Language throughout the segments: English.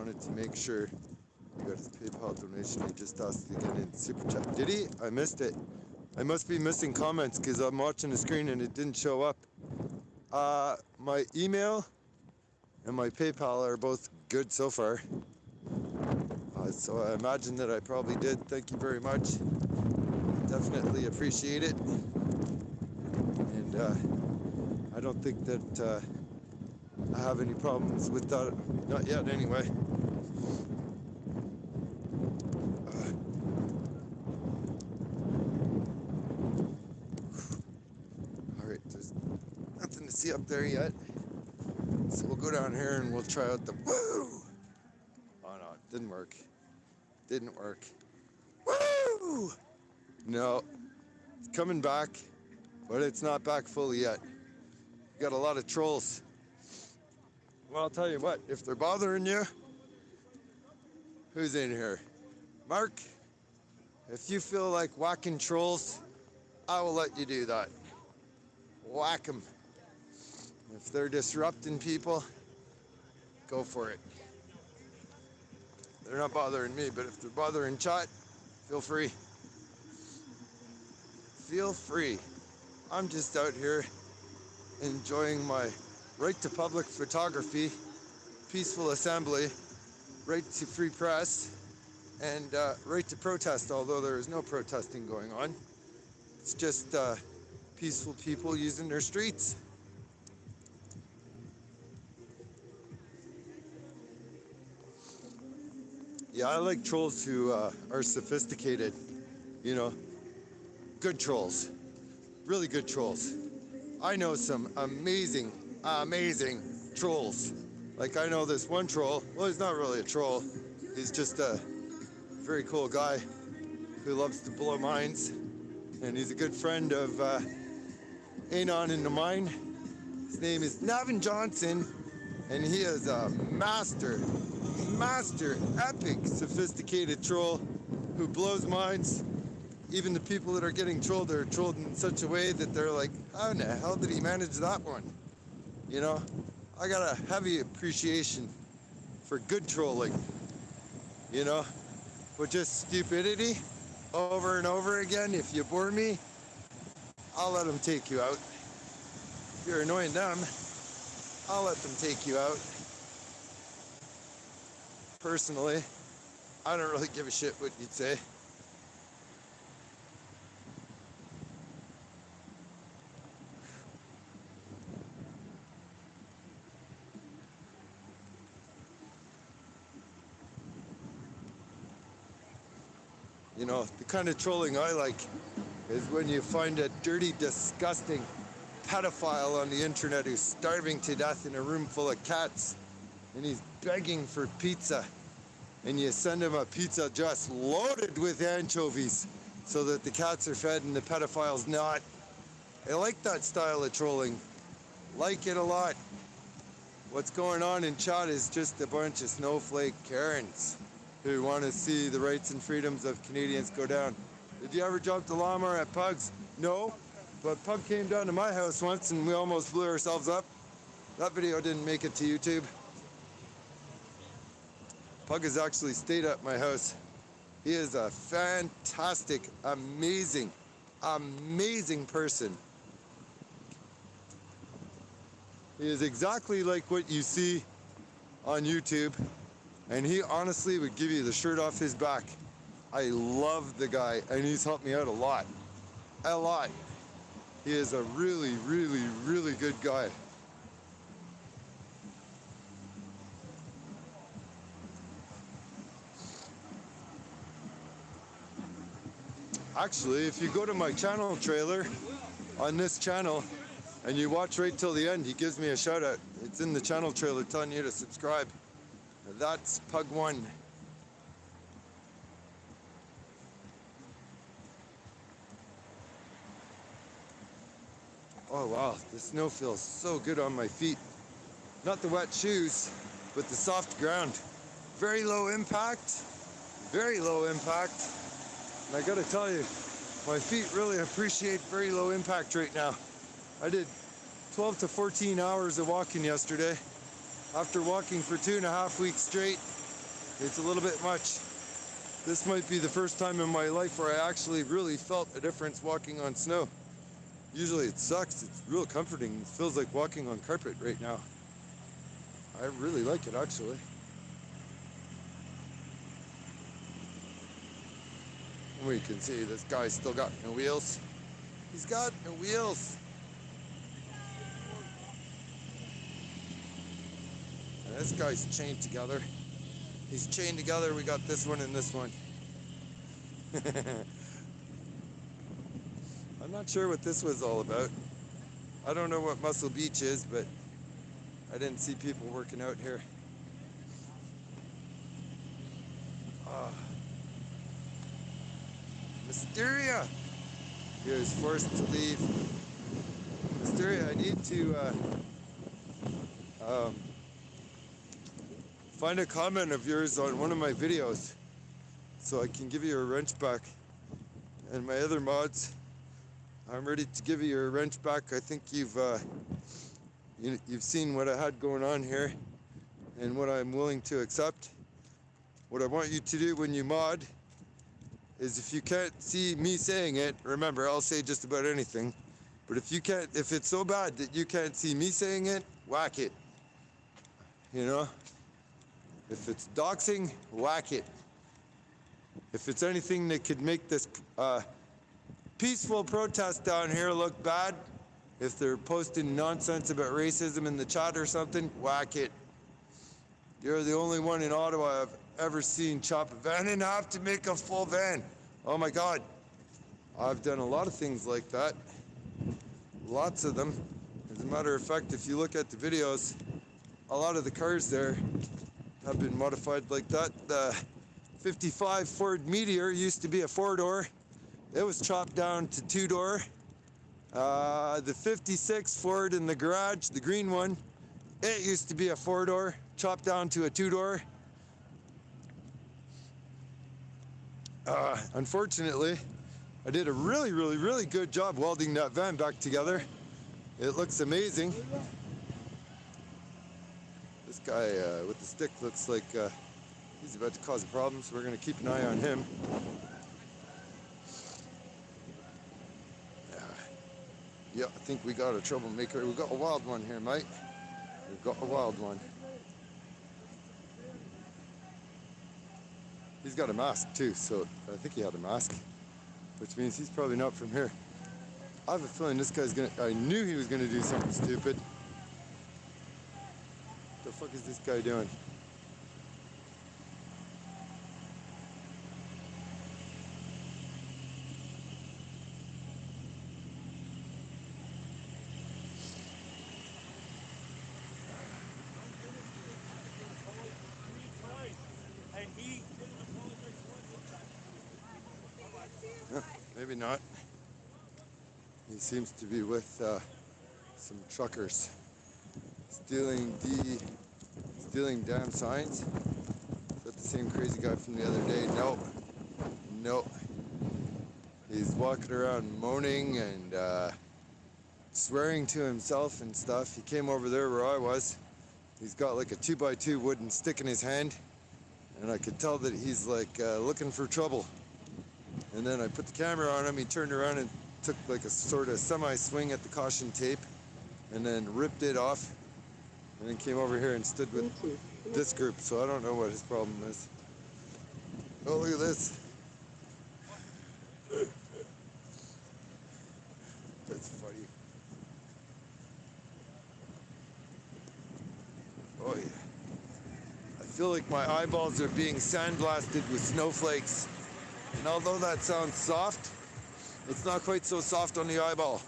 wanted to make sure he got his PayPal donation. He just asked again in Super Chat. Did he? I missed it. I must be missing comments because I'm watching the screen and it didn't show up. My email and my PayPal are both good so far. So I imagine that I probably did. Thank you very much. Definitely appreciate it. And I don't think that I have any problems with that. Not yet, anyway. Alright, there's nothing to see up there yet. So we'll go down here and we'll try out the woo! Oh no, it didn't work. Didn't work. Woo! No, it's coming back, but it's not back fully yet. You got a lot of trolls. Well, I'll tell you what, if they're bothering you, who's in here? Mark, if you feel like whacking trolls, I will let you do that. Whack them. If they're disrupting people, go for it. They're not bothering me, but if they're bothering chat, feel free. Feel free. I'm just out here enjoying my right to public photography, peaceful assembly, right to free press, and right to protest, although there is no protesting going on. It's just peaceful people using their streets. Yeah, I like trolls who are sophisticated, you know, good trolls, really good trolls. I know some amazing trolls. Like I know this one troll, well he's not really a troll, he's just a very cool guy who loves to blow minds, and he's a good friend of Anon in the Mine. His name is Navin Johnson, and he is a master, epic, sophisticated troll who blows minds. Even the people that are getting trolled are trolled in such a way that they're like, how in the hell did he manage that one? You know, I got a heavy appreciation for good trolling, you know, but just stupidity over and over again. If you bore me, I'll let them take you out. If you're annoying them, I'll let them take you out. Personally, I don't really give a shit what you'd say. You know, the kind of trolling I like is when you find a dirty, disgusting pedophile on the internet who's starving to death in a room full of cats and he's begging for pizza, and you send him a pizza just loaded with anchovies so that the cats are fed and the pedophile's not. I like that style of trolling. Like it a lot. What's going on in chat is just a bunch of snowflake Karens who want to see the rights and freedoms of Canadians go down. Did you ever jump the llama at Pug's? No, but Pug came down to my house once and we almost blew ourselves up. That video didn't make it to YouTube. Pug has actually stayed at my house. He is a fantastic, amazing person. He is exactly like what you see on YouTube, and he honestly would give you the shirt off his back. I love the guy, and he's helped me out a lot. He is a really good guy. Actually, if you go to my channel trailer on this channel and you watch right till the end, he gives me a shout out. It's in the channel trailer telling you to subscribe. That's Pug 1. Oh wow, the snow feels so good on my feet. Not the wet shoes, but the soft ground. Very low impact. And I gotta tell you, my feet really appreciate very low impact right now. I did 12 to 14 hours of walking yesterday. After walking for 2.5 weeks straight, It's a little bit much. This might be the first time in my life where I actually really felt a difference walking on snow. Usually it sucks. It's real comforting. It feels like walking on carpet right now. I really like it, actually. We can see this guy's still got no wheels. He's got no wheels. And this guy's chained together. He's chained together. We got this one and this one. I'm not sure what this was all about. I don't know what Muscle Beach is, but I didn't see people working out here. Mysteria! He was forced to leave. Mysteria, I need to find a comment of yours on one of my videos so I can give you a wrench back. And my other mods, I'm ready to give you your wrench back. I think you've seen what I had going on here and what I'm willing to accept. What I want you to do when you mod is, if you can't see me saying it, remember, I'll say just about anything, but if it's so bad that you can't see me saying it, whack it. You know? If it's doxing, whack it. If it's anything that could make this peaceful protest down here look bad, if they're posting nonsense about racism in the chat or something, whack it. You're the only one in Ottawa I've ever seen chop a van in half to make a full van. Oh my God. I've done a lot of things like that. Lots of them. As a matter of fact, if you look at the videos, a lot of the cars there have been modified like that. The 55 Ford Meteor used to be a 4-door. It was chopped down to 2-door. The 56 Ford in the garage, the green one, it used to be a 4-door, chopped down to a 2-door. Unfortunately, I did a really good job welding that van back together. It looks amazing. This guy with the stick looks like he's about to cause a problem, so we're going to keep an eye on him. Yeah, I think we got a troublemaker. We got a wild one here, mate. We've got a wild one. He's got a mask too, so I think he had a mask, which means he's probably not from here. I have a feeling this guy's I knew he was gonna do something stupid. What the fuck is this guy doing? Maybe not. He seems to be with some truckers stealing damn signs. Is that the same crazy guy from the other day? No. He's walking around moaning and swearing to himself and stuff. He came over there where I was. He's got like a 2x2 wooden stick in his hand, and I could tell that he's like looking for trouble. And then I put the camera on him. He turned around and took like a sort of semi-swing at the caution tape and then ripped it off, and then came over here and stood with this group. So I don't know what his problem is. Oh, look at this. That's funny. Oh yeah. I feel like my eyeballs are being sandblasted with snowflakes. And although that sounds soft, it's not quite so soft on the eyeball.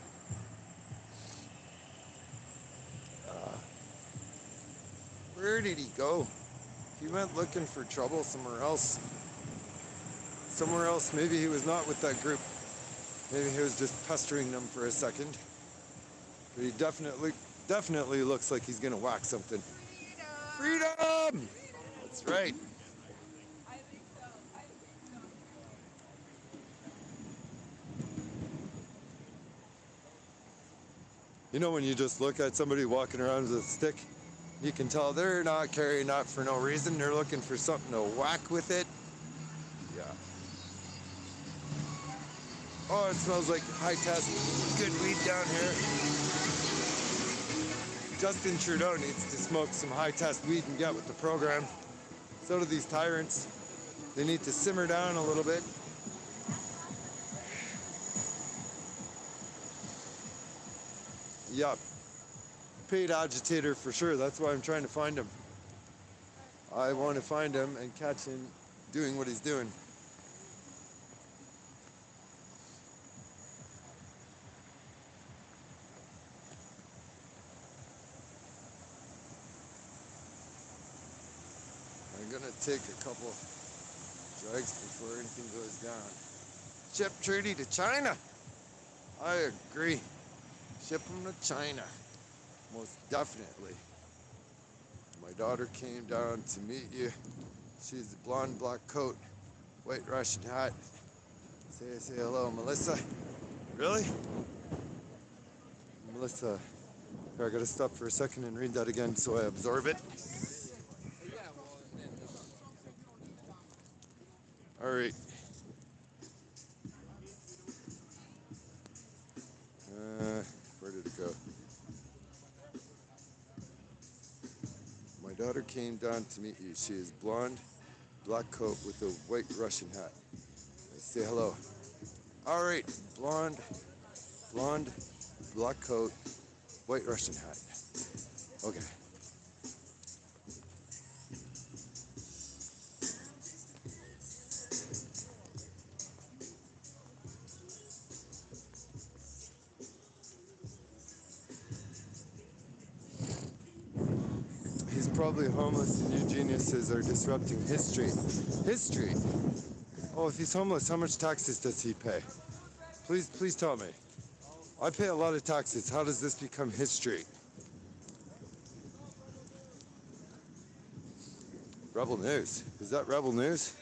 Where did he go? He went looking for trouble somewhere else. Maybe he was not with that group. Maybe he was just pestering them for a second. But he definitely looks like he's gonna whack something. Freedom! That's right. You know when you just look at somebody walking around with a stick, You can tell they're not carrying that for no reason. They're looking for something to whack with it. Yeah. Oh, it smells like high test. Good weed down here. Justin Trudeau needs to smoke some high test weed and get with the program. So do these tyrants. They need to simmer down a little bit. Yup. Paid agitator for sure. That's why I'm trying to find him. I want to find him and catch him doing what he's doing. I'm gonna take a couple drags before anything goes down. Ship treaty to China. I agree. Ship them to China. Most definitely. My daughter came down to meet you. She's a blonde, black coat, white Russian hat. Say hello, Melissa. Really? Melissa. Here, I gotta stop for a second and read that again so I absorb it. All right. Where did it go? My daughter came down to meet you. She is blonde, black coat with a white Russian hat. Say hello. All right, blonde, black coat, white Russian hat. Okay. He's probably homeless and you geniuses are disrupting history. History? Oh, if he's homeless, how much taxes does he pay? Please tell me. I pay a lot of taxes. How does this become history? Rebel News. Is that Rebel News?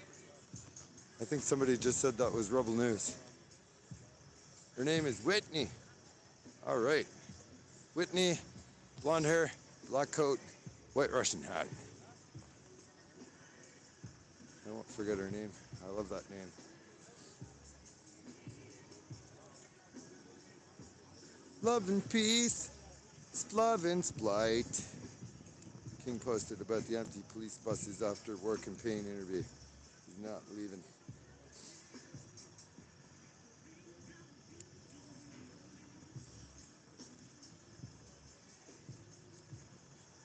I think somebody just said that was Rebel News. Her name is Whitney. All right. Whitney, blonde hair, black coat, white Russian hat. I won't forget her name. I love that name. Love and peace, love and splight. King posted about the empty police buses after war campaign interview. He's not leaving.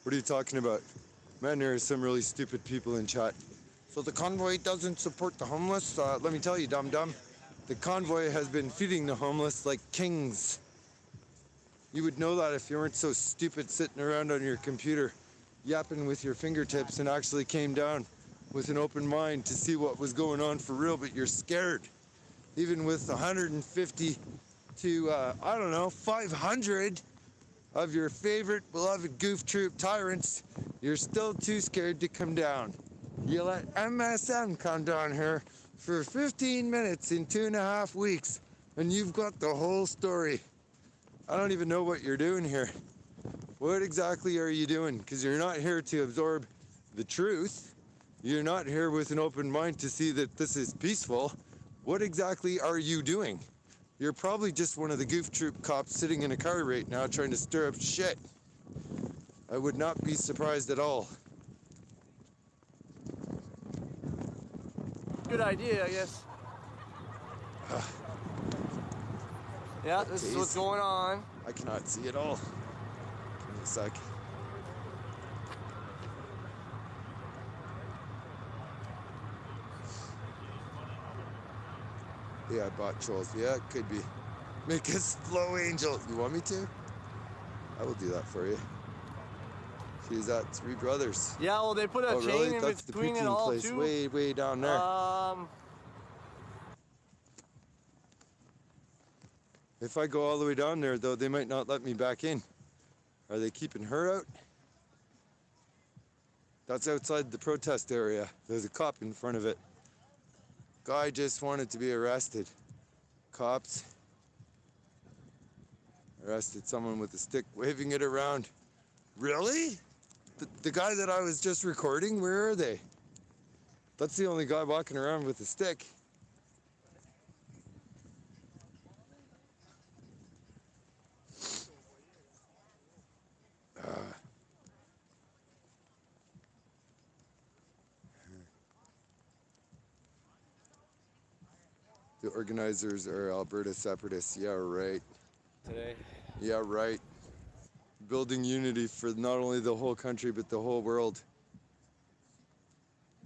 What are you talking about? Man, there are some really stupid people in chat. So the convoy doesn't support the homeless? Let me tell you, dum-dum. The convoy has been feeding the homeless like kings. You would know that if you weren't so stupid sitting around on your computer yapping with your fingertips and actually came down with an open mind to see what was going on for real, but you're scared. Even with 150 to, 500 of your favorite beloved goof troop tyrants, you're still too scared to come down. You let MSM come down here for 15 minutes in 2.5 weeks, and you've got the whole story. I don't even know what you're doing here. What exactly are you doing? Because you're not here to absorb the truth. You're not here with an open mind to see that this is peaceful. What exactly are you doing? You're probably just one of the goof troop cops sitting in a car right now trying to stir up shit. I would not be surprised at all. Good idea, I guess. Yeah, this is what's going on. I cannot see it all. Give me a sec. Yeah, I bought trolls. Yeah, it could be. Make a slow angel. You want me to? I will do that for you. She's at Three Brothers. Yeah, well, they put a chain really? in That's between the it all, place, too. Way down there. If I go all the way down there, though, they might not let me back in. Are they keeping her out? That's outside the protest area. There's a cop in front of it. Guy just wanted to be arrested. Cops arrested someone with a stick, waving it around. Really? The guy that I was just recording, where are they? That's the only guy walking around with a stick. The organizers are Alberta separatists. Yeah, right. Today. Yeah, right. Building unity for not only the whole country, but the whole world.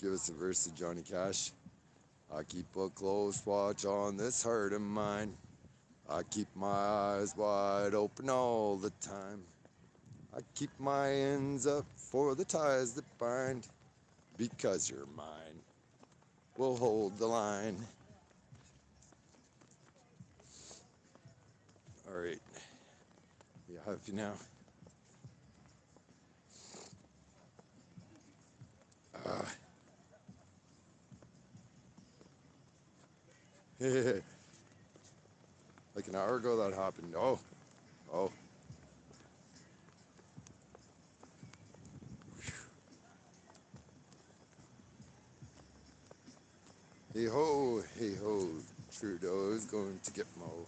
Give us a verse of Johnny Cash. I keep a close watch on this heart of mine. I keep my eyes wide open all the time. I keep my ends up for the ties that bind. Because you're mine, we'll hold the line. All right. You happy now? Like an hour ago that happened. Oh. Hey ho, Trudeau's going to get Mo.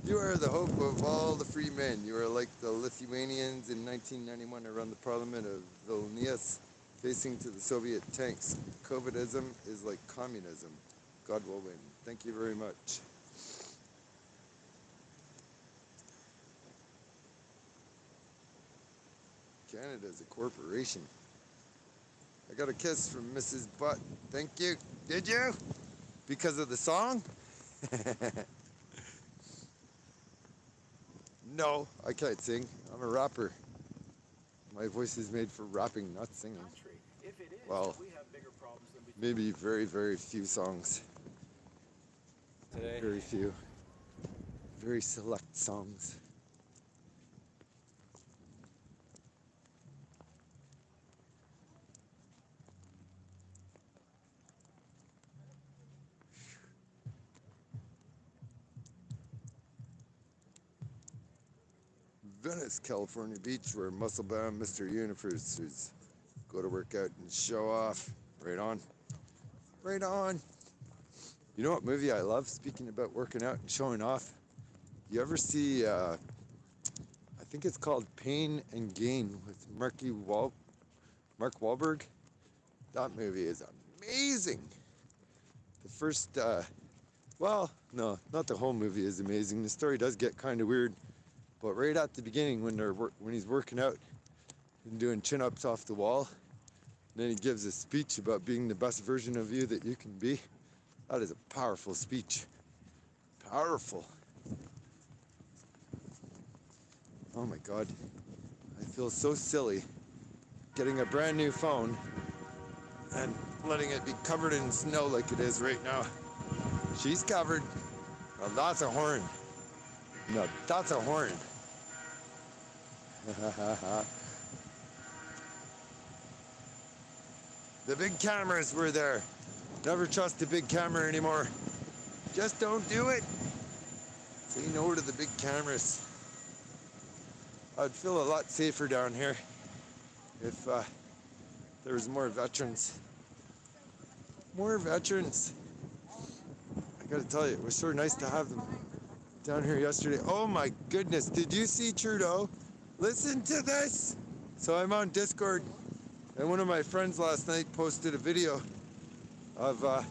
You are the hope of all the free men. You are like the Lithuanians in 1991 around the Parliament of Vilnius, facing to the Soviet tanks. COVIDism is like communism. God will win. Thank you very much. Canada is a corporation. I got a kiss from Mrs. Butt. Thank you. Did you? Because of the song? No, I can't sing. I'm a rapper. My voice is made for rapping, not singing. Well, maybe very, very few songs. Today. Very few. Very select songs. Venice, California beach, where muscle-bound Mr. Universes go to work out and show off. Right on. Right on. You know what movie I love, speaking about working out and showing off? You ever see, I think it's called Pain and Gain with Mark Wahlberg? That movie is amazing. The first, well, no, not the whole movie is amazing. The story does get kind of weird. But right at the beginning, when he's working out and doing chin-ups off the wall, and then he gives a speech about being the best version of you that you can be. That is a powerful speech. Powerful. Oh my God. I feel so silly getting a brand new phone and letting it be covered in snow like it is right now. She's covered. Now that's a horn. No, that's a horn. The big cameras were there. Never trust a big camera anymore. Just don't do it. Say no to the big cameras. I'd feel a lot safer down here if there was more veterans. More veterans. I gotta tell you, it was so nice to have them down here yesterday. Oh my goodness, did you see Trudeau? Listen to this. So I'm on Discord, and one of my friends last night posted a video of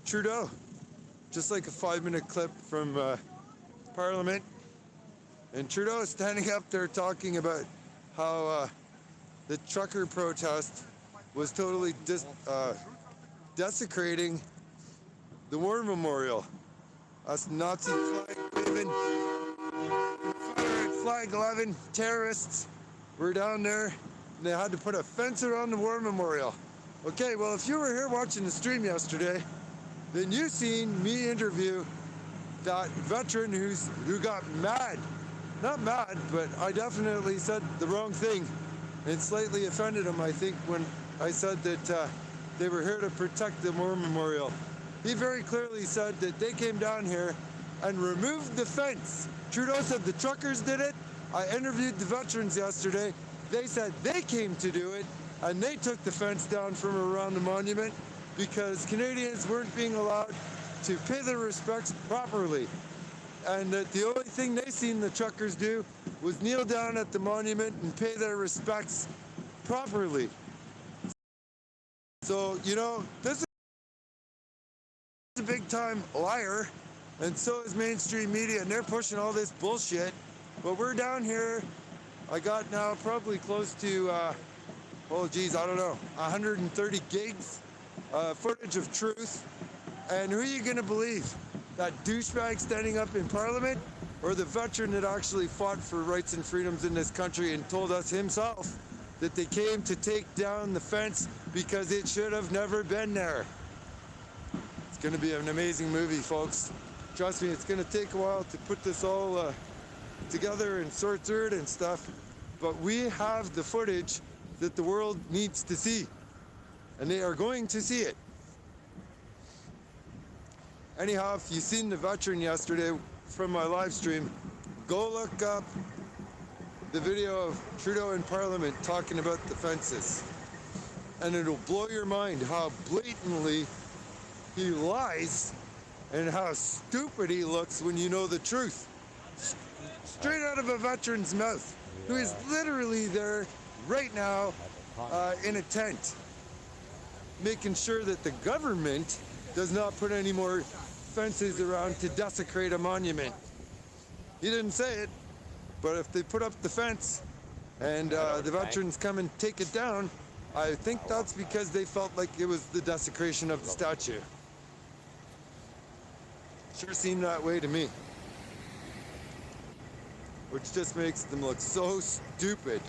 Trudeau, just like a 5-minute clip from Parliament, and Trudeau is standing up there talking about how the trucker protest was totally desecrating the War Memorial. Us Nazi flag-waving, flag-loving terrorists were down there, and they had to put a fence around the War Memorial. Okay, well, if you were here watching the stream yesterday, then you seen me interview that veteran who got mad. Not mad, but I definitely said the wrong thing. It slightly offended him, I think, when I said that they were here to protect the War Memorial. He very clearly said that they came down here and removed the fence. Trudeau said the truckers did it. I interviewed the veterans yesterday. They said they came to do it, and they took the fence down from around the monument because Canadians weren't being allowed to pay their respects properly. And that the only thing they seen the truckers do was kneel down at the monument and pay their respects properly. So, you know, this is a big time liar, and so is mainstream media, and they're pushing all this bullshit. But we're down here. I got now probably close to, oh geez, I don't know, 130 gigs footage of truth. And who are you gonna believe? That douchebag standing up in Parliament, or the veteran that actually fought for rights and freedoms in this country and told us himself that they came to take down the fence because it should have never been there? It's gonna be an amazing movie, folks. Trust me, it's gonna take a while to put this all together and sort through it and stuff, but we have the footage that the world needs to see, and they are going to see it. Anyhow, if you've seen the veteran yesterday from my live stream, go look up the video of Trudeau in Parliament talking about the fences. And it'll blow your mind how blatantly he lies and how stupid he looks when you know the truth. Straight out of a veteran's mouth, who is literally there right now in a tent, making sure that the government does not put any more fences around to desecrate a monument. He didn't say it, but if they put up the fence and the veterans come and take it down, I think that's because they felt like it was the desecration of the statue. Sure seemed that way to me. Which just makes them look so stupid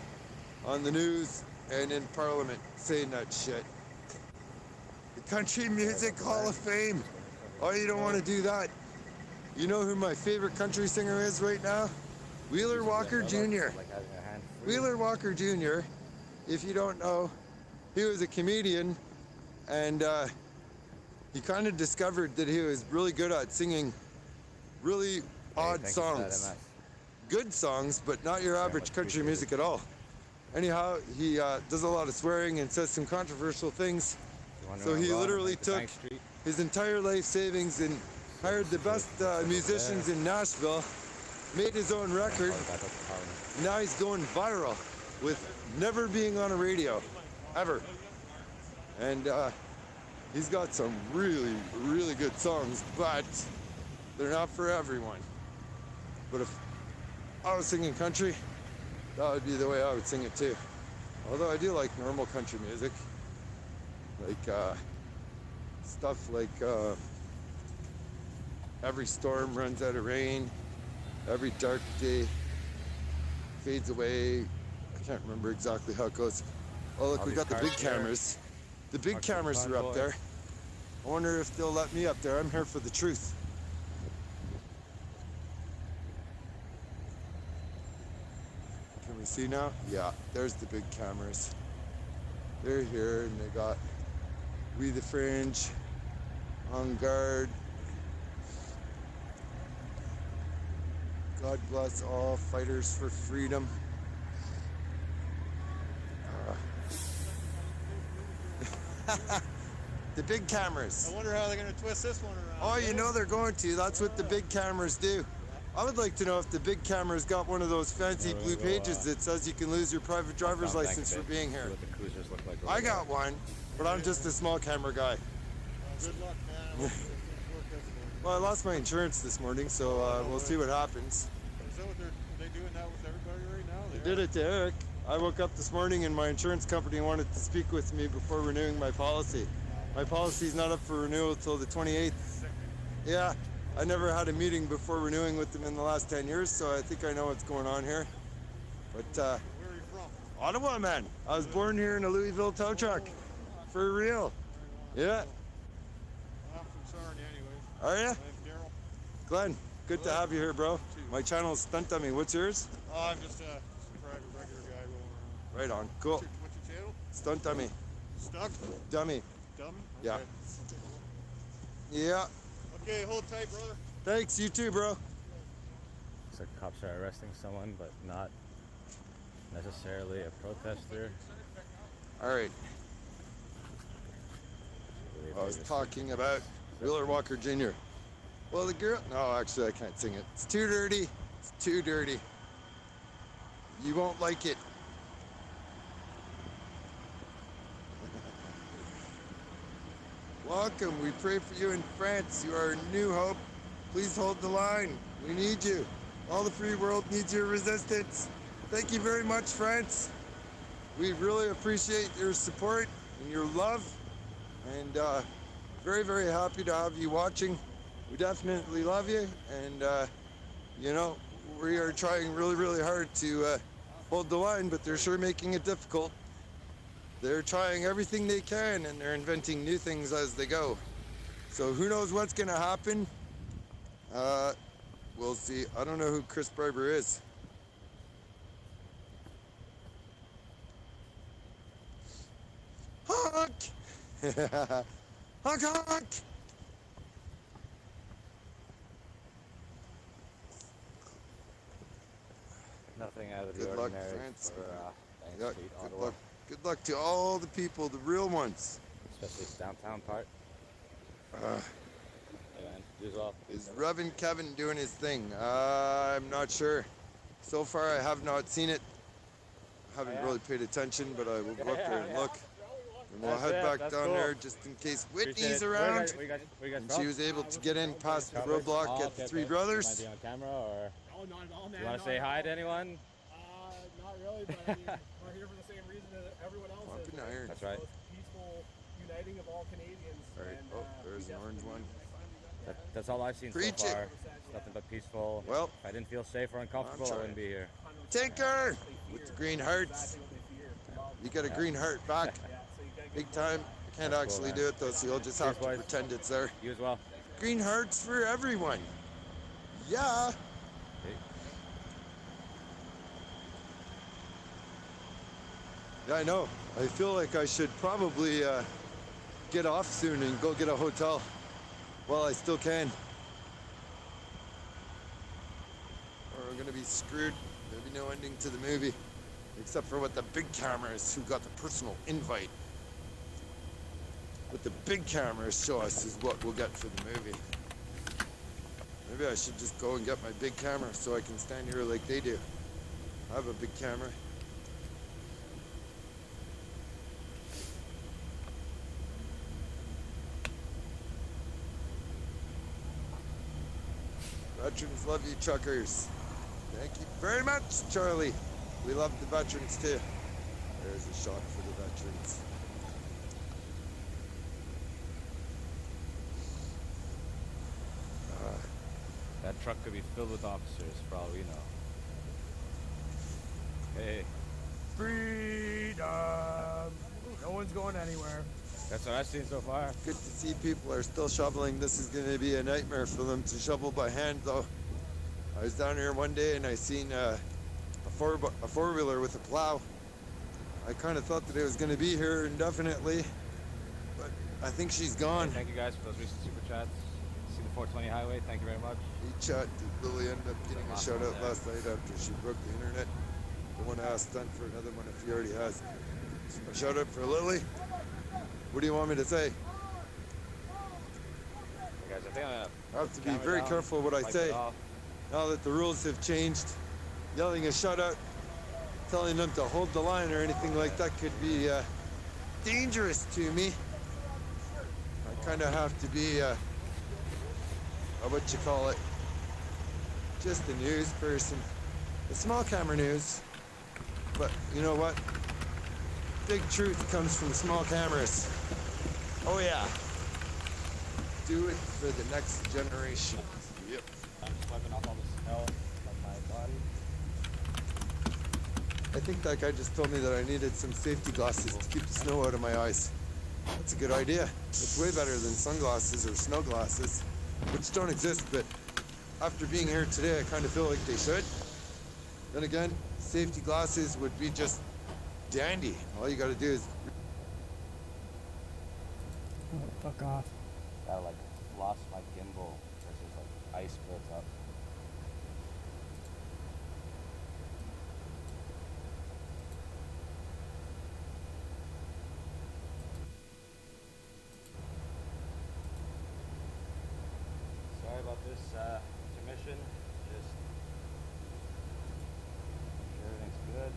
on the news and in Parliament saying that shit. The Country Music Hall of Fame. Oh, you don't want to do that. You know who my favorite country singer is right now? Wheeler Walker Jr. Wheeler Walker Jr., if you don't know, he was a comedian, and he kind of discovered that he was really good at singing really odd songs. Good songs, but not your average country music at all. Anyhow, he does a lot of swearing and says some controversial things. So he literally took his entire life savings and hired the best musicians in Nashville, made his own record. Now he's going viral with never being on a radio, ever. And he's got some really, really good songs, but they're not for everyone. But if I was singing country, that would be the way I would sing it too. Although I do like normal country music, like stuff like every storm runs out of rain, every dark day fades away. I can't remember exactly how it goes. Oh look, we got the big cameras. The big cameras are up there. I wonder if they'll let me up there. I'm here for the truth. Can we see now? Yeah, there's the big cameras. They're here, and they got We the Fringe on guard. God bless all fighters for freedom. The big cameras. I wonder how they're going to twist this one around. Oh, you know they're going to. That's what the big cameras do. I would like to know if the big camera's got one of those fancy blue pages that says you can lose your private driver's license for being here. I got one, but I'm just a small camera guy. Good luck, man. Well, I lost my insurance this morning, so we'll see what happens. Is that what they're doing that with everybody right now? They did it to Eric. I woke up this morning and my insurance company wanted to speak with me before renewing my policy. My policy's not up for renewal till the 28th. Yeah, I never had a meeting before renewing with them in the last 10 years, so I think I know what's going on here. But Where are you from? Ottawa, man. I was born here in a Louisville tow truck. For real. Yeah. I'm from Sarnia anyways. Are ya? I'm Daryl. Glenn, good to have you here, bro. My channel is Stunt Dummy. What's yours? I'm just a private regular guy rolling around. Right on. Cool. What's your channel? Stunt Dummy. Stuck? Dummy. Dummy? Yeah. Okay. Yeah. Okay, hold tight, brother. Thanks, you too, bro. Looks like cops are arresting someone, but not necessarily a protester. All right. I was talking about Wheeler Walker Jr. Well, the girl, no, actually, I can't sing it. It's too dirty. It's too dirty. You won't like it. Welcome. We pray for you in France. You are a new hope. Please hold the line. We need you. All the free world needs your resistance. Thank you very much, France. We really appreciate your support and your love. And very, very happy to have you watching. We definitely love you. And, you know, we are trying really, really hard to hold the line, but they're sure making it difficult. They're trying everything they can, and they're inventing new things as they go. So who knows what's going to happen? We'll see. I don't know who Chris Barber is. Honk! Honk, honk! Nothing out of the Good luck, ordinary France. for Bank Yeah, Street, good Ottawa, luck. Good luck to all the people, the real ones. especially the downtown part. Uh, Hey man, you as well. Is Reverend Kevin doing his thing? I'm not sure. So far, I have not seen it. Haven't really paid attention, but I will go up there and look. And we'll head back down there just in case Whitney's around. Where you guys And from? she was able to get in past the Cowboys? roadblock, Oh, get okay, the Three okay. Brothers. Might be on camera, or No, not at all, man. you want to say hi to anyone? Not really, but I mean, we're here for the same reason that everyone else is. Pumping iron. That's right. The most peaceful uniting of all Canadians. All right. And, Oh, there's we an orange definitely one. That's all I've seen Preach so it. far. It's nothing but peaceful. Well, if I didn't feel safe or uncomfortable, I trying. wouldn't be here. Tinker with the green hearts. exactly what they fear. You got a green heart back. Yeah, so you gotta get Big time. I can't That's cool, actually man. do it though, so you'll just have to Cheers, boys. pretend it's there. You as well. Green hearts for everyone. Yeah. Hey. Yeah, I know. I feel like I should probably get off soon and go get a hotel while I still can. Or we're gonna be screwed. There'll be no ending to the movie. Except for what the big cameras who got the personal invite. What the big cameras show us is what we'll get for the movie. Maybe I should just go and get my big camera so I can stand here like they do. I have a big camera. Veterans love you, truckers. Thank you very much, Charlie. We love the veterans too. There's a shot for the veterans. That truck could be filled with officers, for all we know. Hey, Freedom! No one's going anywhere. that's what I've seen so far. Good to see people are still shoveling. This is going to be a nightmare for them to shovel by hand, though. I was down here one day and I seen a four-wheeler with a plow. I kind of thought that it was going to be here indefinitely, but I think she's gone. Thank you guys for those recent super chats. See the 420 highway. Thank you very much. E-chat did Lily end up getting a shout out last night after she broke the internet. The one asked done for another one if he already has. A shout out for Lily. What do you want me to say? Hey guys, I think I'm gonna I have to be camera very down, careful what I wipe say. it off. Now that the rules have changed, yelling a shout out, telling them to hold the line or anything like that could be dangerous to me. I kind of have to be, what you call it, just a news person. A small camera news, but you know what? Big truth comes from small cameras. Oh yeah. Do it for the next generation. Yep. I'm just wiping off all the snow from my body. I think that guy just told me that I needed some safety glasses to keep the snow out of my eyes. That's a good idea. It's way better than sunglasses or snow glasses, which don't exist, but after being here today, I kind of feel like they should. Then again, safety glasses would be just dandy. All you gotta do is... Oh, fuck off. I like lost my gimbal versus like ice built up. Sorry about this intermission. Just make sure everything's good.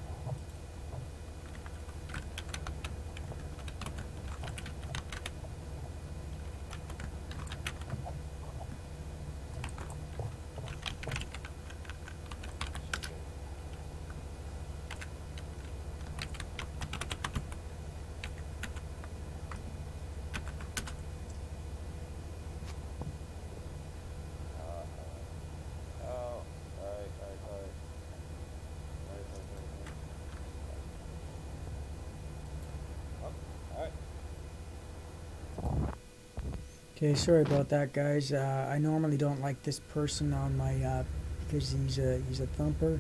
Okay, sorry about that, guys. I normally don't like this person on my because he's a thumper.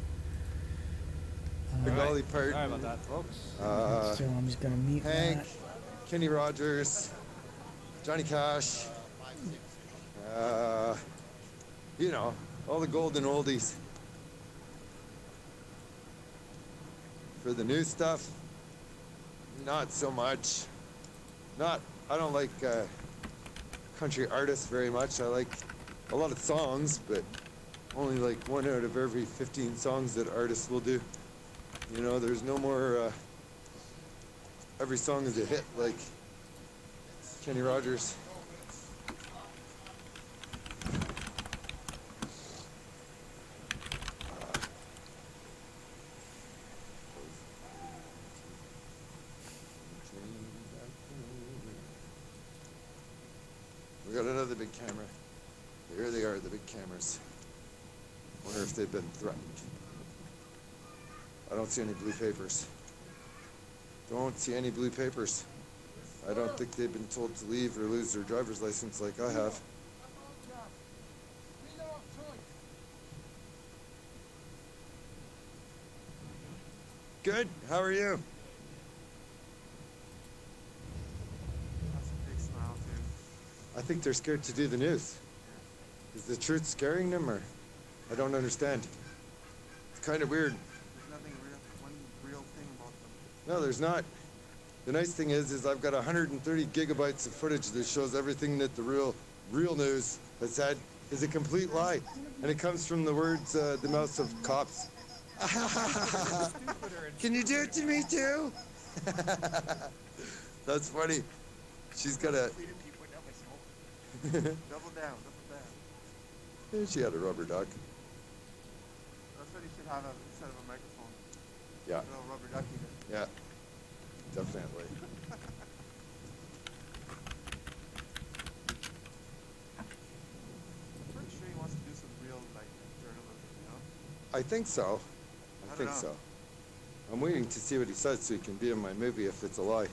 The Dolly Parton. Sorry about that, folks. So I'm just gonna mute Hank, that. Kenny Rogers, Johnny Cash. You know, all the golden oldies. For the new stuff, not so much. I don't like country artists very much. I like a lot of songs, but only like 1 out of every 15 songs that artists will do. You know, there's no more every song is a hit like Kenny Rogers. We got another big camera. Here they are, the big cameras. Wonder if they've been threatened. I don't see any blue papers. Don't see any blue papers. I don't think they've been told to leave or lose their driver's license like I have. Good, how are you? I think they're scared to do the news. Is the truth scaring them, or? I don't understand. It's kind of weird. There's nothing real, one real thing about them. No, there's not. The nice thing is I've got 130 gigabytes of footage that shows everything that the real news has said is a complete lie. And it comes from the words, the mouths of cops. Can you do it to me too? That's funny. She's got a... Double down. She had a rubber duck. That's what you should have instead of a microphone. Yeah, A little rubber ducky there. yeah, definitely. I'm pretty sure he wants to do some real, like, journalism, you know? I think so. I I think don't know. so. I'm waiting to see what he says so he can be in my movie if it's a lie.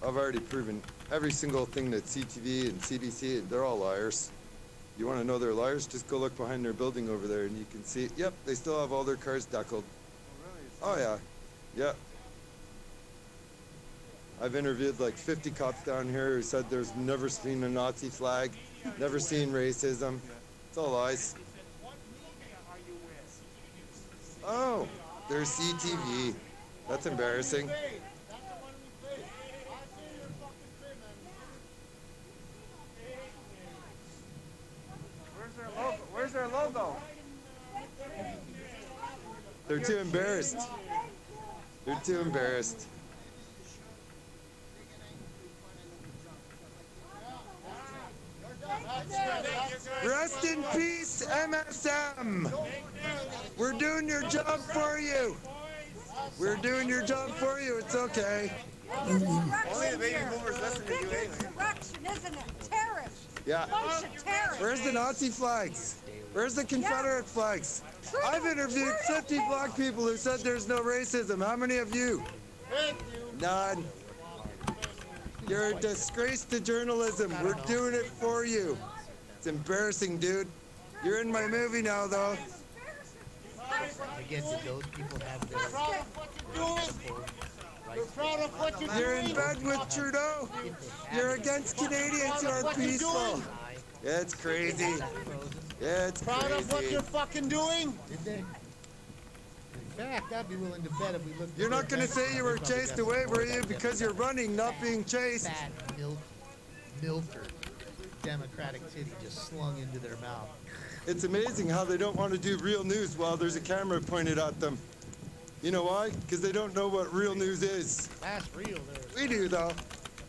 I've already proven every single thing that CTV and CBC, they're all liars. You want to know they're liars? Just go look behind their building over there and you can see, yep, they still have all their cars deckled. Oh, really? Oh yeah, yeah. I've interviewed like 50 cops down here who said there's never seen a Nazi flag, never seen racism. It's all lies. Oh, there's CTV. That's embarrassing. Where's their logo? They're too embarrassed. They're too embarrassed. Rest in peace, MSM. We're doing your job for you. We're doing your job for you. It's okay. Only the baby boomers listen to you anyway. Insurrection, isn't it? Terrorists. Yeah. Bunch of terrorists. Where's the Nazi flags? Where's the Confederate flags? I've interviewed 50 black people who said there's no racism. How many of you? None. You're a disgrace to journalism. We're doing it for you. It's embarrassing, dude. You're in my movie now, though. I guess that those people have their You're proud of what you're You're doing. in bed with Trudeau. You're against Canadians who are peaceful. Yeah, it's crazy. Yeah, it's Proud of what crazy. you're fucking doing. Did they? In fact, I'd be willing to bet if we looked. You're not gonna say you were chased away, were you? Because you're running, not being chased. Fat milker Democratic titty just slung into their mouth. It's amazing how they don't want to do real news while there's a camera pointed at them. You know why? Because they don't know what real news is. That's real there. We do, though.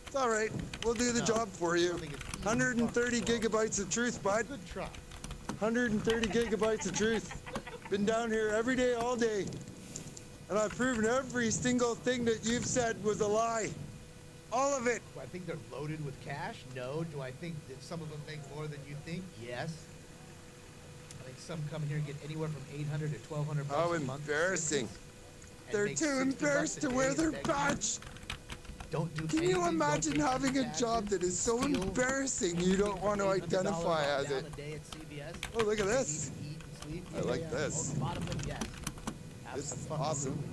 It's all right. We'll do the job for you. 130 gigabytes of truth, bud. Good try. 130 gigabytes of truth. Been down here every day, all day. And I've proven every single thing that you've said was a lie. All of it. Do I think they're loaded with cash? No. Do I think that some of them make more than you think? Yes. I think some come here and get anywhere from 800 to 1,200 bucks How a month. embarrassing. And They're make too 60 embarrassed bucks a to wear day their and beg badge. Don't do Can anything, you don't imagine pay having a taxes, job that is so steal, embarrassing you don't want to $800 identify as down it? a day at CVS. Oh, look at this. Eat and sleep. I like this. Oh, bottom of it, yes. Have This some is fun. awesome.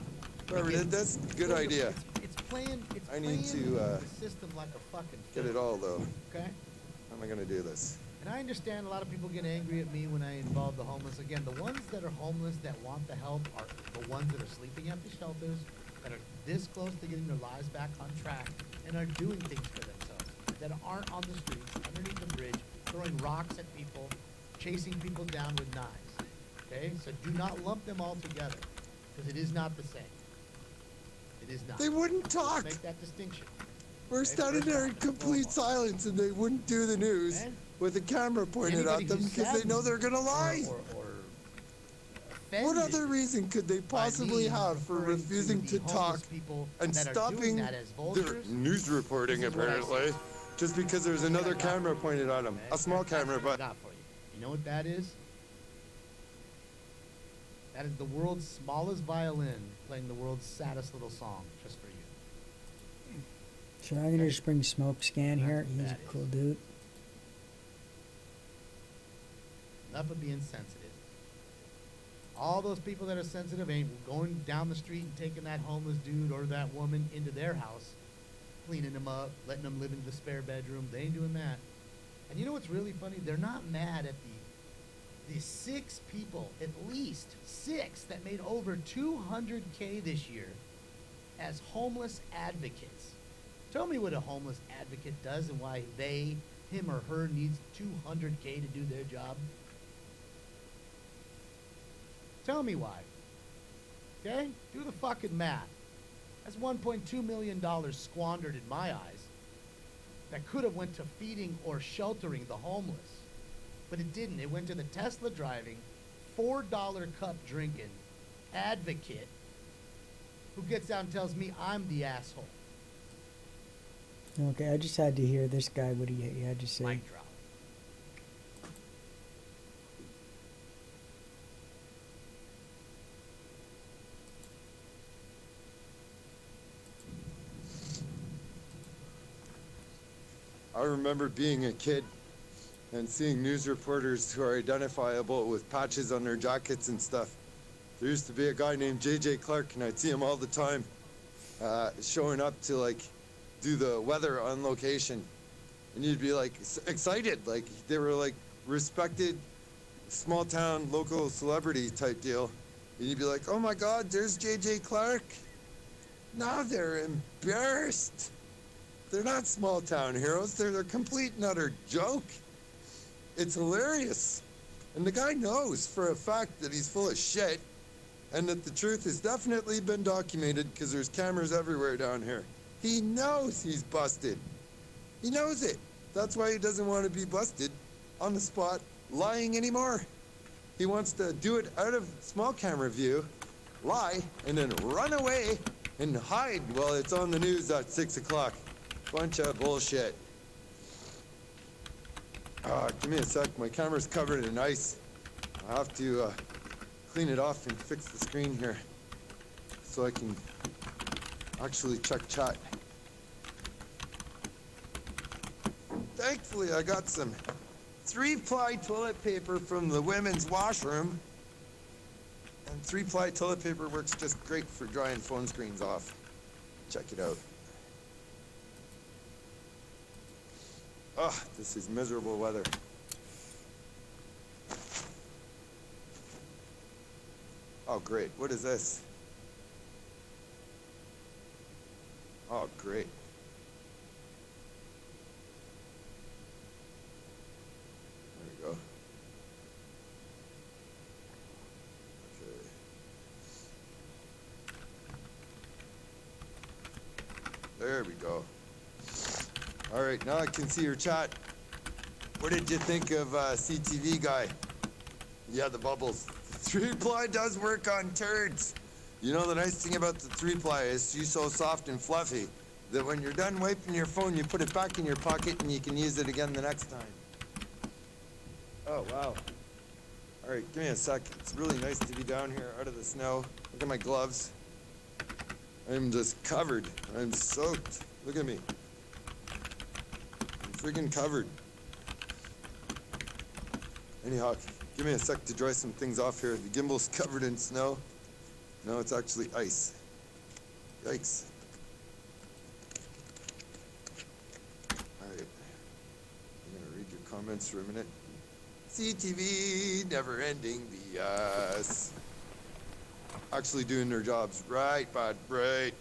Whoever did this, good Look, idea. It's playing. It's I need playing to, the system like a fucking Get film, it all, though. Okay. How am I going to do this? And I understand a lot of people get angry at me when I involve the homeless. Again, the ones that are homeless that want the help are the ones that are sleeping at the shelters, that are this close to getting their lives back on track, and are doing things for themselves, that aren't on the streets, underneath the bridge, throwing rocks at people, chasing people down with knives. Okay? So do not lump them all together, because it is not the same. It is not. They wouldn't talk. Make that distinction. We're standing there in complete silence and they wouldn't do the news Okay? with a camera pointed Anybody at them who's because they know they're going to lie. Or What offended other reason could they by possibly me have for referring refusing to the talk homeless people and that are stopping doing that as their vultures? news reporting, This is what I apparently, say. just because there's another camera pointed at them? Okay? A small That's what camera, I but got for you. You know what that is? That is the world's smallest violin playing the world's saddest little song, just for you. So I'm gonna just bring Smoke Scan That's here. what He's a that cool is. dude. Enough of being sensitive. All those people that are sensitive ain't going down the street and taking that homeless dude or that woman into their house, cleaning them up, letting them live in the spare bedroom. They ain't doing that. And you know what's really funny? They're not mad at the 6 people, at least 6, that made over $200K this year as homeless advocates. Tell me what a homeless advocate does and why him or her needs $200K to do their job. Tell me why. Okay? Do the fucking math. That's $1.2 million squandered in my eyes that could have went to feeding or sheltering the homeless. But it didn't. It went to the Tesla driving, $4 cup drinking advocate who gets out and tells me I'm the asshole. Okay, I just had to hear this guy what he had to say. Mic drop. I remember being a kid and seeing news reporters who are identifiable with patches on their jackets and stuff. There used to be a guy named J.J. Clark, and I'd see him all the time, showing up to like do the weather on location. And you'd be like excited, like they were like respected small town local celebrity type deal. And you'd be like, oh my God, there's J.J. Clark. Now they're embarrassed. They're not small town heroes. They're a complete and utter joke. It's hilarious. And the guy knows for a fact that he's full of shit and that the truth has definitely been documented because there's cameras everywhere down here. He knows he's busted. He knows it. That's why he doesn't want to be busted on the spot lying anymore. He wants to do it out of small camera view, lie, and then run away and hide while it's on the news at 6 o'clock. Bunch of bullshit. Give me a sec. My camera's covered in ice. I have to clean it off and fix the screen here so I can actually check chat. Thankfully, I got some 3-ply toilet paper from the women's washroom. And 3-ply toilet paper works just great for drying phone screens off. Check it out. Oh, this is miserable weather. Oh, great. What is this? Oh, great. There we go. Okay. There we go. All right, now I can see your chat. What did you think of CTV guy? Yeah, the bubbles. The 3-ply does work on turds. You know, the nice thing about the 3-ply is she's so soft and fluffy that when you're done wiping your phone, you put it back in your pocket and you can use it again the next time. Oh, wow. All right, give me a sec. It's really nice to be down here out of the snow. Look at my gloves. I'm just covered. I'm soaked. Look at me. I'm freaking covered. Anyhow, give me a sec to dry some things off here. The gimbal's covered in snow. No, it's actually ice. Yikes. All right. I'm gonna read your comments for a minute. CTV, never ending BS. Actually doing their jobs. Right, bud. Right.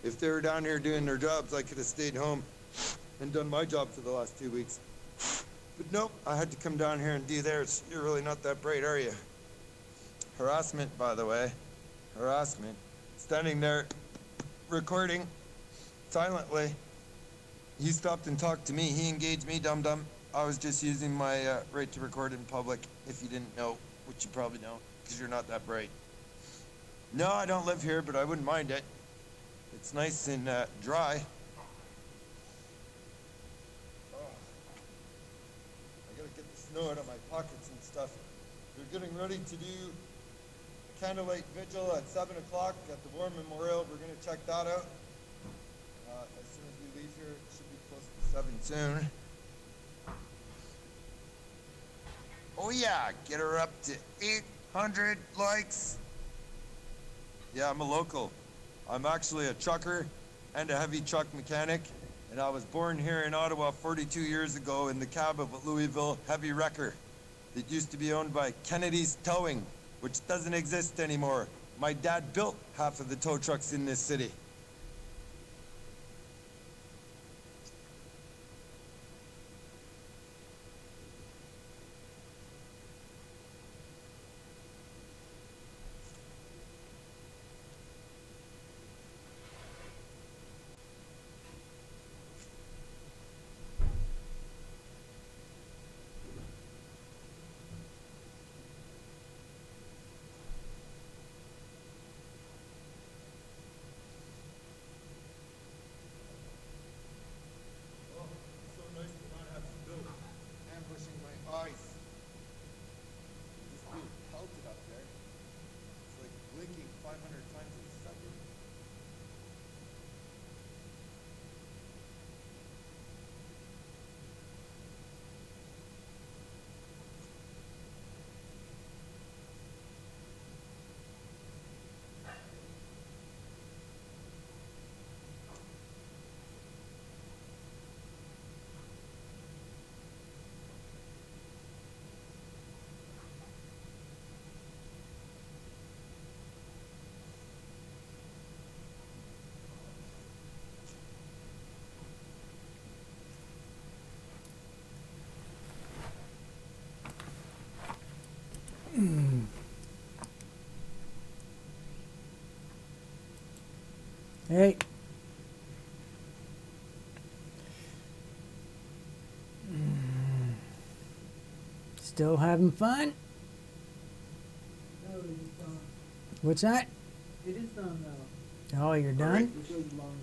If they were down here doing their jobs, I could have stayed home and done my job for the last 2 weeks. But nope, I had to come down here and do theirs. You're really not that bright, are you? Harassment, by the way. Harassment. Standing there, recording, silently. He stopped and talked to me. He engaged me, dum-dum. I was just using my right to record in public, if you didn't know, which you probably know, because you're not that bright. No, I don't live here, but I wouldn't mind it. It's nice and dry. Snow out of my pockets and stuff. We're getting ready to do a candlelight vigil at 7 o'clock at the War Memorial. We're going to check that out. As soon as we leave here, it should be close to 7 soon. Oh yeah, get her up to 800 likes. Yeah, I'm a local. I'm actually a trucker and a heavy truck mechanic. And I was born here in Ottawa 42 years ago in the cab of a Louisville heavy wrecker that used to be owned by Kennedy's Towing, which doesn't exist anymore. My dad built half of the tow trucks in this city. Hey. Still having fun? No, it is done. What's that? It is done now. Oh, you're done? It goes longer.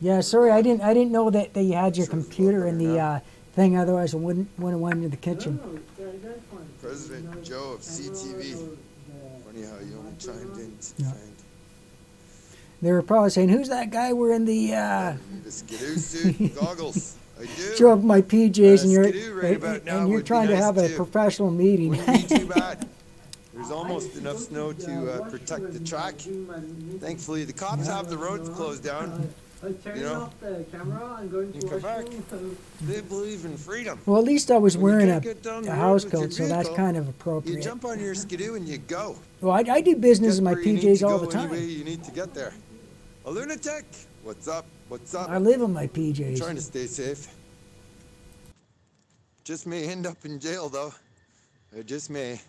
Yeah, sorry, I didn't know that you had your computer in the thing. Otherwise, I wouldn't have went into the kitchen. No, that's fine. President You know, Joe of CTV. Funny how you only chimed in to defend. They were probably saying, "Who's that guy wearing the You need a skidoo suit and goggles. I do. show up in my PJs and Skidoo right about now you're would be trying to nice have a too. professional meeting?" Wouldn't be too bad. There's almost enough snow to protect the track. Thankfully, the cops have the roads closed down. Turning You know, off the camera and going you to come back. washroom. They believe in freedom. Well, at least I was When you wearing can't a, get down the a road house with your coat, so that's vehicle, kind of You appropriate. jump on your skidoo and you go. Well, I do business in Get my where you need PJs to all go the any way time. you need to get there. A lunatic? What's up? What's up? I live in my I'm PJs. trying to stay safe. Just may end up in jail though. I just may.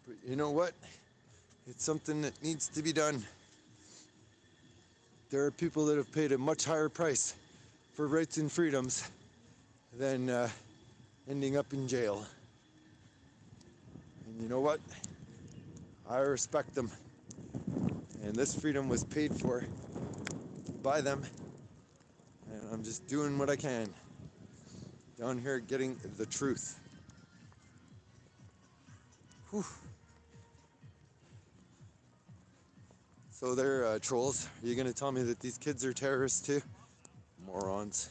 But you know what? It's something that needs to be done. There are people that have paid a much higher price for rights and freedoms than ending up in jail. And you know what? I respect them. And this freedom was paid for by them. And I'm just doing what I can. Down here getting the truth. Whew. So they're trolls. Are you gonna tell me that these kids are terrorists too? Morons.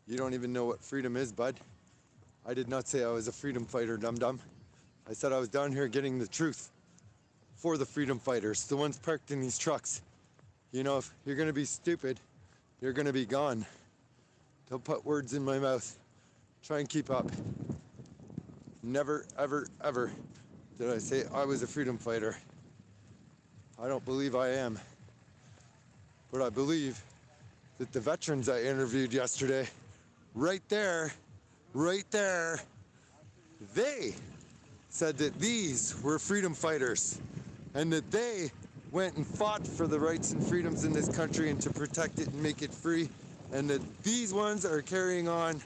You don't even know what freedom is, bud. I did not say I was a freedom fighter, dum-dum. I said I was down here getting the truth for the freedom fighters, the ones parked in these trucks. You know, if you're gonna be stupid, you're gonna be gone. Don't put words in my mouth. Try and keep up. Never, ever, ever did I say I was a freedom fighter. I don't believe I am. But I believe that the veterans I interviewed yesterday, right there, they said that these were freedom fighters and that they went and fought for the rights and freedoms in this country and to protect it and make it free, and that these ones are carrying on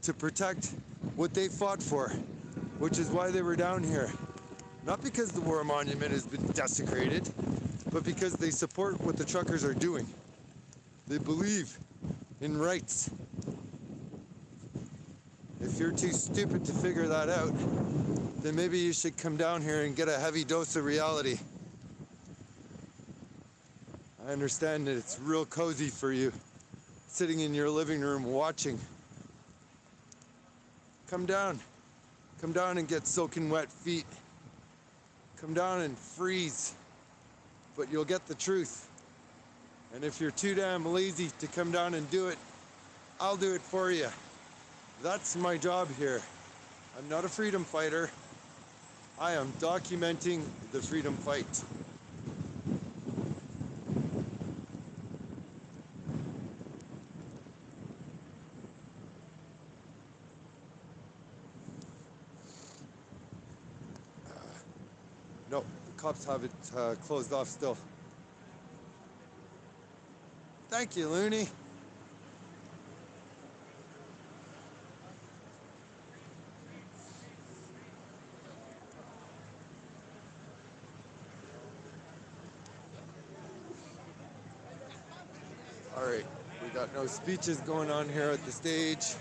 to protect what they fought for, which is why they were down here. Not because the war monument has been desecrated, but because they support what the truckers are doing. They believe in rights. If you're too stupid to figure that out, then maybe you should come down here and get a heavy dose of reality. I understand that it's real cozy for you, sitting in your living room watching. Come down and get soaking wet feet. Come down and freeze, but you'll get the truth. And if you're too damn lazy to come down and do it, I'll do it for you. That's my job here. I'm not a freedom fighter. I am documenting the freedom fight. No, the cops have it closed off still. Thank you, Looney. All right, we got no speeches going on here at the stage.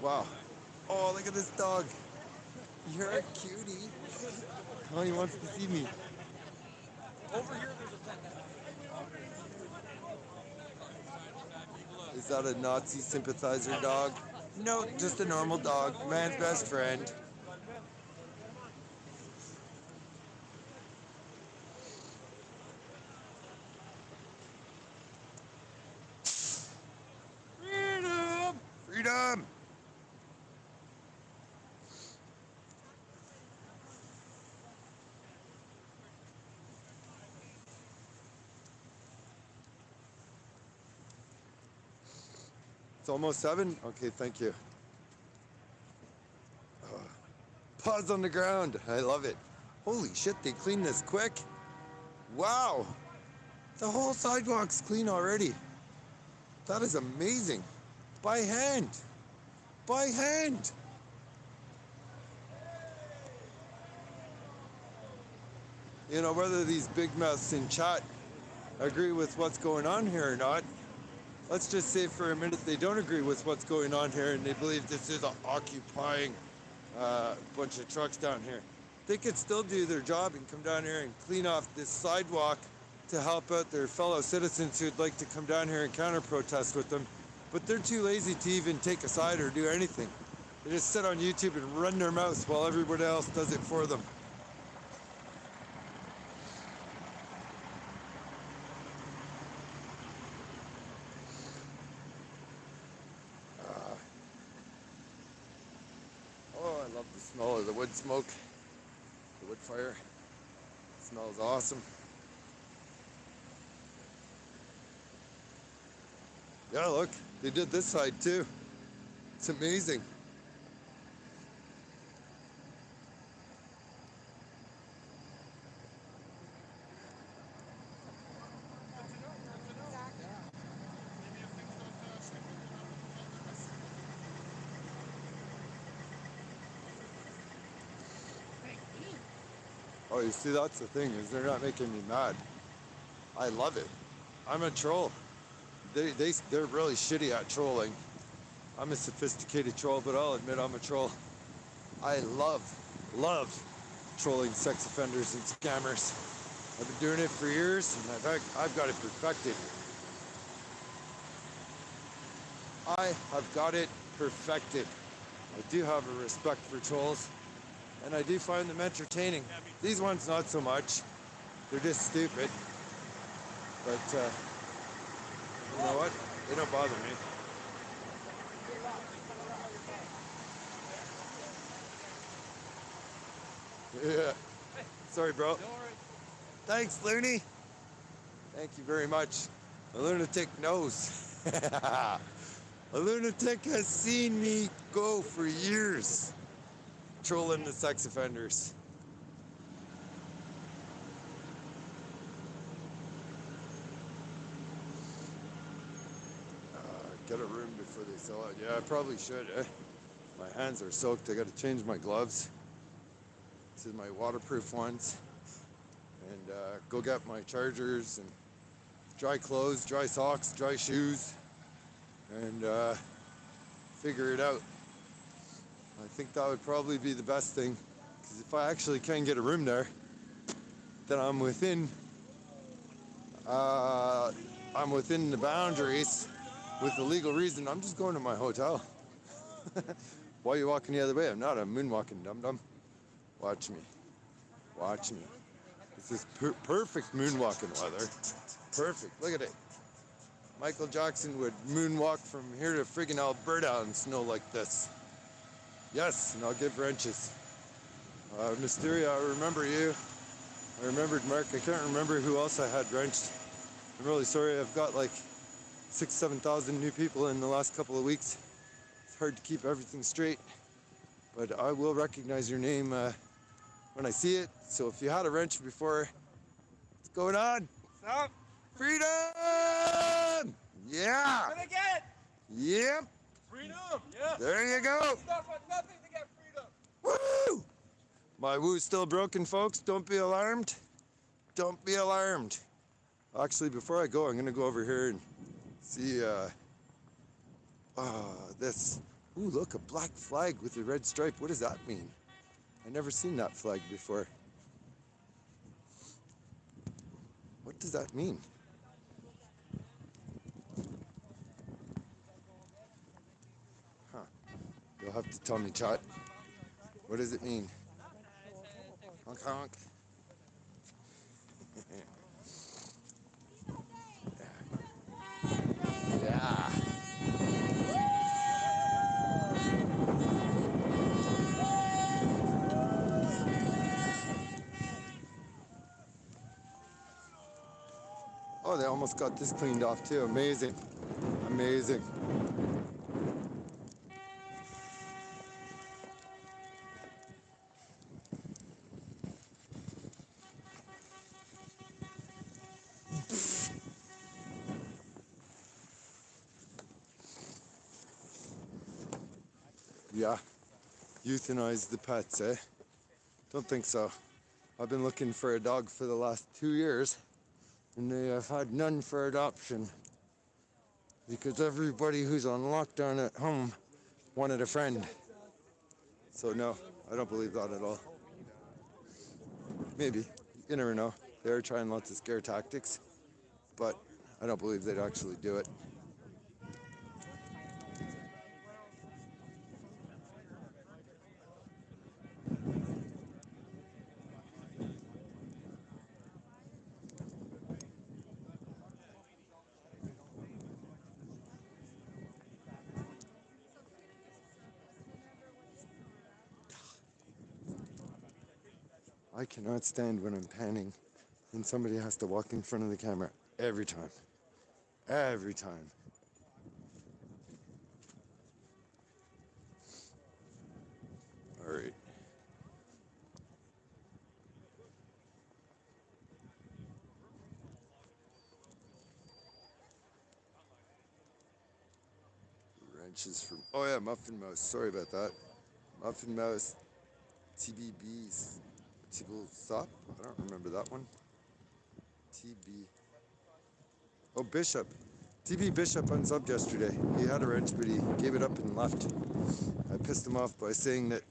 Wow. Oh, look at this dog. You're a cutie. Oh, he wants to see me. Over here, there's a... Is that a Nazi sympathizer dog? No, just a normal dog. Man's best friend. Freedom! Freedom! It's almost 7? Okay, thank you. Paws on the ground. I love it. Holy shit, they cleaned this quick. Wow. The whole sidewalk's clean already. That is amazing. By hand. By hand. You know, whether these big mouths in chat agree with what's going on here or not, let's just say for a minute they don't agree with what's going on here and they believe this is an occupying bunch of trucks down here. They could still do their job and come down here and clean off this sidewalk to help out their fellow citizens who'd like to come down here and counter-protest with them. But they're too lazy to even take a side or do anything. They just sit on YouTube and run their mouth while everybody else does it for them. Oh, I love the smell of the wood smoke, the wood fire. It smells awesome. Yeah, look, they did this side too. It's amazing. Oh, you see, that's the thing, is they're not making me mad. I love it. I'm a troll. They're really shitty at trolling. I'm a sophisticated troll, but I'll admit I'm a troll. I love trolling sex offenders and scammers. I've been doing it for years, and I've got it perfected. I have got it perfected. I do have a respect for trolls, and I do find them entertaining. These ones not so much. They're just stupid. But you know what? They don't bother me. Yeah. Sorry, bro. Thanks, Looney. Thank you very much. A lunatic knows. A lunatic has seen me go for years, trolling the sex offenders. Get a room before they sell it. Yeah, I probably should, eh? My hands are soaked. I gotta change my gloves. This is my waterproof ones. And go get my chargers and dry clothes, dry socks, dry shoes, and figure it out. I think that would probably be the best thing, because if I actually can get a room there, then I'm within the boundaries with the legal reason. I'm just going to my hotel. Why are you walking the other way? I'm not. I'm moonwalking, dum-dum. Watch me. Watch me. This is perfect moonwalking weather. Perfect. Look at it. Michael Jackson would moonwalk from here to friggin' Alberta in snow like this. Yes, and I'll give wrenches. Mysteria, I remember you. I remembered Mark. I can't remember who else I had wrenched. I'm really sorry. I've got like 6,000-7,000 new people in the last couple of weeks. It's hard to keep everything straight, but I will recognize your name when I see it. So if you had a wrench before, what's going on? What's up? Freedom! Yeah! What did I get? Yep! Freedom! Yeah! There you go! Stuff on nothing to get freedom! Woo! My woo's still broken, folks. Don't be alarmed. Don't be alarmed. Actually, before I go, I'm gonna go over here and see this. Ooh, look, a black flag with a red stripe. What does that mean? I've never seen that flag before. What does that mean? Huh. You'll have to tell me, chat. What does it mean? Honk honk. Yeah. Oh, they almost got this cleaned off too. Amazing. Amazing. Yeah. Euthanize the pets, eh? Don't think so. I've been looking for a dog for the last 2 years, and they have had none for adoption because everybody who's on lockdown at home wanted a friend. So no, I don't believe that at all. Maybe. You never know. They're trying lots of scare tactics, but I don't believe they'd actually do it. I cannot stand when I'm panning and somebody has to walk in front of the camera every time. Every time. All right. Wrenches from, oh yeah, Muffin Mouse. Sorry about that. Muffin Mouse, TBB's, Tibble Sop. I don't remember that one. TB. Oh, Bishop. TB Bishop unsubbed yesterday. He had a wrench, but he gave it up and left. I pissed him off by saying that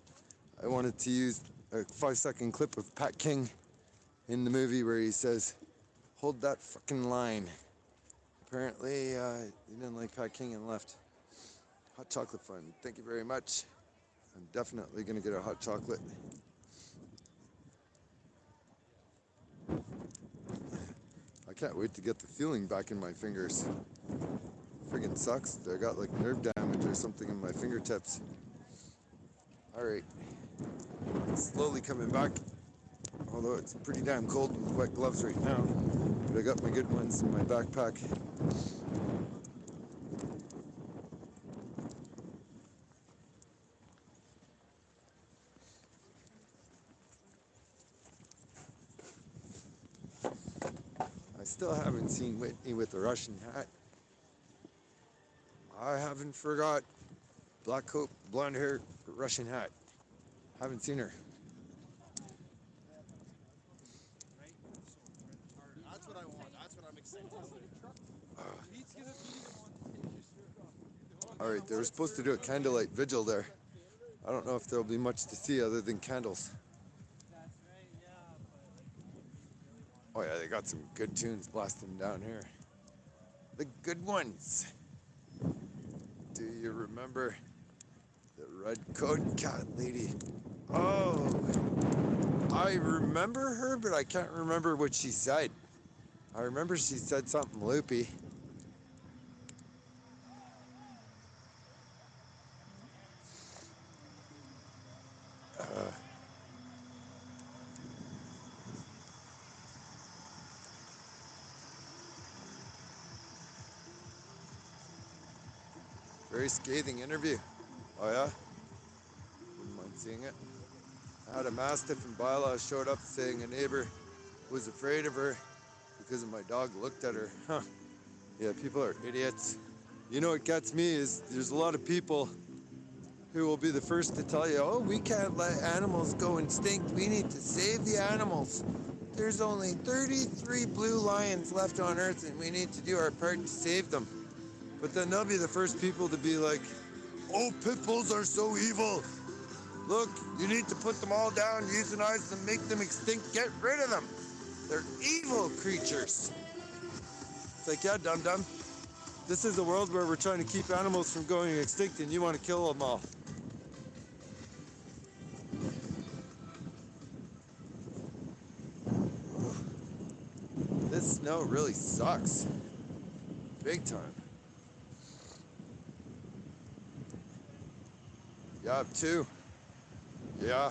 I wanted to use a 5-second clip of Pat King in the movie where he says, "Hold that fucking line." Apparently, he didn't like Pat King and left. Hot chocolate fun. Thank you very much. I'm definitely gonna get a hot chocolate. I can't wait to get the feeling back in my fingers. Friggin' sucks. I got like nerve damage or something in my fingertips. All right. Slowly coming back. Although it's pretty damn cold with wet gloves right now. But I got my good ones in my backpack. I still haven't seen Whitney with the Russian hat. I haven't forgot. Black coat, blonde hair, Russian hat. Haven't seen her. That's what I want. That's what I'm excited All right, they were supposed to do a candlelight vigil there. I don't know if there'll be much to see other than candles. Oh yeah, they got some good tunes blasting down here. The good ones. Do you remember the red coat cat lady? Oh, I remember her, but I can't remember what she said. I remember she said something loopy. Very scathing interview. Oh yeah? Wouldn't mind seeing it. I had a mastiff in bylaws showed up saying a neighbor was afraid of her because my dog looked at her. Huh. Yeah, people are idiots. You know what gets me is there's a lot of people who will be the first to tell you, oh, we can't let animals go extinct. We need to save the animals. There's only 33 blue lions left on Earth and we need to do our part to save them. But then they'll be the first people to be like, oh, pit bulls are so evil. Look, you need to put them all down, euthanize them, make them extinct, get rid of them. They're evil creatures. It's like, yeah, dum-dum. This is a world where we're trying to keep animals from going extinct and you want to kill them all. This snow really sucks. Big time. You have two? Yeah.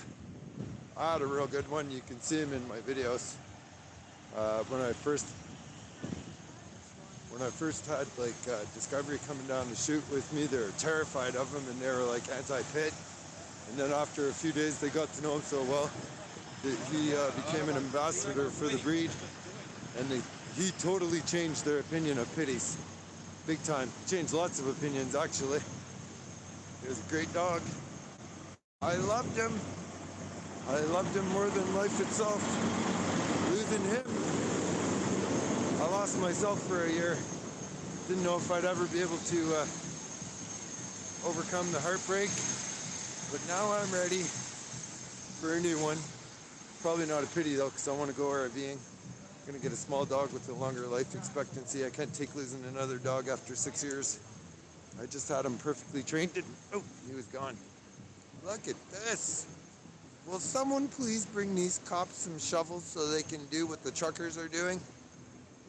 I had a real good one. You can see him in my videos. When I first had like Discovery coming down to shoot with me, they were terrified of him and they were like anti-pit. And then after a few days, they got to know him so well that he became an ambassador for the breed, and he totally changed their opinion of pitties, big time. Changed lots of opinions actually. He was a great dog. I loved him. I loved him more than life itself. Losing him, I lost myself for a year. Didn't know if I'd ever be able to overcome the heartbreak. But now I'm ready for a new one. Probably not a pity though, because I want to go RVing. I'm gonna get a small dog with a longer life expectancy. I can't take losing another dog after 6 years. I just had him perfectly trained and oh, he was gone. Look at this. Will someone please bring these cops some shovels so they can do what the truckers are doing?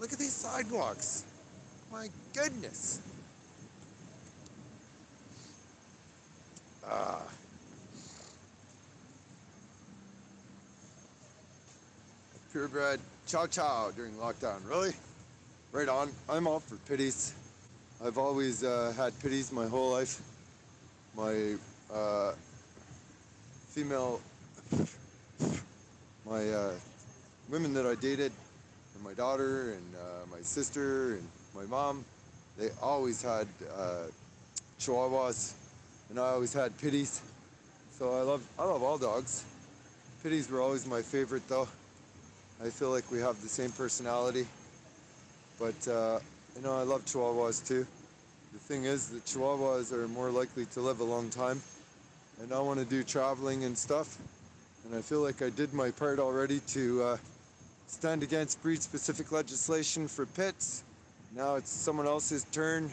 Look at these sidewalks. My goodness. Purebred chow chow during lockdown. Really? Right on. I'm all for pitties. I've always had pitties my whole life. My female, my women that I dated, and my daughter and my sister and my mom, they always had Chihuahuas, and I always had pitties. So I love all dogs. Pitties were always my favorite though. I feel like we have the same personality, but you know, I love Chihuahuas too. The thing is that Chihuahuas are more likely to live a long time, and I want to do traveling and stuff, and I feel like I did my part already to stand against breed-specific legislation for pits. Now it's someone else's turn,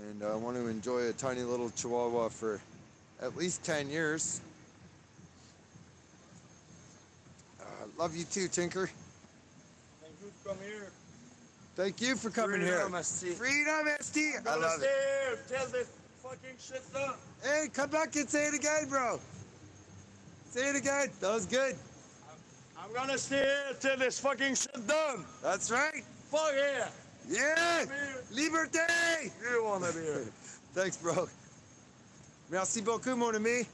and I want to enjoy a tiny little Chihuahua for at least 10 years. Love you too, Tinker. Thank you for coming here. Thank you for coming Freedom, here. ST. Freedom, ST. I love it. Here, tell this fucking shit done. Hey, come back and say it again, bro. Say it again. That was good. I'm gonna stay here till this fucking shit done. That's right. Fuck yeah. Yeah. Come here. Liberté. You wanna be here. Thanks, bro. Merci beaucoup, mon ami.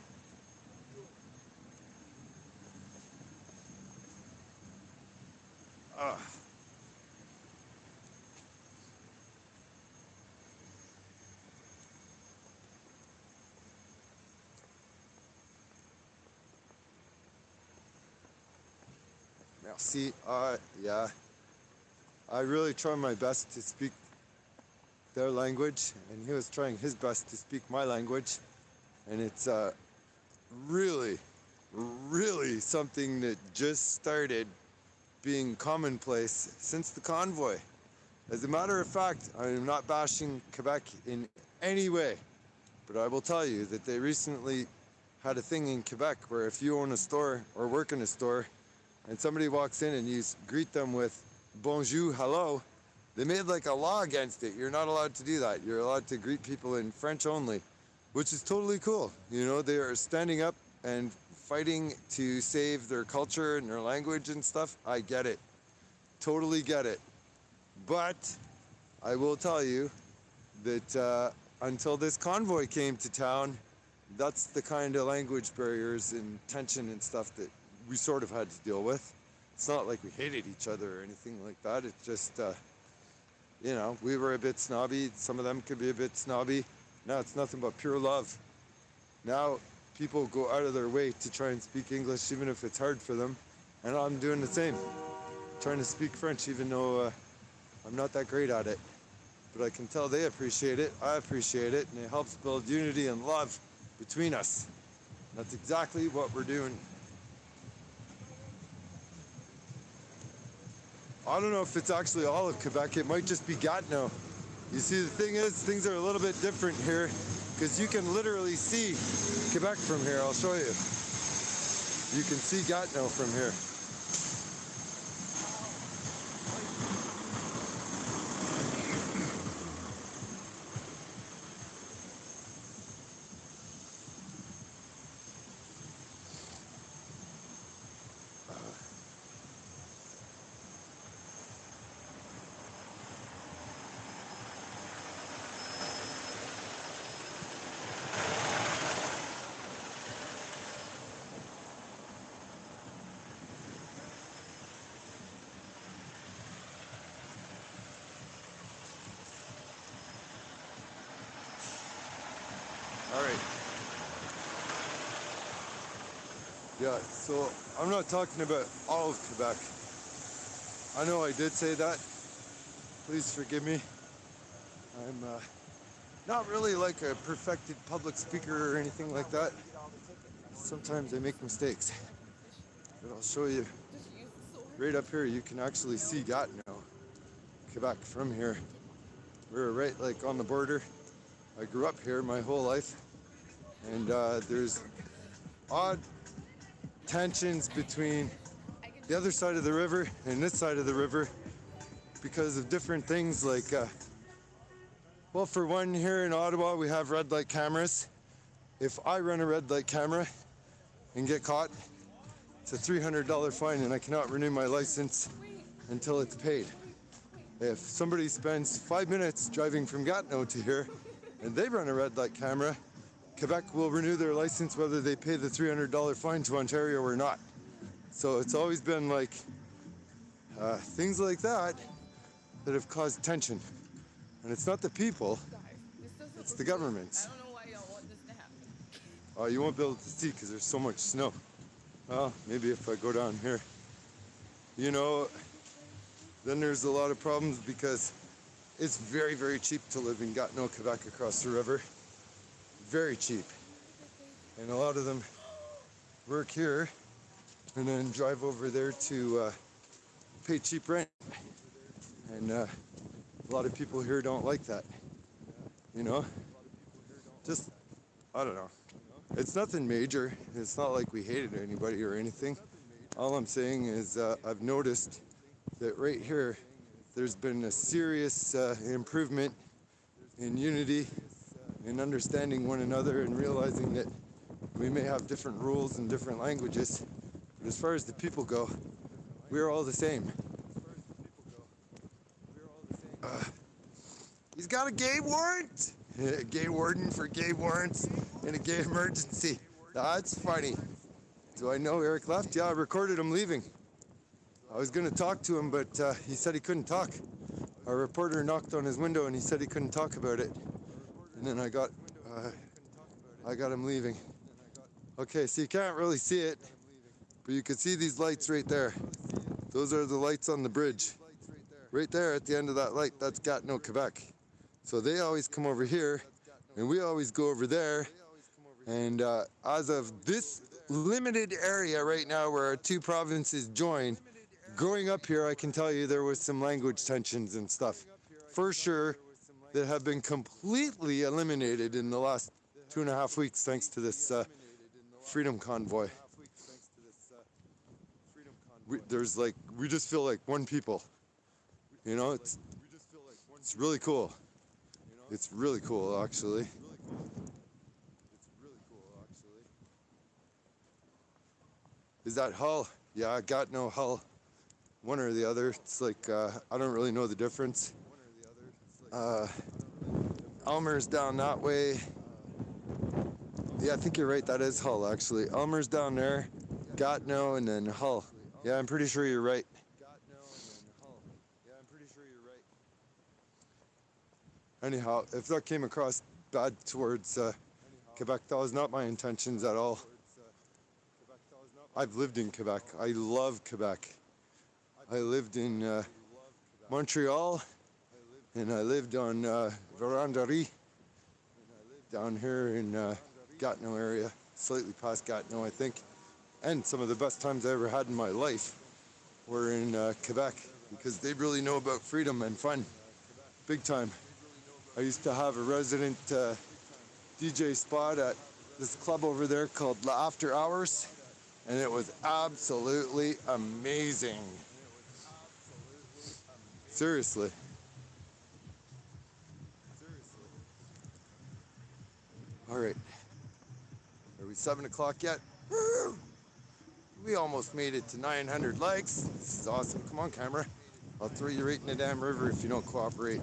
Merci. Yeah. I really try my best to speak their language, and he was trying his best to speak my language. And it's really, really something that just started being commonplace since the convoy. As a matter of fact, I am not bashing Quebec in any way, but I will tell you that they recently had a thing in Quebec where if you own a store or work in a store and somebody walks in and you greet them with bonjour, hello, they made like a law against it. You're not allowed to do that. You're allowed to greet people in French only, which is totally cool. You know, they are standing up and fighting to save their culture and their language and stuff. I get it. Totally get it. But I will tell you that until this convoy came to town, that's the kind of language barriers and tension and stuff that we sort of had to deal with. It's not like we hated each other or anything like that. It's just, you know, we were a bit snobby. Some of them could be a bit snobby. Now it's nothing but pure love. Now people go out of their way to try and speak English, even if it's hard for them. And I'm doing the same. Trying to speak French, even though I'm not that great at it. But I can tell they appreciate it. I appreciate it. And it helps build unity and love between us. That's exactly what we're doing. I don't know if it's actually all of Quebec. It might just be Gatineau. You see, the thing is, things are a little bit different here because you can literally see Quebec from here. I'll show you. You can see Gatineau from here. All right. Yeah, so I'm not talking about all of Quebec. I know I did say that. Please forgive me. I'm not really like a perfected public speaker or anything like that. sometimes I make mistakes. But I'll show you right up here. You can actually see Gatineau, Quebec from here. We're right like on the border. I grew up here my whole life, and there's odd tensions between the other side of the river and this side of the river because of different things like, well, for one, here in Ottawa we have red light cameras. If I run a red light camera and get caught, it's a $300 fine and I cannot renew my license until it's paid. If somebody spends 5 minutes driving from Gatineau to here and they run a red light camera, Quebec will renew their license whether they pay the $300 fine to Ontario or not. So it's always been like things like that that have caused tension. And it's not the people, it's the governments. Oh, you won't be able to see because there's so much snow. Well, maybe if I go down here. You know, then there's a lot of problems because it's very, very cheap to live in Gatineau, Quebec across the river. Very cheap. And a lot of them work here and then drive over there to pay cheap rent. And a lot of people here don't like that. You know? Just, I don't know. It's nothing major. It's not like we hated anybody or anything. All I'm saying is I've noticed that right here, there's been a serious improvement in unity, in understanding one another and realizing that we may have different rules and different languages, but as far as the people go, we're all the same. He's got a gay warrant! A gay warden for gay warrants in a gay emergency. That's funny. Do I know Eric left? Yeah, I recorded him leaving. I was going to talk to him, but he said he couldn't talk. Our reporter knocked on his window and he said he couldn't talk about it. And then I got him leaving. Okay, so you can't really see it, but you can see these lights right there. Those are the lights on the bridge. Right there at the end of that light, that's Gatineau, Quebec. So they always come over here, and we always go over there. And as of this limited area right now where our two provinces join, growing up here, I can tell you there was some language tensions and stuff, for sure, that have been completely eliminated in the last 2.5 weeks thanks to this Freedom Convoy. We just feel like one people. You know, it's really cool. It's really cool, actually. Is that Hull? Yeah, I got no Hull. One or the other. It's like, I don't really know the difference. Elmer's down that way. Yeah, I think you're right. That is Hull, actually. Elmer's down there, Gatineau, and then Hull. Yeah, I'm pretty sure you're right. Anyhow, if that came across bad towards Quebec, that was not my intentions at all. I've lived in Quebec. I love Quebec. I lived in Montreal, and I lived on Veranderie, down here in Gatineau area, slightly past Gatineau, I think. And some of the best times I ever had in my life were in Quebec, because they really know about freedom and fun, big time. I used to have a resident DJ spot at this club over there called La After Hours, and it was absolutely amazing. Seriously. All right. Are we 7 o'clock yet? Woo! We almost made it to 900 likes. This is awesome. Come on, camera. I'll throw you right in the damn river if you don't cooperate.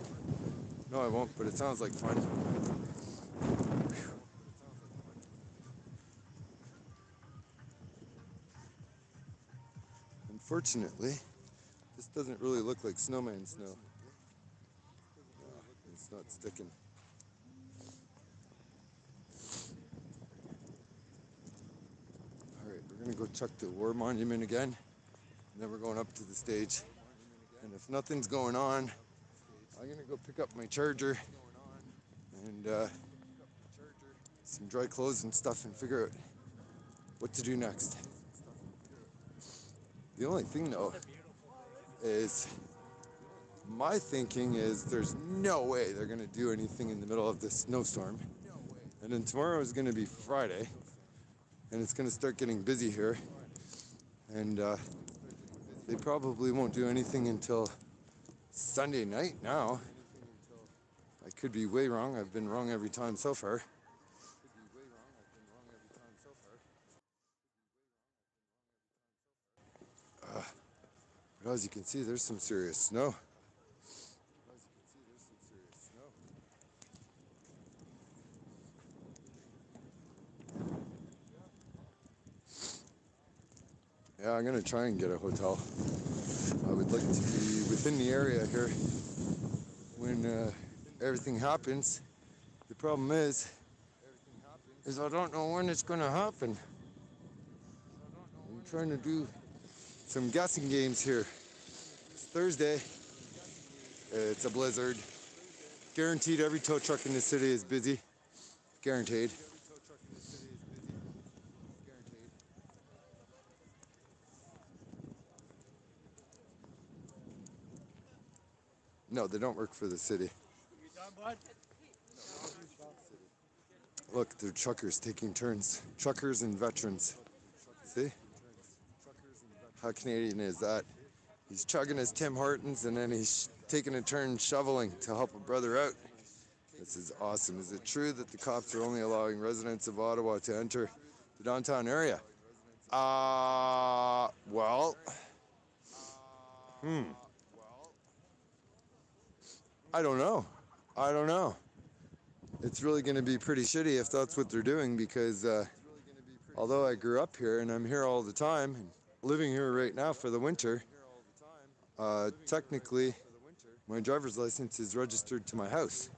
No, I won't, but it sounds like fun. Unfortunately, this doesn't really look like snowman snow. It's not sticking. Alright, we're gonna go check the War Monument again, and then we're going up to the stage. And if nothing's going on, I'm gonna go pick up my charger and some dry clothes and stuff and figure out what to do next. The only thing though is my thinking is there's no way they're gonna do anything in the middle of this snowstorm. And then tomorrow is gonna be Friday and it's gonna start getting busy here. And they probably won't do anything until Sunday night now. I could be way wrong. I've been wrong every time so far. But as you can see, there's some serious snow. Yeah, I'm gonna try and get a hotel. I would like to be within the area here when everything happens. The problem is I don't know when it's gonna happen. I'm trying to do some guessing games here. It's Thursday. It's a blizzard. Guaranteed every tow truck in the city is busy. Guaranteed. No, they don't work for the city. You done, bud? Look, they're truckers taking turns. Truckers and veterans. See? How Canadian is that? He's chugging his Tim Hortons and then he's taking a turn shoveling to help a brother out. This is awesome. Is it true that the cops are only allowing residents of Ottawa to enter the downtown area? Well. I don't know. It's really going to be pretty shitty if that's what they're doing because although I grew up here and I'm here all the time and living here right now for the winter, technically my driver's license is registered to my house,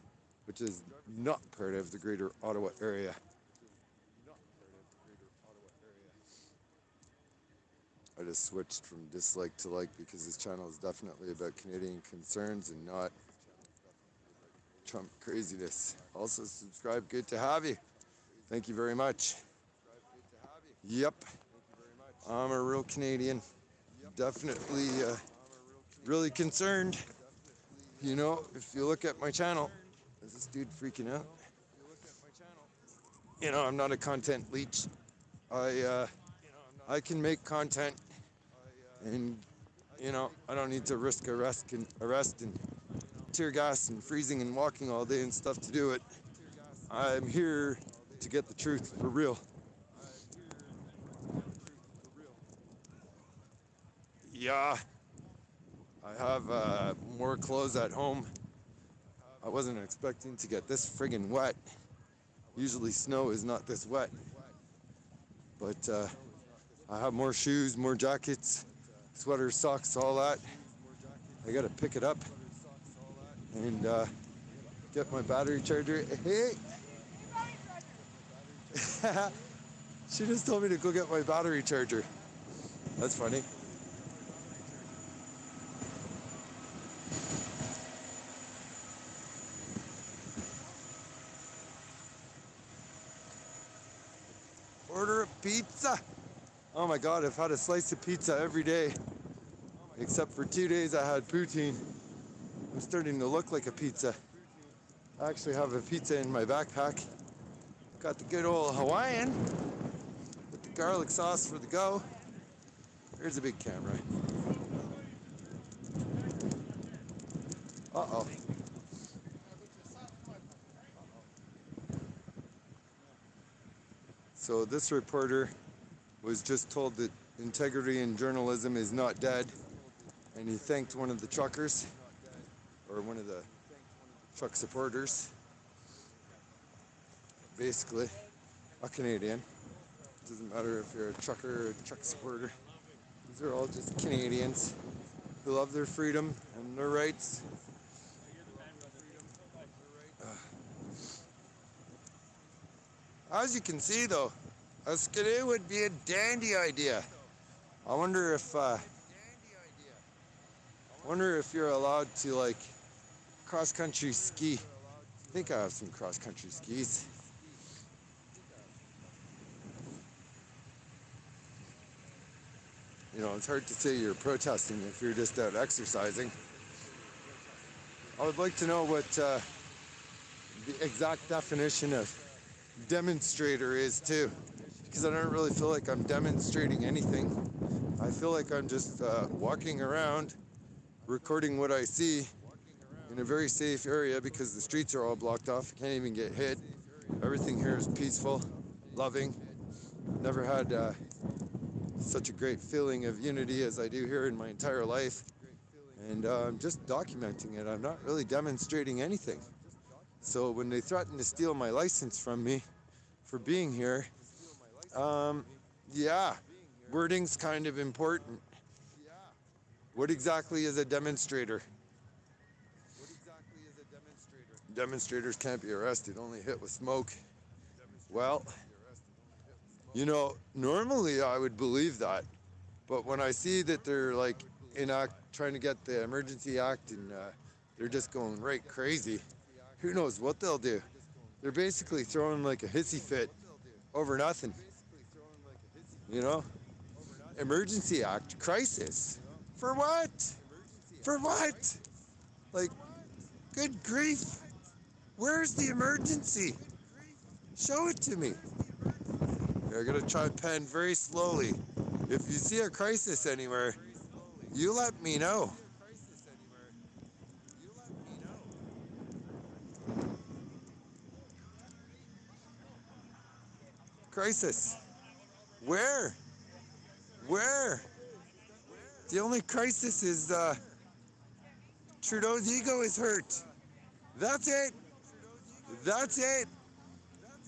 which is not part of the greater Ottawa area. I just switched from dislike to like because this channel is definitely about Canadian concerns and not Trump craziness. Also subscribe, good to have you. Thank you very much. Yep, I'm a real Canadian. Definitely really concerned. You know, if you look at my channel, is this dude freaking out? You know, I'm not a content leech. I can make content and, you know, I don't need to risk arrest and tear gas and freezing and walking all day and stuff to do it. I'm here to get the truth for real. Yeah, I have more clothes at home. I wasn't expecting to get this friggin' wet. Usually snow is not this wet. But I have more shoes, more jackets, sweaters, socks, all that. I gotta pick it up and get my battery charger. Hey! She just told me to go get my battery charger. That's funny. Order a pizza. Oh my God, I've had a slice of pizza every day. Except for 2 days I had poutine. I'm starting to look like a pizza. I actually have a pizza in my backpack. Got the good old Hawaiian with the garlic sauce for the go. Here's a big camera. Uh-oh. So this reporter was just told that integrity in journalism is not dead, and he thanked one of the truckers, or one of the truck supporters, basically a Canadian. Doesn't matter if you're a trucker or a truck supporter. These are all just Canadians who love their freedom and their rights. As you can see though, a skidoo would be a dandy idea. I wonder if you're allowed to like cross-country ski. I think I have some cross-country skis. You know, it's hard to say you're protesting if you're just out exercising. I would like to know what the exact definition of demonstrator is too, because I don't really feel like I'm demonstrating anything. I feel like I'm just walking around, recording what I see in a very safe area because the streets are all blocked off. I can't even get hit. Everything here is peaceful, loving. Never had such a great feeling of unity as I do here in my entire life. And I'm just documenting it. I'm not really demonstrating anything. So when they threaten to steal my license from me for being here, yeah, wording's kind of important. What exactly is a demonstrator? Demonstrators can't be arrested, only hit with smoke. Well, you know, normally I would believe that. But when I see that they're like trying to get the emergency act and they're just going right crazy, who knows what they'll do. They're basically throwing like a hissy fit over nothing. You know? Emergency act, crisis. For what? For what? Like, good grief. Where's the emergency? Show it to me. Here, I gotta try and pen very slowly. If you see a crisis anywhere, you let me know. Crisis. Where? Where? The only crisis is Trudeau's ego is hurt. That's it. That's it.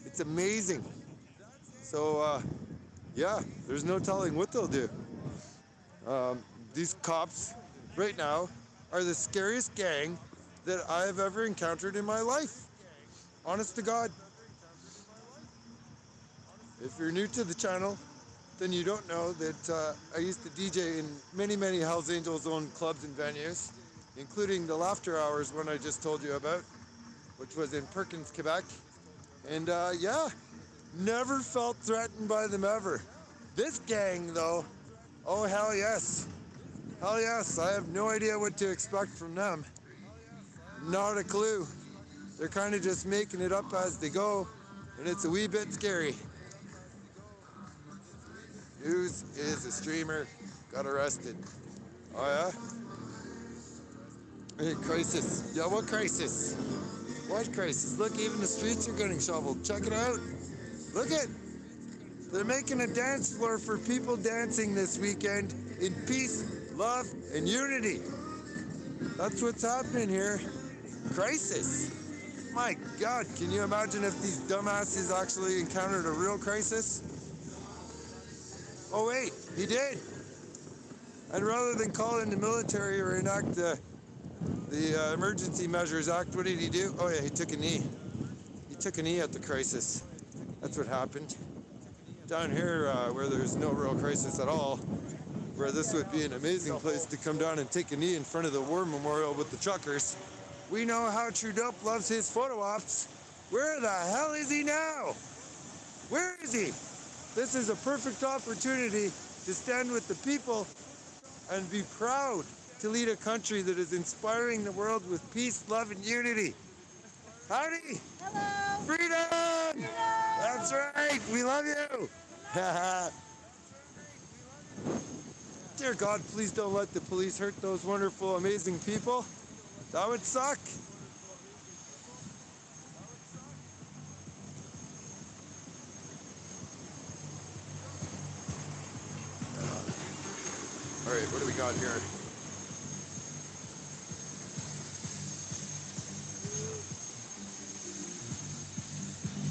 It's amazing. So, yeah, there's no telling what they'll do. These cops right now are the scariest gang that I've ever encountered in my life. Honest to God. If you're new to the channel, then you don't know that I used to DJ in many, many Hells Angels owned clubs and venues, including the Laughter Hours one I just told you about, which was in Perkins, Quebec. And yeah, never felt threatened by them ever. This gang though, oh hell yes. Hell yes, I have no idea what to expect from them. Not a clue. They're kind of just making it up as they go, and it's a wee bit scary. News is a streamer got arrested. Oh yeah? Hey, crisis. Yeah, what crisis? What crisis? Look, even the streets are getting shoveled. Check it out. Look it. They're making a dance floor for people dancing this weekend in peace, love, and unity. That's what's happening here. Crisis. My God, can you imagine if these dumbasses actually encountered a real crisis? Oh wait, he did. And rather than call in the military or enact the Emergency Measures Act, what did he do? Oh yeah, he took a knee. He took a knee at the crisis. That's what happened. Down here, where there's no real crisis at all, where this would be an amazing place to come down and take a knee in front of the war memorial with the truckers. We know how Trudeau loves his photo ops. Where the hell is he now? Where is he? This is a perfect opportunity to stand with the people and be proud to lead a country that is inspiring the world with peace, love, and unity. Howdy! Hello! Freedom! That's right! We love you! Dear God, please don't let the police hurt those wonderful, amazing people. That would suck. All right, what do we got here?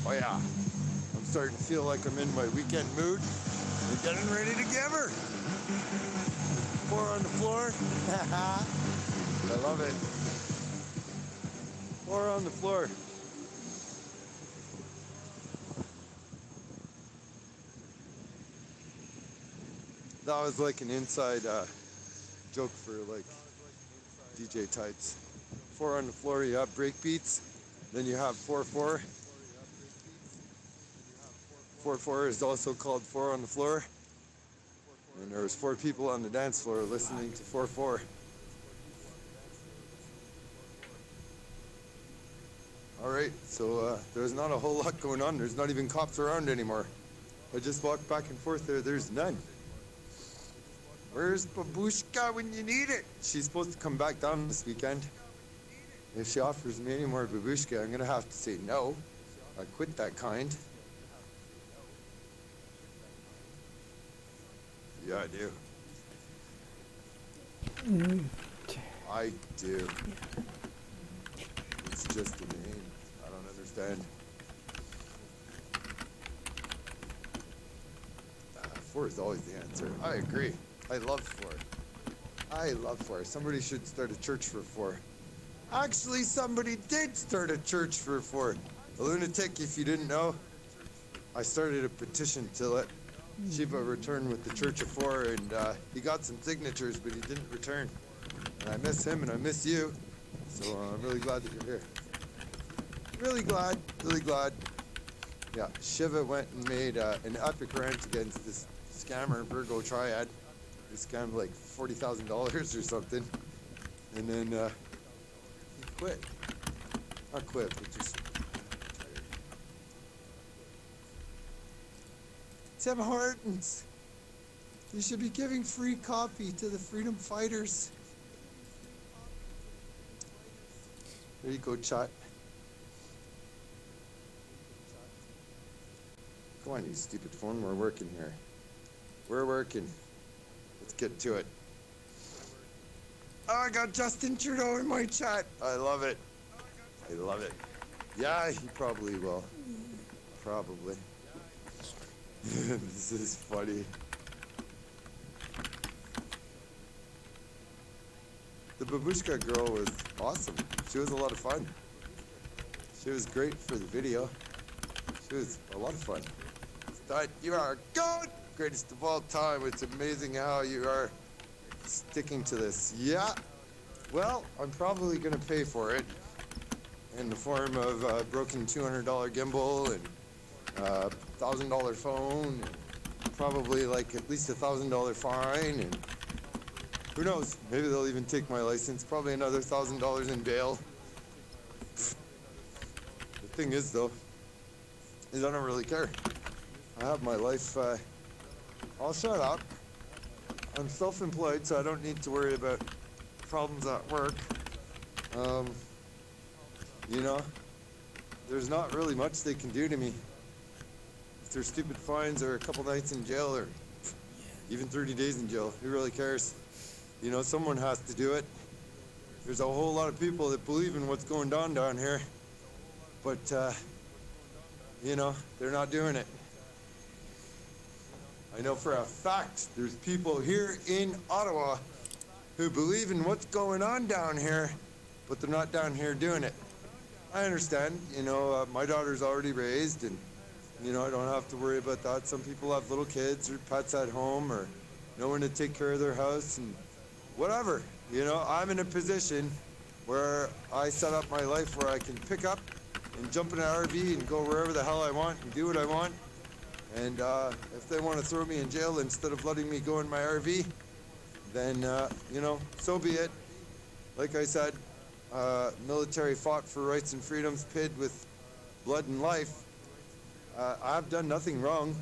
Oh yeah, I'm starting to feel like I'm in my weekend mood. I'm getting ready to give her. 4 on the floor. I love it. 4 on the floor. That was like an inside joke for like DJ types. 4 on the floor, you have break beats. Then you have 4-4. 4-4 is also called 4 on the floor. And there was 4 people on the dance floor listening to 4/4. All right, so there's not a whole lot going on. There's not even cops around anymore. I just walked back and forth there. There's none. Where's Babushka when you need it? She's supposed to come back down this weekend. If she offers me any more babushka, I'm gonna have to say no. I quit that kind. Yeah, I do. I do. It's just a name. I don't understand. 4 is always the answer. I agree. I love 4. I love 4. Somebody should start a church for 4. Actually, somebody did start a church for 4. A lunatic, if you didn't know. I started a petition to let Shiva return with the Church of 4, and he got some signatures, but he didn't return. And I miss him, and I miss you. So I'm really glad that you're here. Really glad, really glad. Yeah, Shiva went and made an epic rant against this scammer, Virgo Triad. He scammed like $40,000 or something. And then he quit. Not quit, but just retired. Tim Hortons. You should be giving free coffee to the freedom fighters. There you go, chat. Come on, you stupid phone. We're working here. We're working. Let's get to it. Oh, I got Justin Trudeau in my chat. I love it. I love it. Yeah, he probably will. Probably. This is funny. The babushka girl was awesome. She was a lot of fun. She was great for the video. She was a lot of fun. Stud, you are GOAT! Greatest of all time. It's amazing how you are sticking to this. Yeah. Well, I'm probably going to pay for it in the form of a broken $200 gimbal and a $1,000 phone, and probably like at least $1,000 fine, and who knows? Maybe they'll even take my license. Probably another $1,000 in bail. The thing is, though, is I don't really care. I have my life. I'll shut up. I'm self-employed, so I don't need to worry about problems at work. You know, there's not really much they can do to me. If there's stupid fines or a couple nights in jail or even 30 days in jail, who really cares? You know, someone has to do it. There's a whole lot of people that believe in what's going on down here, but, you know, they're not doing it. I know for a fact there's people here in Ottawa who believe in what's going on down here, but they're not down here doing it. I understand, you know, my daughter's already raised, and, you know, I don't have to worry about that. Some people have little kids or pets at home or no one to take care of their house and whatever. You know, I'm in a position where I set up my life where I can pick up and jump in an RV and go wherever the hell I want and do what I want. And if they want to throw me in jail instead of letting me go in my RV, then, you know, so be it. Like I said, military fought for rights and freedoms, paid with blood and life. I've done nothing wrong.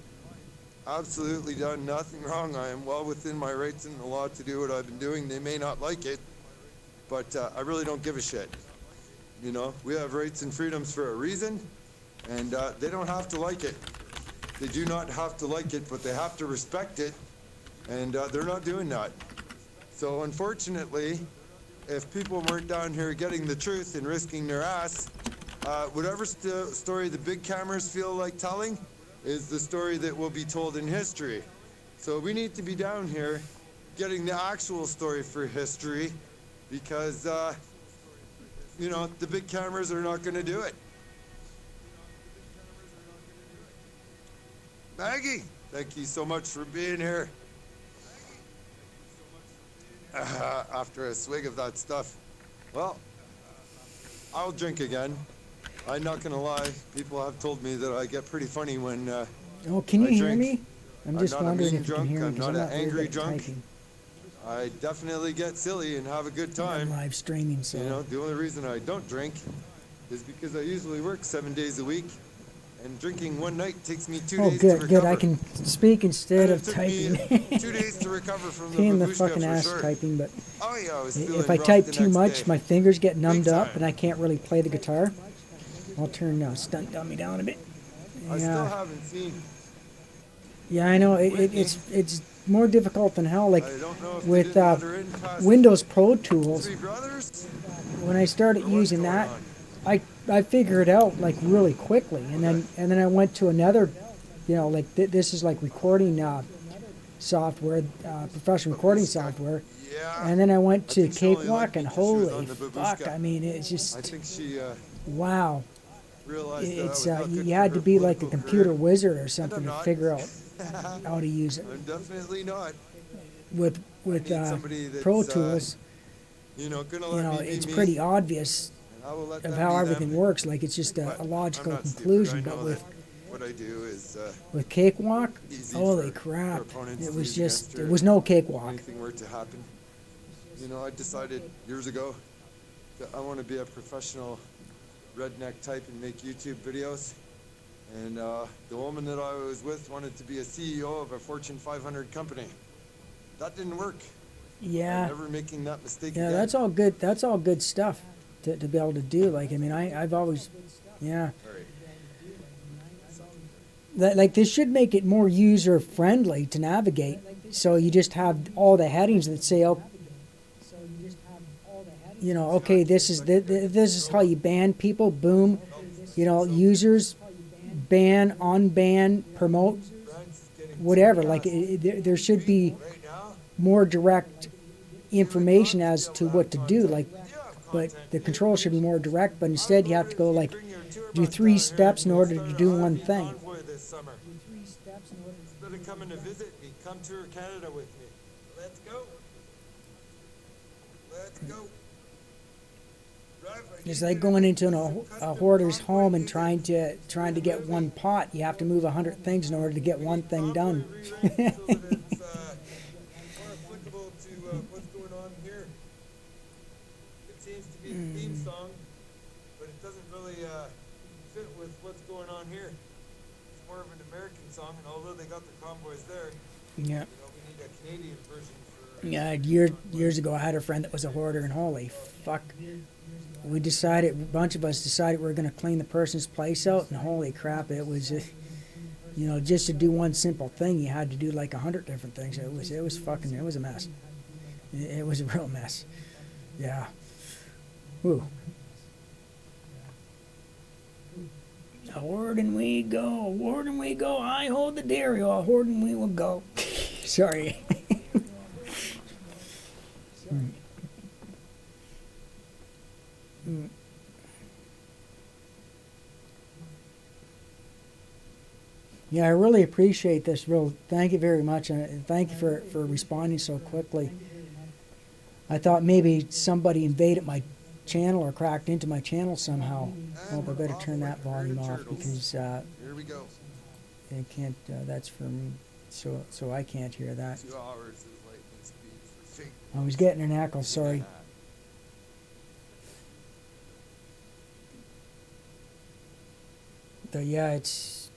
Absolutely done nothing wrong. I am well within my rights in the law to do what I've been doing. They may not like it, but I really don't give a shit. You know, we have rights and freedoms for a reason, and they don't have to like it. They do not have to like it, but they have to respect it, and they're not doing that. So unfortunately, if people weren't down here getting the truth and risking their ass, whatever story the big cameras feel like telling is the story that will be told in history. So we need to be down here getting the actual story for history, because, you know, the big cameras are not going to do it. Maggie, thank you so much for being here. After a swig of that stuff. Well, I'll drink again. I'm not gonna lie. People have told me that I get pretty funny when Oh, can you I hear drink. me? I'm just not a wondering mean if you drunk. can hear me I'm because not I'm an not very angry good at drunk. typing. I definitely get silly and have a good I'm time. live streaming, so. You know, the only reason I don't drink is because I usually work 7 days a week, and drinking one night takes me 2 Oh, days to good, recover. good. I can speak instead And of it took typing. me 2 days to recover from the Pain in the babushka fucking for ass sure. typing, but Oh yeah, I was if feeling I rough type the too next much, day. my fingers get numbed Big up time. and I can't really play the guitar. I'll turn stunt dummy down a bit. I still Yeah, haven't seen yeah, I know. Whitney. It's more difficult than hell. Like I don't know if they with didn't let her in past Windows Pro Tools, Three Brothers. when I started Or what's using going that, on? I figured it out like really quickly, and then I went to another, like this is like recording software, professional recording software, Yeah. and then I went I to think she only Cakewalk, liked me and 'cause she was holy on the fuck! babushka. I mean, it's I just think she wow. realized that I It's was not good you for had her to be like a political computer career. wizard or And something I'm to not. figure out how to use it. I'm definitely not. With need somebody that's, Pro Tools, Gonna let me be it's me, pretty obvious and I will let of them how be everything them. works. Like it's just But a I'm logical not stupid. conclusion. I But know with that what I do is Cakewalk, easy holy for crap! opponents It to was use just against it her was no if cakewalk. anything were to happen. I decided years ago that I want to be a professional redneck type and make YouTube videos. And the woman that I was with wanted to be a CEO of a Fortune 500 company. That didn't work. Yeah, I'm never making that mistake yeah, again. that's all good. That's all good stuff to be able to do. Like I mean, I've always, yeah. All right. Like this should make it more user friendly to navigate. So you just have all the headings that say, oh, okay, this is how you ban people. Boom, users, ban, unban, promote, whatever. Like there should be more direct information as to what to do. Like, but the control should be more direct. But instead, you have to go like do 3 steps in order to do one thing. Convoy this summer. Instead of coming to visit me, come tour Canada with me. Let's go. Let's go. It's like going into a hoarder's home and trying to get one pot. You have to move 100 things in order to get one thing done. So that it's more applicable to what's going on here. It seems to be the theme song, but it doesn't really fit with what's going on here. It's more of an American song, and although they got the Convoys there, Yeah. we need a Canadian version for. Yeah, years ago, I had a friend that was a hoarder, and holy fuck. We decided, a bunch of us decided we were going to clean the person's place out, and holy crap, it was, just to do one simple thing, you had to do like 100 different things. It was a mess. It was a real mess. Yeah. Whew. Hoard and we go, hoard and we go, I hold the dairy, hoard and we will go. Sorry. Yeah, I really appreciate this. Thank you very much, and thank you for responding so quickly. I thought maybe somebody invaded my channel or cracked into my channel somehow. Hope I better turn that volume off because Here we go. I can't. That's for me, so I can't hear that. 2 hours is lightning speed for fake. I was getting an echo. Sorry. But yeah, it's.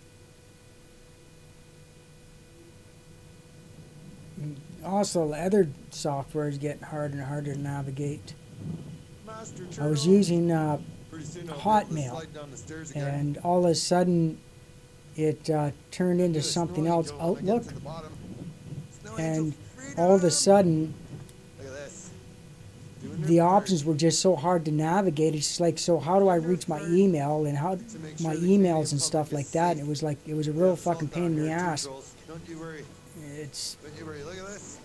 Also, the other software is getting harder and harder to navigate. Master I was Turtle. using Pretty soon I'll be able to Hotmail, slide down the stairs again. and all of a sudden, it turned into Get a something snowy else, Joe when I get Outlook, to the bottom. Snowy and Joe, all of a freedom! sudden, Look at this. Doing their the part options were just so hard to navigate. It's just like, so how do I reach my email and how to make my sure the Canadian emails and stuff public like is that? safe. And it was a We real have salt fucking down pain in the here, too, ass. trolls. Don't you worry. It's, Don't you worry. Look at this.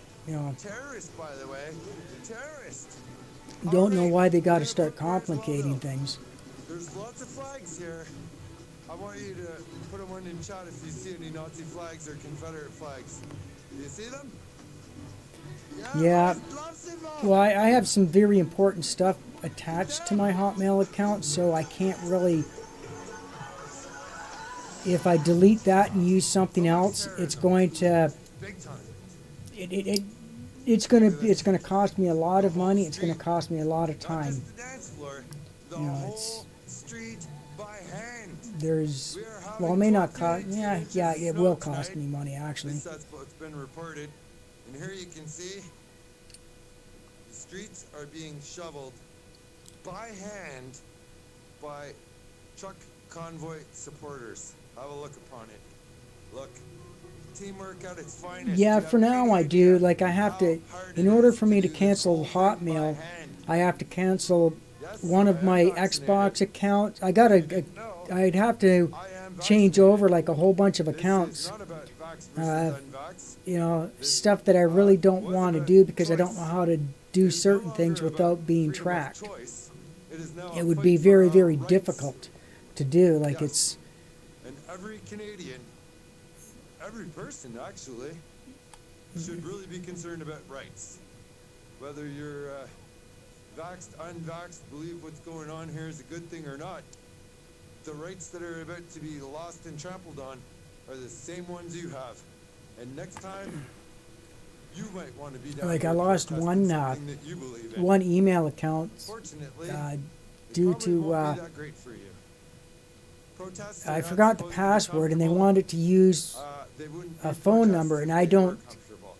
Terrorist, by the way. Terrorist. don't know Alright, why they got to we're start gonna put Paris complicating logo. things. There's lots of flags here. I want you to put a one in chat if you see any Nazi flags or Confederate flags. Do you see them? Yeah. Lots of them. Well, I have some very important stuff attached to my Hotmail account, so I can't really if I delete that and use something else, it's going to Big time. it's gonna cost me a lot of money. It's gonna cost me a lot of Not time. just the dance floor, the You know, whole it's- street by hand. There's We are having well, it may not 28 cost. Yeah, inches yeah, of it snow will cost tonight. me money At actually. least that's what's been reported. And here you can see the streets are being shoveled by hand by truck convoy supporters. Have a look upon it. Look, teamwork at its finest. Yeah, Do you for have now any I do. idea like I have how to, hard in it order is for me to do this cancel whole thing by Hotmail, hand? I have to cancel Yes, one I of am my vaccinated. Xbox accounts. I gotta. didn't know, I'd have to I am change vaccinated. over like a whole bunch of This is accounts. not about vax Uh, versus unvax. You know, This, stuff that I really don't was want to about do because I don't choice. know how to It do is no certain things longer without about being freedom of tracked. choice. It is now It a would fight be for very, our very rights. difficult to do. Like Yes. And every Canadian, every person actually, should really be concerned about rights. Whether you're vaxxed, unvaxxed, believe what's going on here is a good thing or not, the rights that are about to be lost and trampled on are the same ones you have. And next time, you might want to be down Like, here I lost protesting one, something that you believe in. one email account Fortunately, uh, it due probably to won't be that great for you. Protests are I not forgot the supposed to be password and they comfortable. wanted to use They wouldn't a be phone protests number, if and I they don't- were comfortable.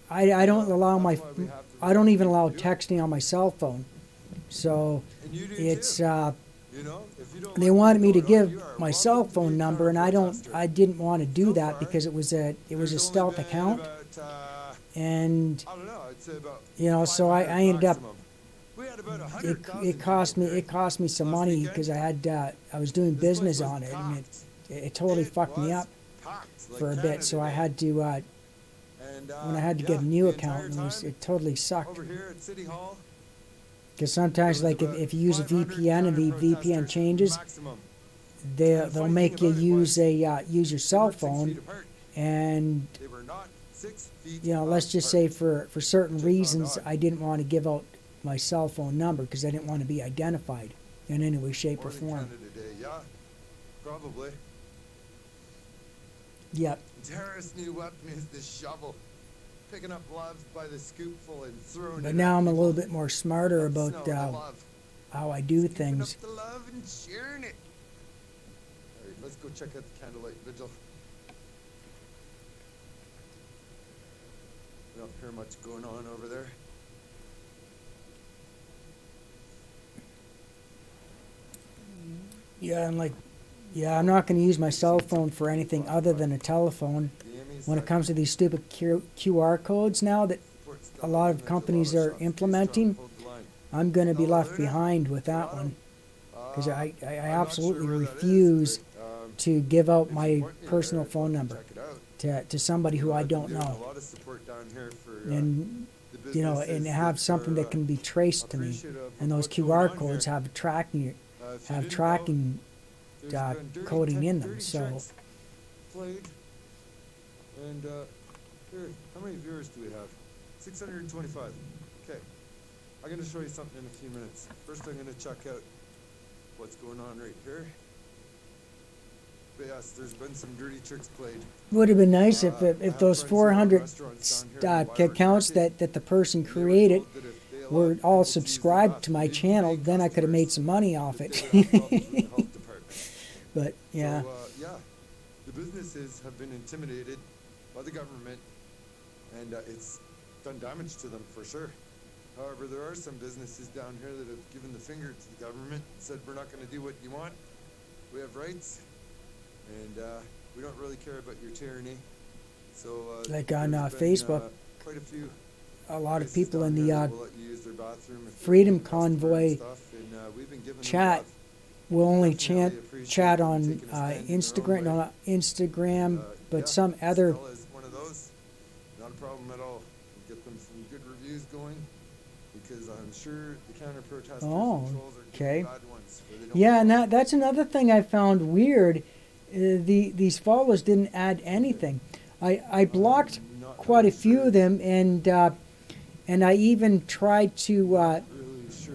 I don't allow That's my why we have the I don't right even to allow do it. texting on my cell phone. So And you do it's too. You know, if you don't they like wanted what's me to going on, give you are my welcome cell to be phone a number, and counter-protester. I didn't want to do So that far, because it was a There's only stealth been account, about, and I don't know, I'd say about you know, so I 500 ended up maximum. We had about it 100,000 it cost people me here it cost me some last money weekend. because I had I was doing This place business was on it, and packed. it totally It fucked me was up packed, like for a bit. Canada So I Day. had to And, when I had to yeah, get a new the account, entire it time, totally sucked. over here at City Hall, Because sometimes, there was like about if you use a 500 VPN and the VPN counter-protesters changes, maximum. they'll And the funny make thing you about it use was, use your they cell weren't 6 feet phone, apart. and They were not 6 feet you know, let's just say apart. for certain Which I found reasons, odd. I didn't want to give out my cell phone number because I didn't want to be identified in any way, shape, More or than form. Canada Day, yeah, probably. Yep. Terrorist's new weapon is the shovel, picking up loves by the scoopful and throwing But it now at I'm a little people. bit more smarter Up about snow and the love. how I do Scooping things. up the love and sharing it. All right, let's go check out the candlelight vigil. We don't hear much going on over there. Yeah, and like, yeah, I'm not going to use my cell phone for anything other than a telephone. The Amy's When it like, comes to these stupid QR codes now that support stuff a lot like of that, a companies of are shops. Please implementing, don't hold the line. I'm going to be left Hallelujah. behind with A that lot of one because I'm I not absolutely sure where that is, refuse but, to give out if you my want me personal there, I'd phone love to number check it out. to somebody who I I've been don't doing know, A lot of support down here for, and the you know, businesses and have that something are, that can be traced to me. appreciative of And those what's going QR on codes here. have tracking If you have didn't know, tracking there's been dirty coding in them. dirty So tricks played. And here, how many viewers do we have? 625. Okay. I'm going to show you something in a few minutes. First, I'm going to check out what's going on right here. But yes, there's been some dirty tricks played. would have been nice I if have those friends who own 400 restaurants down here in accounts Byron that the person and they were created told that if they allowed were people all to use the subscribed to my bathroom, channel, even then I could have made customers, some money off that it. they would have problems with the health department. But yeah, So, yeah, the businesses have been intimidated by the government, and it's done damage to them for sure. However, there are some businesses down here that have given the finger to the government and said, we're not going to do what you want. We have rights, and we don't really care about your tyranny. So, Like on, there's been, Facebook, quite a few a lot of places people down in here the that will let you use their bathroom if you're a Freedom customer and Convoy stuff, and, we've been giving them chat love. will only Definitely appreciate chat them on taking a stand in their own Instagram, no, way. not Instagram, but Yeah, some other. Stella is one of those. Not a problem at all. We'll get them some good reviews going, because I'm sure the counter protesters Oh, and trolls are okay. getting bad ones. Where they don't Yeah, and follow. that's another thing I found weird. These followers didn't add anything. I blocked Not quite a really few sure- of them, and I even tried to. Really sure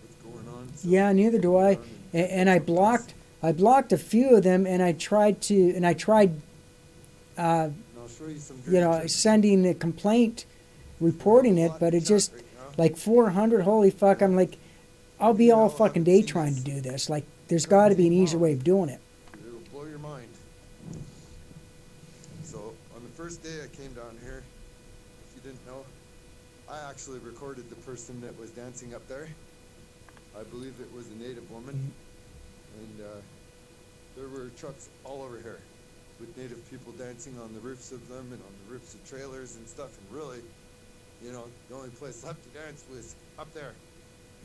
what's going on. So Yeah, neither do I. on and And I blocked I blocked a few of them, and I tried, And I'll show you some you know, dirty tricks. sending a complaint, reporting it, but it just, like 400, holy fuck, I'm like, I'll be all fucking day trying to do this. Like, there's got to be an easier way of doing it. It'll blow your mind. So on the first day I came down here, if you didn't know, I actually recorded the person that was dancing up there. I believe it was a native woman. And there were trucks all over here with native people dancing on the roofs of them and on the roofs of trailers and stuff. And really, you know, the only place left to dance was up there.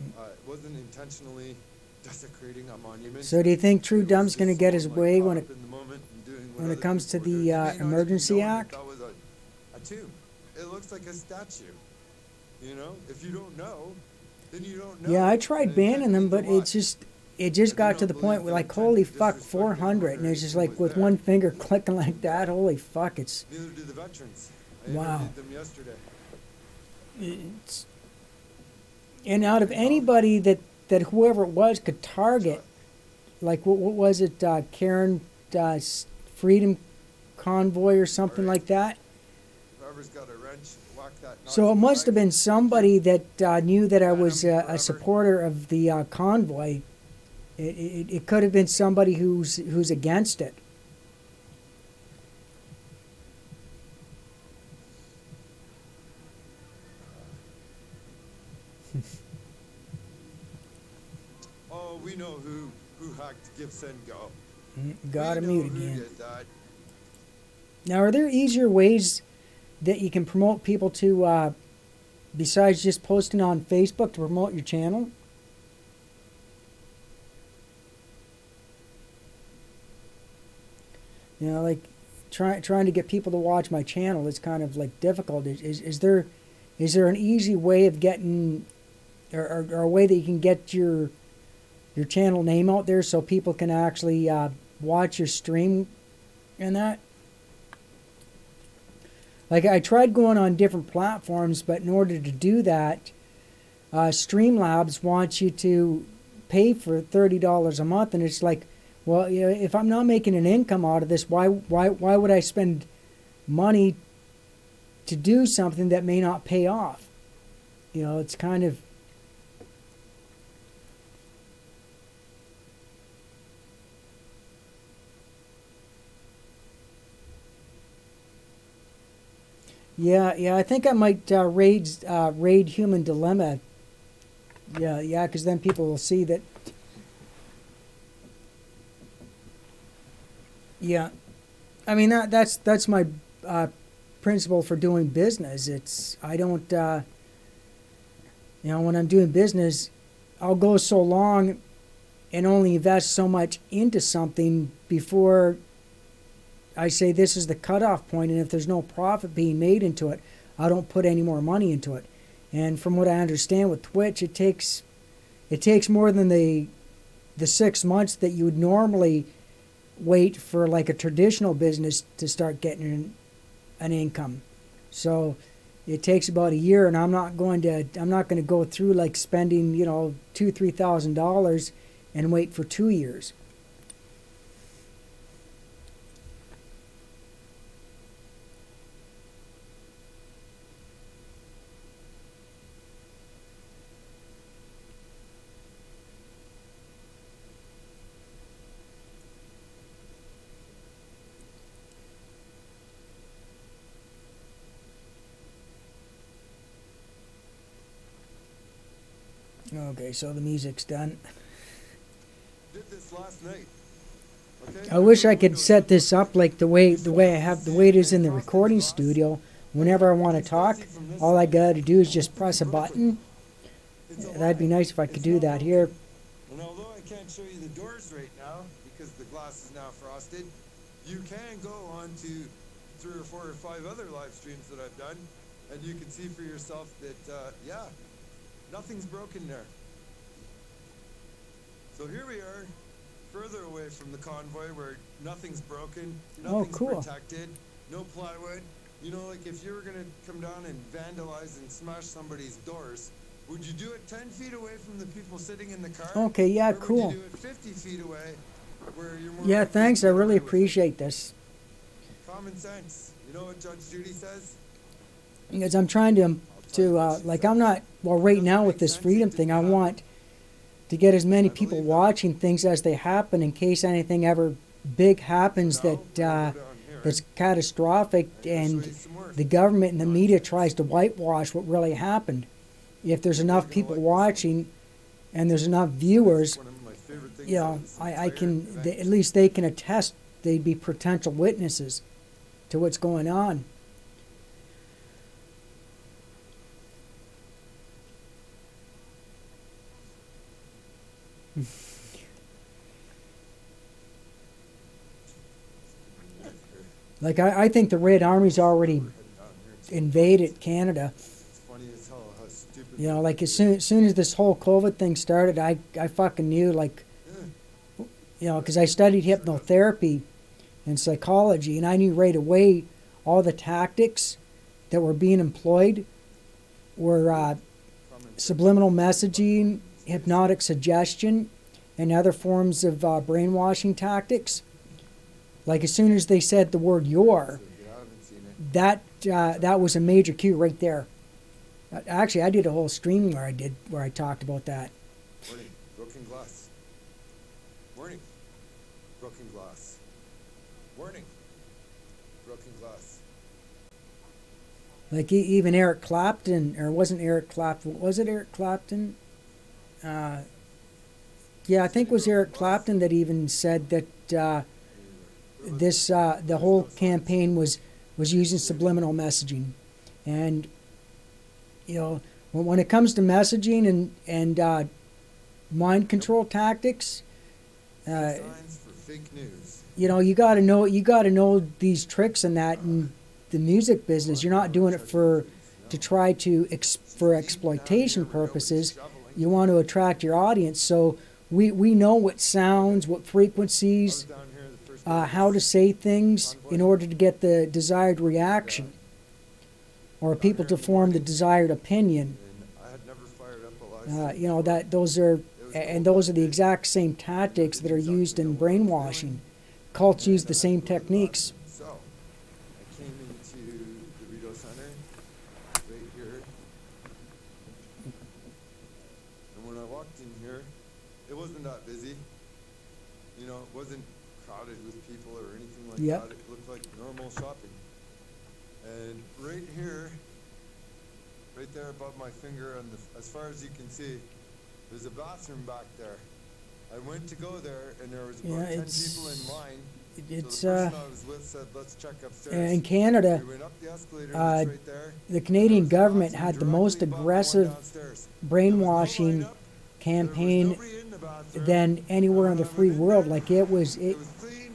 It wasn't intentionally desecrating a monument. So do you think True It was Dumb's going to just get his someone, way caught when up it in the moment and doing what when it other comes to people were the doing. May not even Emergency known that Act? That was a tomb. It looks like a statue. You know, if you don't know, then you don't know. Yeah, I tried And it banning can't them, mean but a lot. it just If you got to don't the point believe where the like, intent holy of fuck, disrespecting 400, and it's just like was with there. one finger clicking like that, holy fuck, it's Neither do the veterans. I Wow. interviewed them yesterday. it's and out of anybody that whoever it was could target, like what was it, Karen Freedom Convoy or something like that. Whoever's got a wrench, whack that. So it Nazi must have flag. been somebody that knew that I was Adam a forever. supporter of the convoy. It could have been somebody who's against it. Oh, we know who hacked Give Send Go. Got to We know mute who again. did that. Now, are there easier ways that you can promote people to, besides just posting on Facebook to promote your channel? You know, like trying to get people to watch my channel is kind of like difficult. Is there an easy way of getting, or a way that you can get your channel name out there so people can actually watch your stream and that? Like, I tried going on different platforms, but in order to do that, Streamlabs wants you to pay for $30 a month, and it's like, well, you know, if I'm not making an income out of this, why would I spend money to do something that may not pay off? You know, it's kind of. Yeah, I think I might raid Human Dilemma. Yeah, because then people will see that. Yeah, I mean that's my principle for doing business. It's I don't, you know, when I'm doing business, I'll go so long and only invest so much into something before I say this is the cutoff point, and if there's no profit being made into it, I don't put any more money into it. And from what I understand with Twitch, it takes more than the 6 months that you would normally wait for like a traditional business to start getting an income. So it takes about a year, and I'm not going to go through like spending, you know, $2,000-3,000 and wait for 2 years. Okay, so the music's done. Did this last night. Okay? I wish I could set this up like the way it is in the recording studio. Whenever I want to talk, all I got to do is just press a button. That'd be nice if I could do that here. And although I can't show you the doors right now because the glass is now frosted, you can go on to 3 or 4 or 5 other live streams that I've done, and you can see for yourself that yeah, nothing's broken there. So here we are, further away from the convoy where nothing's broken, nothing's cool. protected, no plywood. You know, like if you were gonna come down and vandalize and smash somebody's doors, would you do it 10 feet away from the people sitting in the car? Okay, yeah, Or cool. would you do it 50 feet away where you're more Yeah, likely thanks. to I get really away with it. appreciate this. Common sense. You know what Judge Judy says? Because I'm trying like I'm not, well, right now with this freedom thing, I want to get as many people watching things as they happen in case anything ever big happens that's catastrophic and the government and the media tries to whitewash what really happened. If there's enough people watching and there's enough viewers, One of my favorite things you know, of this I entire can, event. at least they can attest, they'd be potential witnesses to what's going on. Like, I think the Red Army's already invaded Canada. It's funny as hell how stupid. You know, like as soon as this whole COVID thing started, I fucking knew, like, you know, because I studied hypnotherapy and psychology, and I knew right away all the tactics that were being employed were subliminal messaging, hypnotic suggestion, and other forms of brainwashing tactics. Like as soon as they said the word "your," I haven't seen it. that was a major cue right there. Actually, I did a whole stream where I talked about that. Warning, broken glass. Warning, broken glass. Warning, broken glass. Like even Eric Clapton, or wasn't Eric Clapton? Was it Eric Clapton? Yeah, I think it was Eric Clapton that even said that the whole campaign was using subliminal messaging, and you know when it comes to messaging and mind control tactics, Signs for fake news. you know you got to know these tricks and that in the music business. You're not doing it for exploitation purposes. You want to attract your audience, so we know what sounds, what frequencies, Down here the first how to say things in order to get the desired reaction, or people to form the desired opinion. and I had never fired up a live You know that those are the exact same tactics that are used in brainwashing. Cults use the same techniques. So, I came into the Rito Center right here. And when I walked in here, it wasn't that busy. You know, it wasn't crowded with people or anything like Yep. that. It looked like normal shopping. And right here, right there above my finger, on as far as you can see, there's a bathroom back there. I went to go there, and there was about Yeah, 10 it's- people in line. It's So the person I was with said, "Let's check upstairs." in Canada, We went up the escalator, and it's right there. the Canadian There was a government bathroom had the most directly above the one aggressive downstairs. brainwashing There was no lineup, campaign there was nobody in the bathroom. than anywhere in the free world. Like it was It was clean,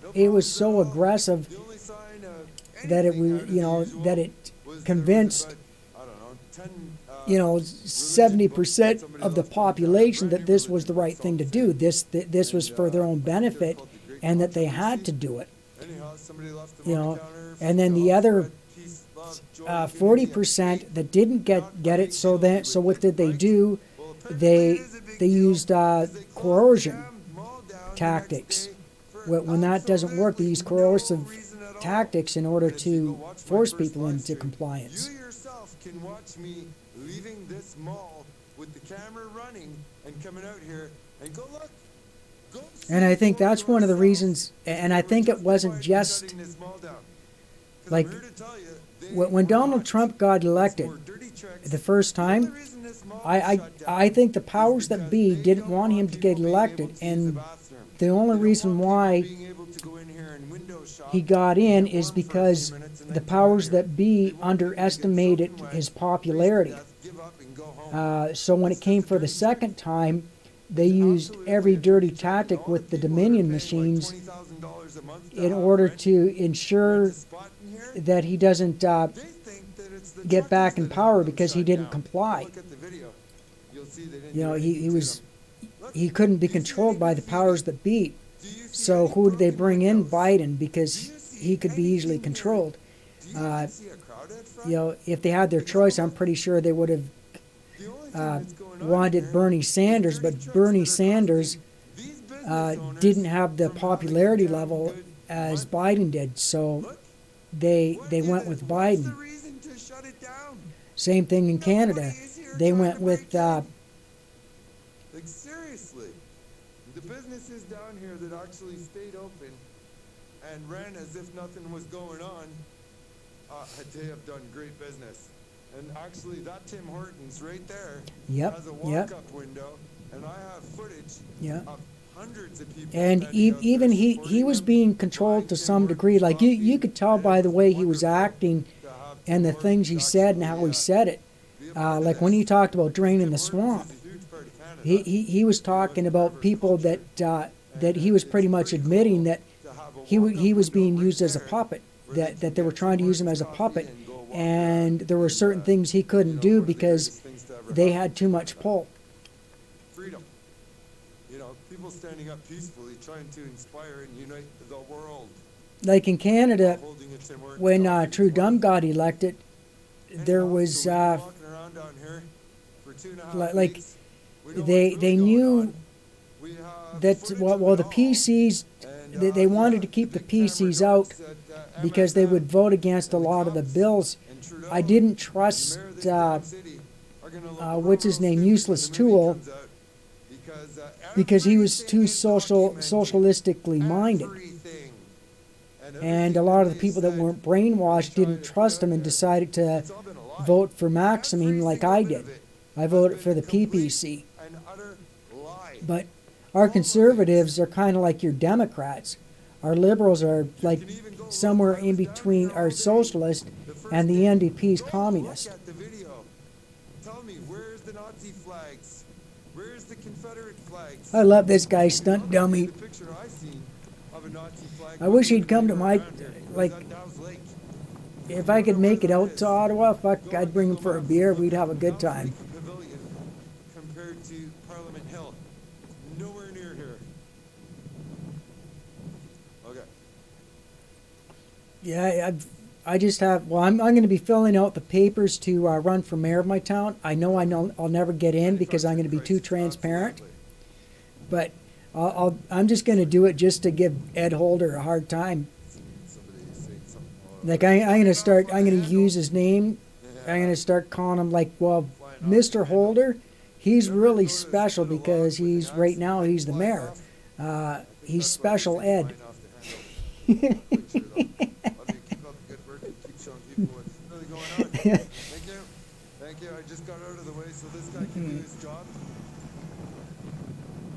no it was problems so at all. aggressive The only sign of that it anything was, out of you the know, usual that it was there was convinced, about, I don't know, 10, you know, 70% of the population that this was the right thing to do. This was for their own benefit, and that they had to do it. Anyhow, somebody left them You on know, the counter, and then the love, other bread, peace, love, joy, 40% that didn't get it. So what did they do? Well, apparently They it is a big they deal, used because they closed the coercion damn mall down the next tactics. day for When that doesn't work, they use absolutely no coercive reason at all. tactics in order And if you go to watch my force first people live into stream, compliance. You yourself can watch me leaving this mall with the camera running and coming out here and go look. Go see And I think for that's one of the yourself. reasons, and I think it wasn't just Shutting this mall down. 'Cause like, I'm here to tell you, they when were Donald not. Trump got These elected were dirty tricks. the first The only time. reason this mall was I shut down I think the is powers that because be they didn't don't want him to people get being elected, able to use the and bathroom. the only They don't reason want people why being able to go in here and window shop he got and in get is warm for a few because minutes and the then come out powers here. that be They want people to get underestimated soaking wet, his freeze to popularity. death, give up and go home. So when it came for the second time, they used every dirty tactic with the Dominion machines $20,000 a month to in have order rent- to rent ensure a spot in here. that he doesn't They think that it's the get back in truckers that power have them because he shut didn't down. comply. Look at the video. You'll see they didn't You do know, anything he to was them. Look, he couldn't be do you see controlled any by the powers graffiti? that be. Do you see So any who did they broken bring in? windows? Biden, because Do you see he could be easily anything here? controlled. Do you Uh, even see a crowd out front? You know, if they had their choice, I'm pretty sure they would have The only thing uh, that's going on wanted here Bernie is Sanders, dirty but trucks Bernie that are Sanders, costing these didn't have the popularity level as Biden did, so they went with Biden. The reason to shut it down. Same thing in Canada. They went with Like seriously, the businesses down here that actually stayed open and ran as if nothing was going on, they have done great business. And actually, that Tim Hortons right there has a walk-up window, and I have footage of hundreds of people. and even he was being controlled to some degree. Like you could tell by the way he was acting and the things he said and how he said it. Like when he talked about draining the swamp, he was talking about people that he was pretty much admitting that he was being used as a puppet, that they were trying to use him as a puppet, and there were certain things he couldn't do because they had too much pull. Freedom. You know, people standing up peacefully, trying to inspire and unite the world. Like in Canada, Holding a Tim Hortons when coffee Trudeau got elected, there was so we've been walking around down here for 2.5 like weeks. We know what's they really knew going on. We have that footage well of the it all. PCs And, they wanted yeah, to keep the big camera PCs out dogs at, because they MSM would vote against a and the lot of the cops bills. and Trudeau I didn't and the trust mayor of this damn city are gonna look what's his real name, stupid Useless when the movie Tool, comes out because he was everything too is documented. socialistically minded. Everything. And a lot of the people that weren't brainwashed didn't trust him and decided to vote for Maximine like I did. I voted for the PPC. An utter lie. But our conservatives are kind of like your Democrats. Our liberals are like somewhere in between our socialist and the NDP's communist. Look at the video. Tell me, where's the Nazi flags? Where's the Confederate flags? I love this guy, stunt dummy. The picture I seen of a Nazi flag. I wish he'd come to my, around here was like, at Dow's Lake. if I could make it out to Ottawa, fuck, I'd bring him for a beer. We'd have a good time. Pavilion compared to Parliament Hill. Nowhere near here. Okay. Yeah, I just have. Well, I'm going to be filling out the papers to run for mayor of my town. I know I'll never get in because I'm going to be too transparent. But I'm just going to do it just to give Ed Holder a hard time. Like I'm going to use his name. I'm going to start calling him like, well, Mr. Holder. He's really special because right now he's the mayor. He's Special Ed. Thank you. Thank you. I just got out of the way so this guy can do his job.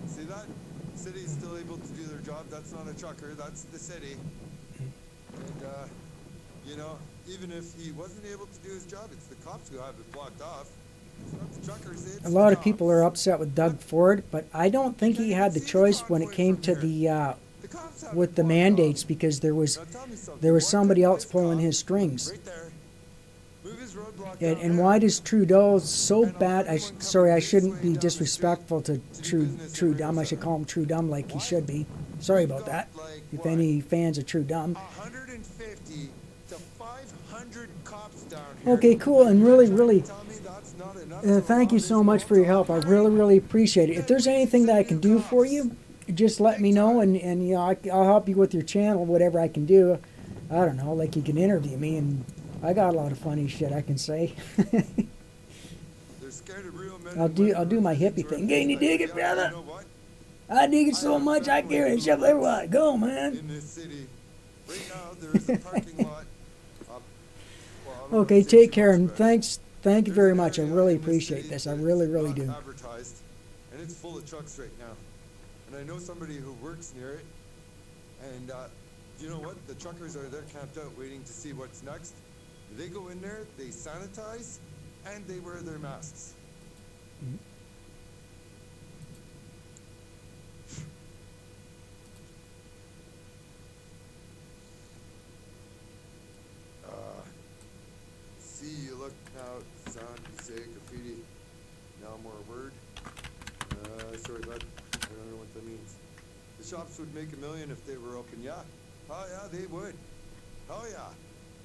See that? The city's still able to do their job. That's not a trucker. That's the city. And, you know, even if he wasn't able to do his job, it's the cops who have it blocked off. It's not the truckers. It's A lot the of people cops. are upset with Doug Ford, but I don't think he had the choice when it came to the The cops have with it the blocked mandates off. because there was Now tell me something. there was Why somebody couldn't else this pulling cop his strings. right there move his roadblock And, down and there? why does Trudeau so And bad? everyone Sorry, I coming shouldn't this way be down the disrespectful to business Trudum. I should call him Trudum like he should be. Sorry We've about got, that. like, If what? any fans of Trudum. 150 to 500 cops down here. Okay, cool, and really, Tell me that's not enough. thank you so much for your help. I really appreciate it. If there's anything that I can do for you, just let me know, and you know I'll help you with your channel, whatever I can do. I don't know, like you can interview me, and I got a lot of funny shit I can say. They're scared of real men I'll and do women my versus hippie thing. insurance. Can you dig it, Yeah, brother? You know what? I dig it so much I carry it shove everywhere I go, man. In this city, right now there is a parking lot. Well, I don't know Okay, if it's take too care, much, and but thank you there's very an much. I area really in this appreciate city this. I that's really not do. advertised, and it's full of trucks right now. And I know somebody who works near it, and you know what? The truckers are there camped out waiting to see what's next. They go in there, they sanitize, and they wear their masks. See, you look now, sound, you say, graffiti, now more word. Sorry, bud, I don't know what that means. The shops would make $1 million if they were open, yeah. Oh yeah, they would. Oh yeah.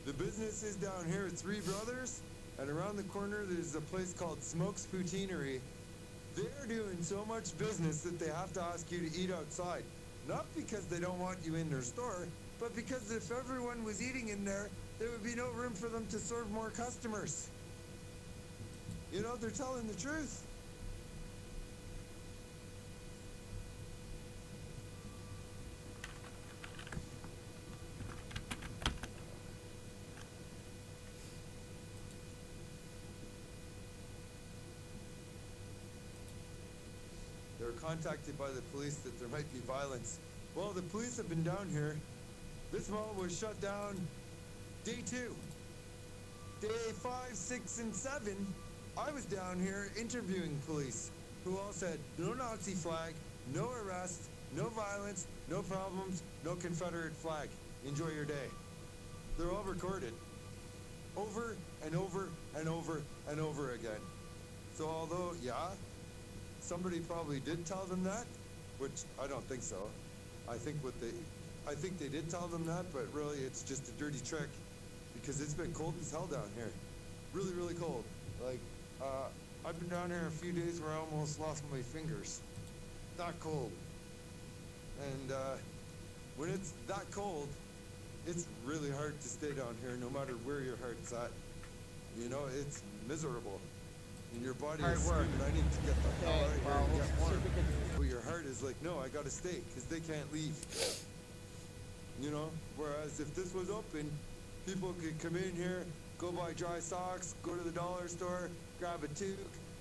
The businesses down here, Three Brothers, and around the corner there's a place called Smoke's Poutineery. They're doing so much business that they have to ask you to eat outside. Not because they don't want you in their store, but because if everyone was eating in there, there would be no room for them to serve more customers. You know, they're telling the truth. They were contacted by the police that there might be violence. Well, the police have been down here. This mall was shut down day 2. Day 5, 6, and 7, I was down here interviewing police who all said no Nazi flag, no arrest, no violence, no problems, no Confederate flag. Enjoy your day. They're all recorded over and over and over and over again. So although, yeah, somebody probably did tell them that, which I don't think so. I think they did tell them that, but really it's just a dirty trick because it's been cold as hell down here. Really, really cold. Like, I've been down here a few days where I almost lost my fingers. That cold. And when it's that cold, it's really hard to stay down here no matter where your heart's at. You know, it's miserable. And your body is screaming, I need to get the hell out of here and get warm. But your heart is like, no, I gotta stay, because they can't leave. You know? Whereas if this was open, people could come in here, go buy dry socks, go to the dollar store, grab a toque,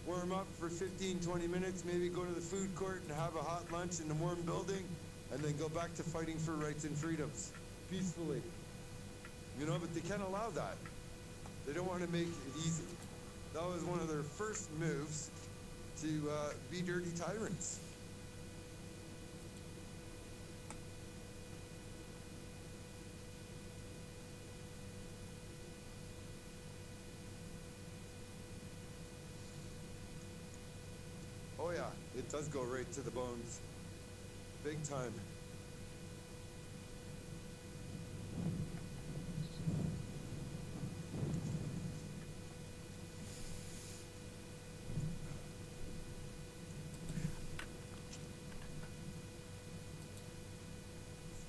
warm up for 15, 20 minutes, maybe go to the food court and have a hot lunch in a warm building, and then go back to fighting for rights and freedoms, peacefully. You know, but they can't allow that. They don't want to make it easy. That was one of their first moves to be dirty tyrants. Oh yeah, it does go right to the bones. Big time.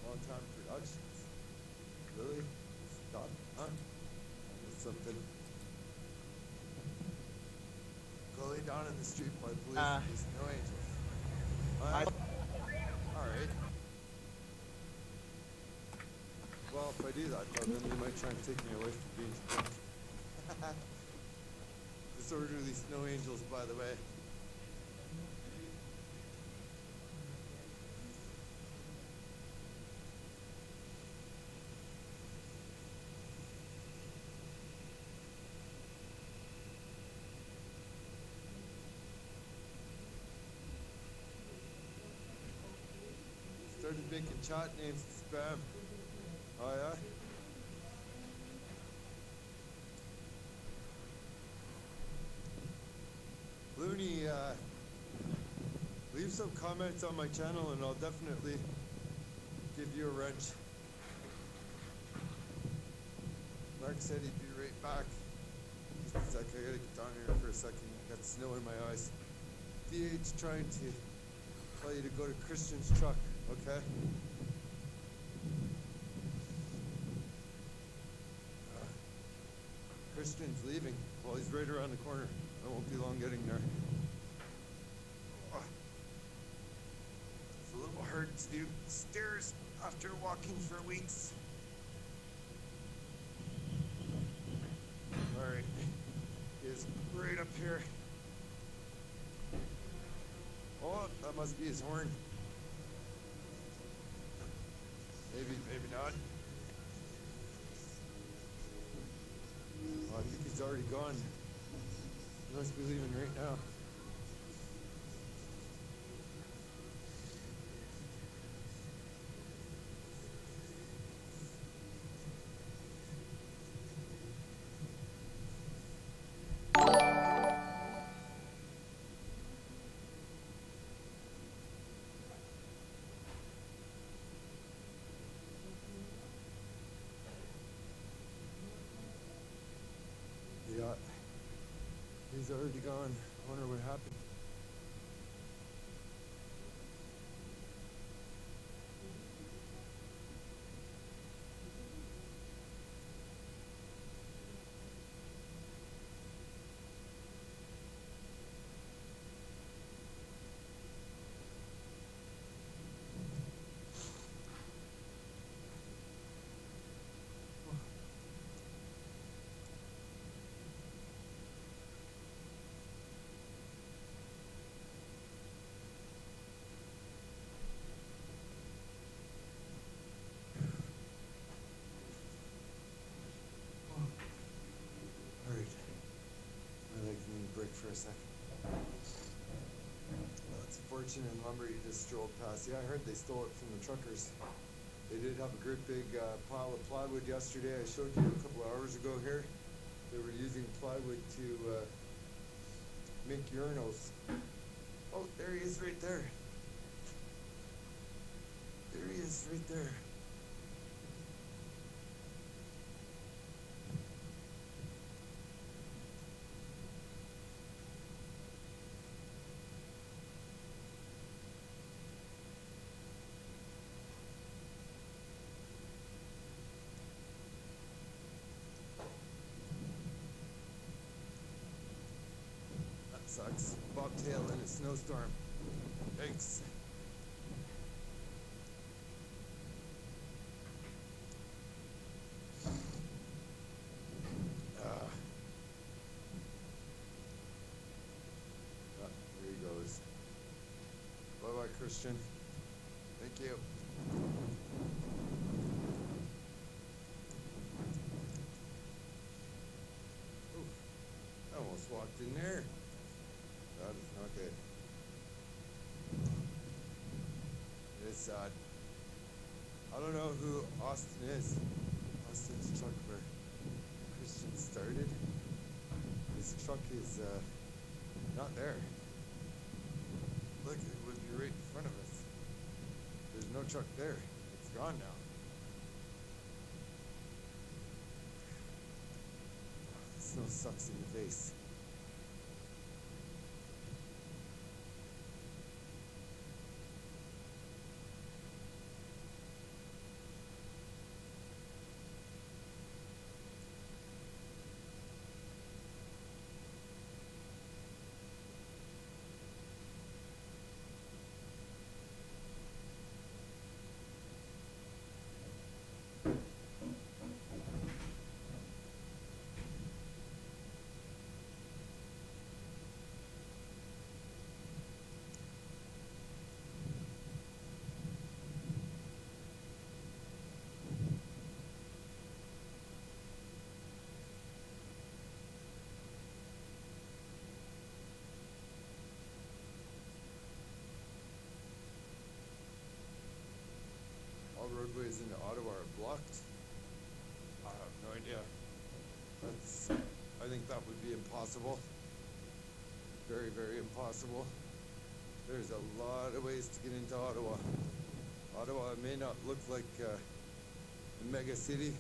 Small-time productions. Really? Stop, huh? That's something. Go lay down in the street by police. There's no angels. Alright. Well, if I do that, though, then they might try and take me away from being drunk. Disorderly snow angels, by the way. Started making chat names to spam. Oh yeah? Looney, leave some comments on my channel and I'll definitely give you a wrench. Mark said he'd be right back. Just a sec, I gotta get down here for a second. I got snow in my eyes. DH trying to tell you to go to Christian's truck, okay? Christian's leaving. Well, he's right around the corner. I won't be long getting there. It's a little hard to do stairs after walking for weeks. Alright. He's right up here. Oh, that must be his horn. Maybe, maybe not. Oh, I think he's already gone. He must be leaving right now. Yeah. He's already gone. I wonder what happened. legs need a break for a second. That's Fortune and Lumber you just strolled past. Yeah, I heard they stole it from the truckers. They did have a great big pile of plywood yesterday. I showed you a couple of hours ago here. They were using plywood to make urinals. Oh, there he is right there. There he is right there. That sucks. Bobtail in a snowstorm. Thanks. There he goes. Bye-bye, Christian. Thank you. Ooh, I almost walked in there. That is not good. It is sad. I don't know who Austin is. Austin's truck where Christian started. His truck is not there. Look, it would be right in front of us. There's no truck there. It's gone now. Snow sucks in the face. All roadways into Ottawa are blocked. I have no idea. I think that would be impossible. Very, very impossible. There's a lot of ways to get into Ottawa. Ottawa may not look like a mega city.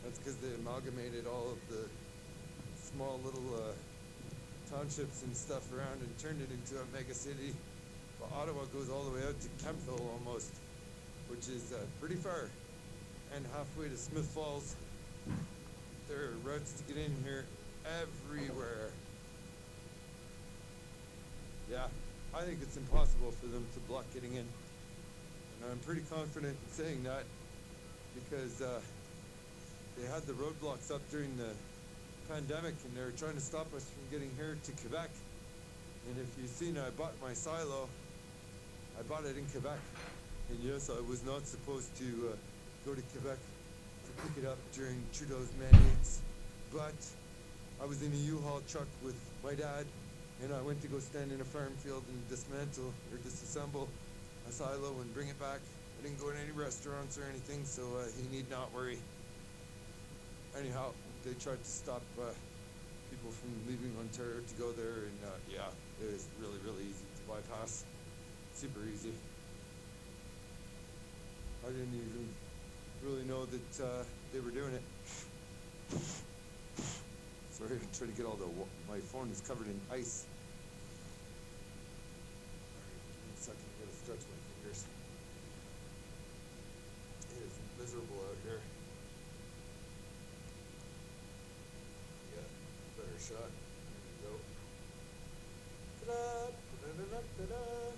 That's because they amalgamated all of the small little townships and stuff around and turned it into a mega city. But Ottawa goes all the way out to Kemptville almost, which is pretty far, and halfway to Smith Falls. There are routes to get in here everywhere. Yeah, I think it's impossible for them to block getting in. And I'm pretty confident in saying that because they had the roadblocks up during the pandemic and they were trying to stop us from getting here to Quebec. And if you've seen, I bought my silo. I bought it in Quebec. And yes, I was not supposed to go to Quebec to pick it up during Trudeau's mandates, but I was in a U-Haul truck with my dad, and I went to go stand in a farm field and dismantle or disassemble a silo and bring it back. I didn't go in any restaurants or anything, so he need not worry. Anyhow, they tried to stop people from leaving Ontario to go there, and yeah, it was really, really easy to bypass. Super easy. I didn't even really know that they were doing it. Sorry, I'm trying to get all my phone is covered in ice. Alright, give me a second, I gotta stretch my fingers. It is miserable out here. Yeah, better shot. There we go. Ta-da! Ta-da-da-da, ta-da!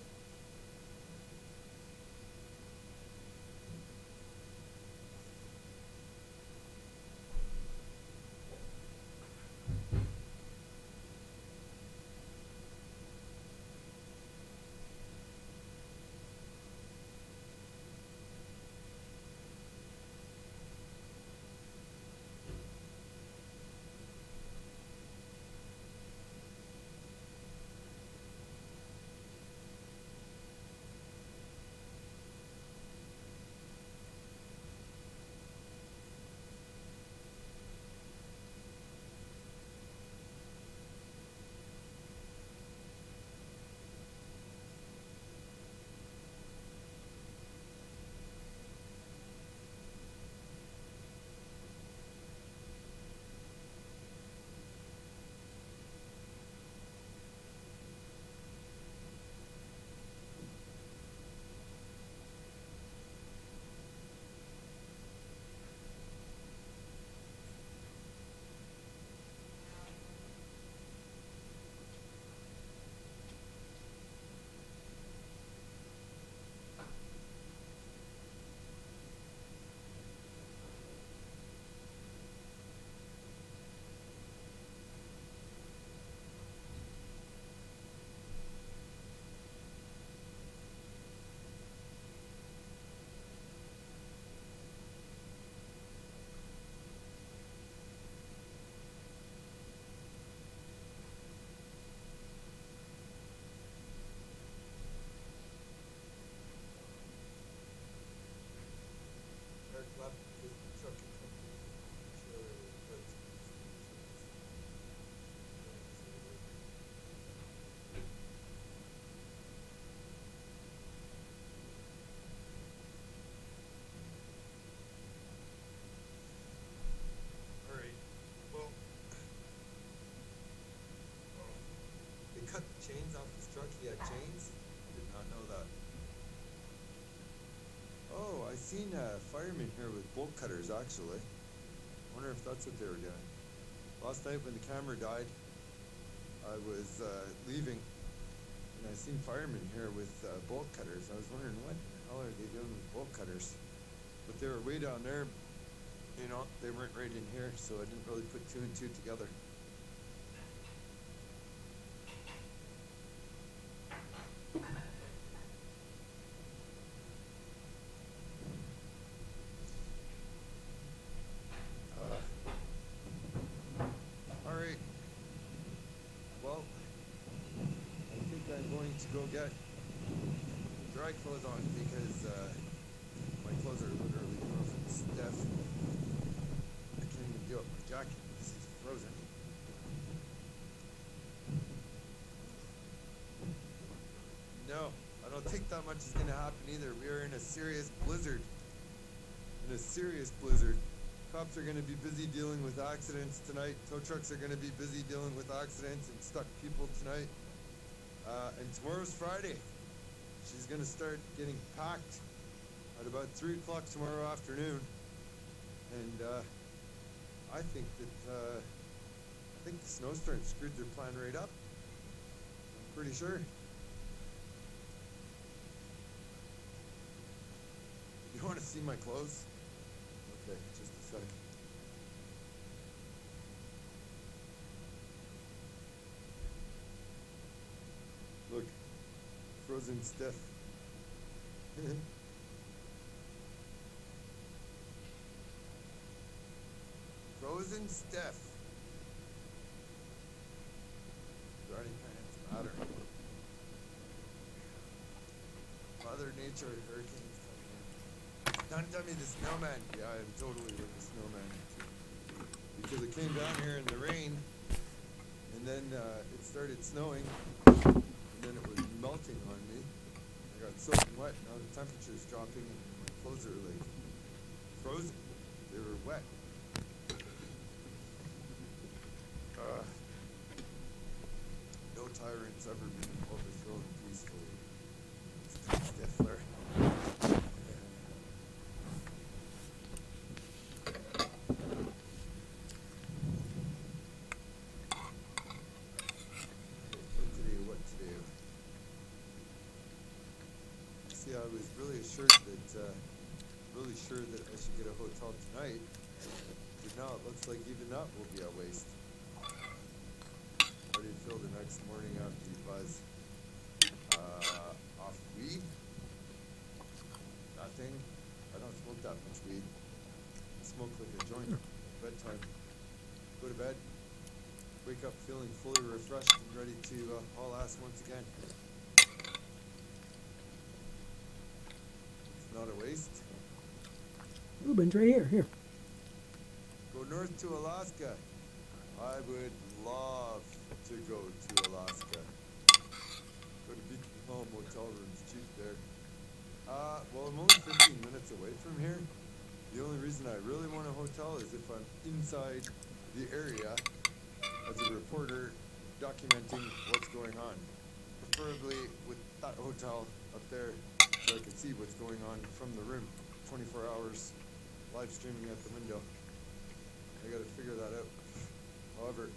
cut the chains off his truck. He had chains. Did not know that. Oh, I seen a fireman here with bolt cutters actually. Wonder if that's what they were doing. Last night when the camera died, I was leaving and I seen firemen here with bolt cutters. I was wondering what the hell are they doing with bolt cutters? But they were way down there. You know, they weren't right in here, so I didn't really put two and two together. All right. Well, I think I'm going to go get dry clothes on because my clothes are literally frozen stiff. I can't even do up my jacket because it's frozen. No, I don't think that much is going to happen either. We are in a serious blizzard. In a serious blizzard. Cops are going to be busy dealing with accidents tonight. Tow trucks are going to be busy dealing with accidents and stuck people tonight. And tomorrow's Friday. She's going to start getting packed at about 3 o'clock tomorrow afternoon. And I think that the snowstorm screwed their plan right up. I'm pretty sure. You want to see my clothes? Okay, just a sec. Look, frozen stiff. Frozen stiff. Riding pants matter. Mother Nature, hurricanes coming in. Don't tell me the snowman. Yeah, I am totally with the snowman. Because it came down here in the rain, and then it started snowing, and then it was melting on me. I got soaking wet. Now the temperature's dropping, and my clothes are like frozen. They were wet. No tyrants ever been overthrown peacefully. Stifler. What to do? See, I was really sure that I should get a hotel tonight. But now it looks like even that will be a waste. How do you feel the next morning after you buzz? Off weed? Nothing. I don't smoke that much weed. I smoke like a joint at bedtime. Go to bed. Wake up feeling fully refreshed and ready to haul ass once again. It's not a waste. Ruben's right here. Here. Go north to Alaska. I would love to go to Alaska. Go to Beacon Hall motel rooms, cheap there. Well, I'm only 15 minutes away from here. The only reason I really want a hotel is if I'm inside the area as a reporter documenting what's going on. Preferably with that hotel up there so I can see what's going on from the room. 24 hours live streaming at the window. I gotta figure that out. However,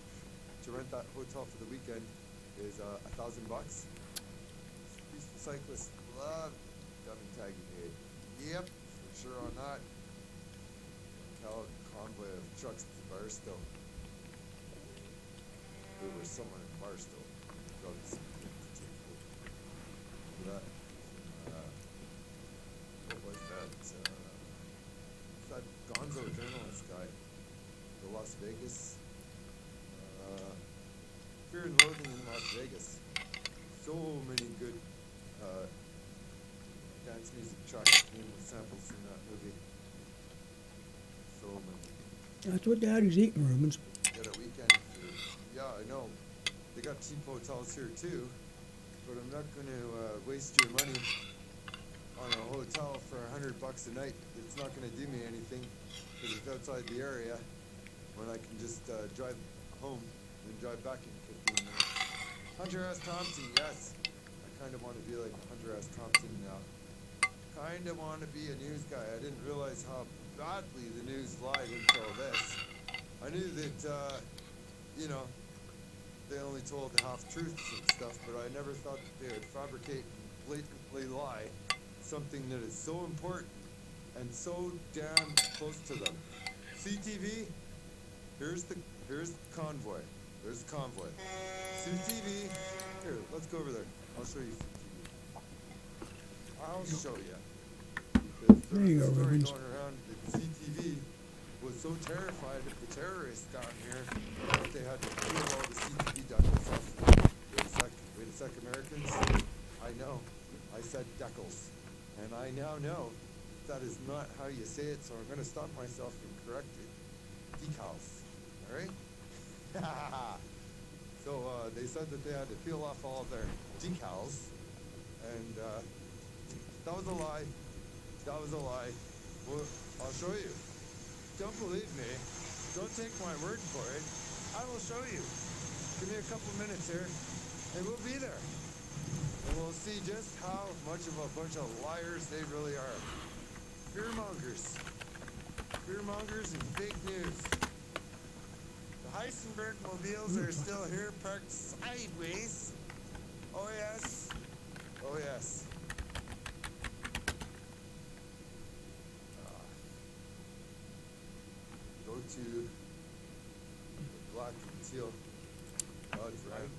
to rent that hotel for the weekend is $1,000. These cyclists love dummy tagging aid. Yep, for sure on that. Convoy of trucks to Barstow. There was someone in Barstow. Drugs. That. What was that? That Gonzo journalist guy. The Las Vegas. Fear and Loathing in Las Vegas. So many good dance music tracks came with samples from that movie. So many. That's what Daddy's eating, Rubens. Get a weekend for, yeah, I know. They got cheap hotels here too, but I'm not going to waste your money on a hotel for $100 a night. It's not going to do me anything because it's outside the area when I can just drive home and drive back in 15 minutes. Hunter S. Thompson, yes. I kind of want to be like Hunter S. Thompson now. Kind of want to be a news guy. I didn't realize how badly the news lied until this. I knew that, you know, they only told half truths and stuff, but I never thought that they would fabricate and blatantly lie something that is so important and so damn close to them. CTV, here's the convoy. There's the convoy. CTV, here, let's go over there. I'll show you CTV. I'll show you. There you go, story Rubens. going around that CTV was so terrified of the terrorists down here that they had to kill all the CTV decals off. Wait a sec, Americans. I know. I said decals. And I now know that is not how you say it, so I'm going to stop myself and correct it. Decals. Alright? So they said that they had to peel off all of their decals. And that was a lie. That was a lie. Well, I'll show you. Don't believe me. Don't take my word for it. I will show you. Give me a couple minutes here, and we'll be there. And we'll see just how much of a bunch of liars they really are. Fearmongers. Fearmongers and fake news. The Heisenberg mobiles are still here parked sideways. Oh yes. Oh yes. Go to the black and teal Dodge Ram.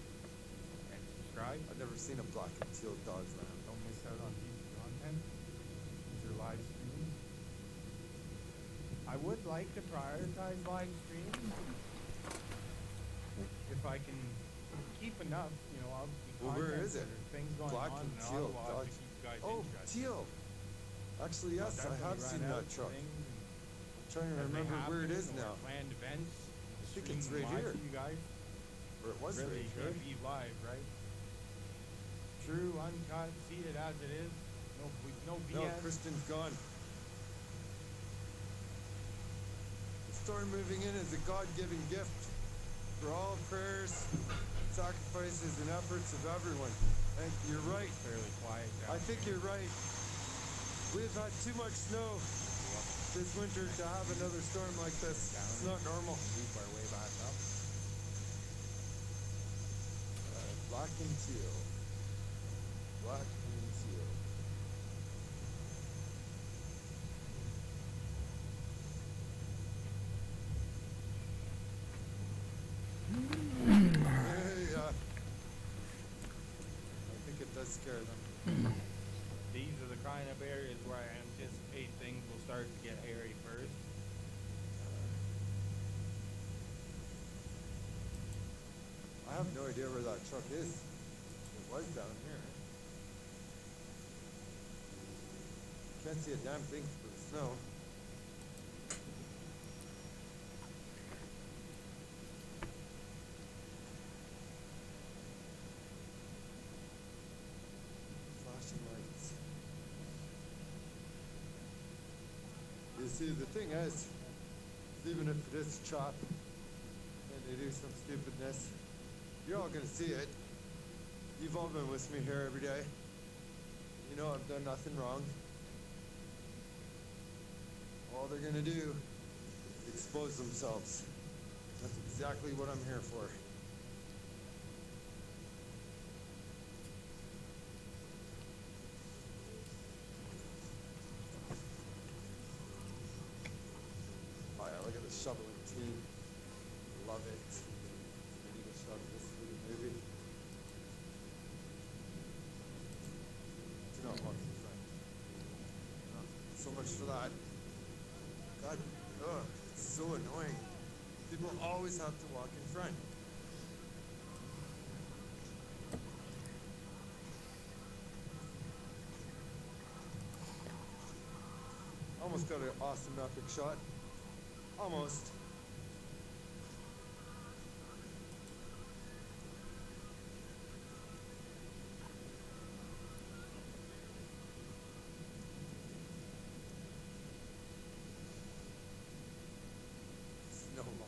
And subscribe. I've never seen a black and teal Dodge Ram. Don't miss out on future content. These are live streams. I would like to prioritize live streams. If I can keep enough, you know, I'll be Well, where content is it? or things going Black on and in teal Ottawa to Dodge. keep you guys Oh, interested. teal. Actually, yes, I Definitely have run seen out that of truck. things and I'm trying to as they remember where it happen is or now. Planned events. I think it's streaming right live here. for you guys. Or it was Really, right here. be live, right? True, uncut, see it as it is. No BS. No, Kristen's gone. The storm moving in is a God-given gift for all prayers, sacrifices, and efforts of everyone. And you're right. Fairly quiet down I think you're right. We've had too much snow this winter to have another storm like this. It's not normal. Keep our way back up. Black and teal. Black and teal. Hey, I think it does scare them. These are the kind of areas where I anticipate things will start to get hairy first. I have no idea where that truck is. It was down here. Can't see a damn thing for the snow. Flashing lights. You see, the thing is, even if it is chop and they do some stupidness, you're all gonna see it. You've all been with me here every day. You know I've done nothing wrong. All they're gonna do is expose themselves. That's exactly what I'm here for. Oh yeah, look at the shoveling team. Love it. We need to shove this through the movie. Do not walk in front. So much for that. God, ugh, it's so annoying. People always have to walk in front. Almost got an awesome epic shot. Almost. Snowball.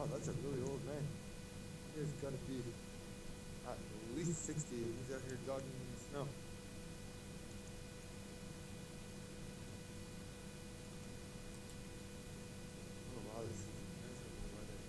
Wow, that's a really old man. He's got to be at least 60. He's out here jogging in the snow. Oh wow, this is miserable weather.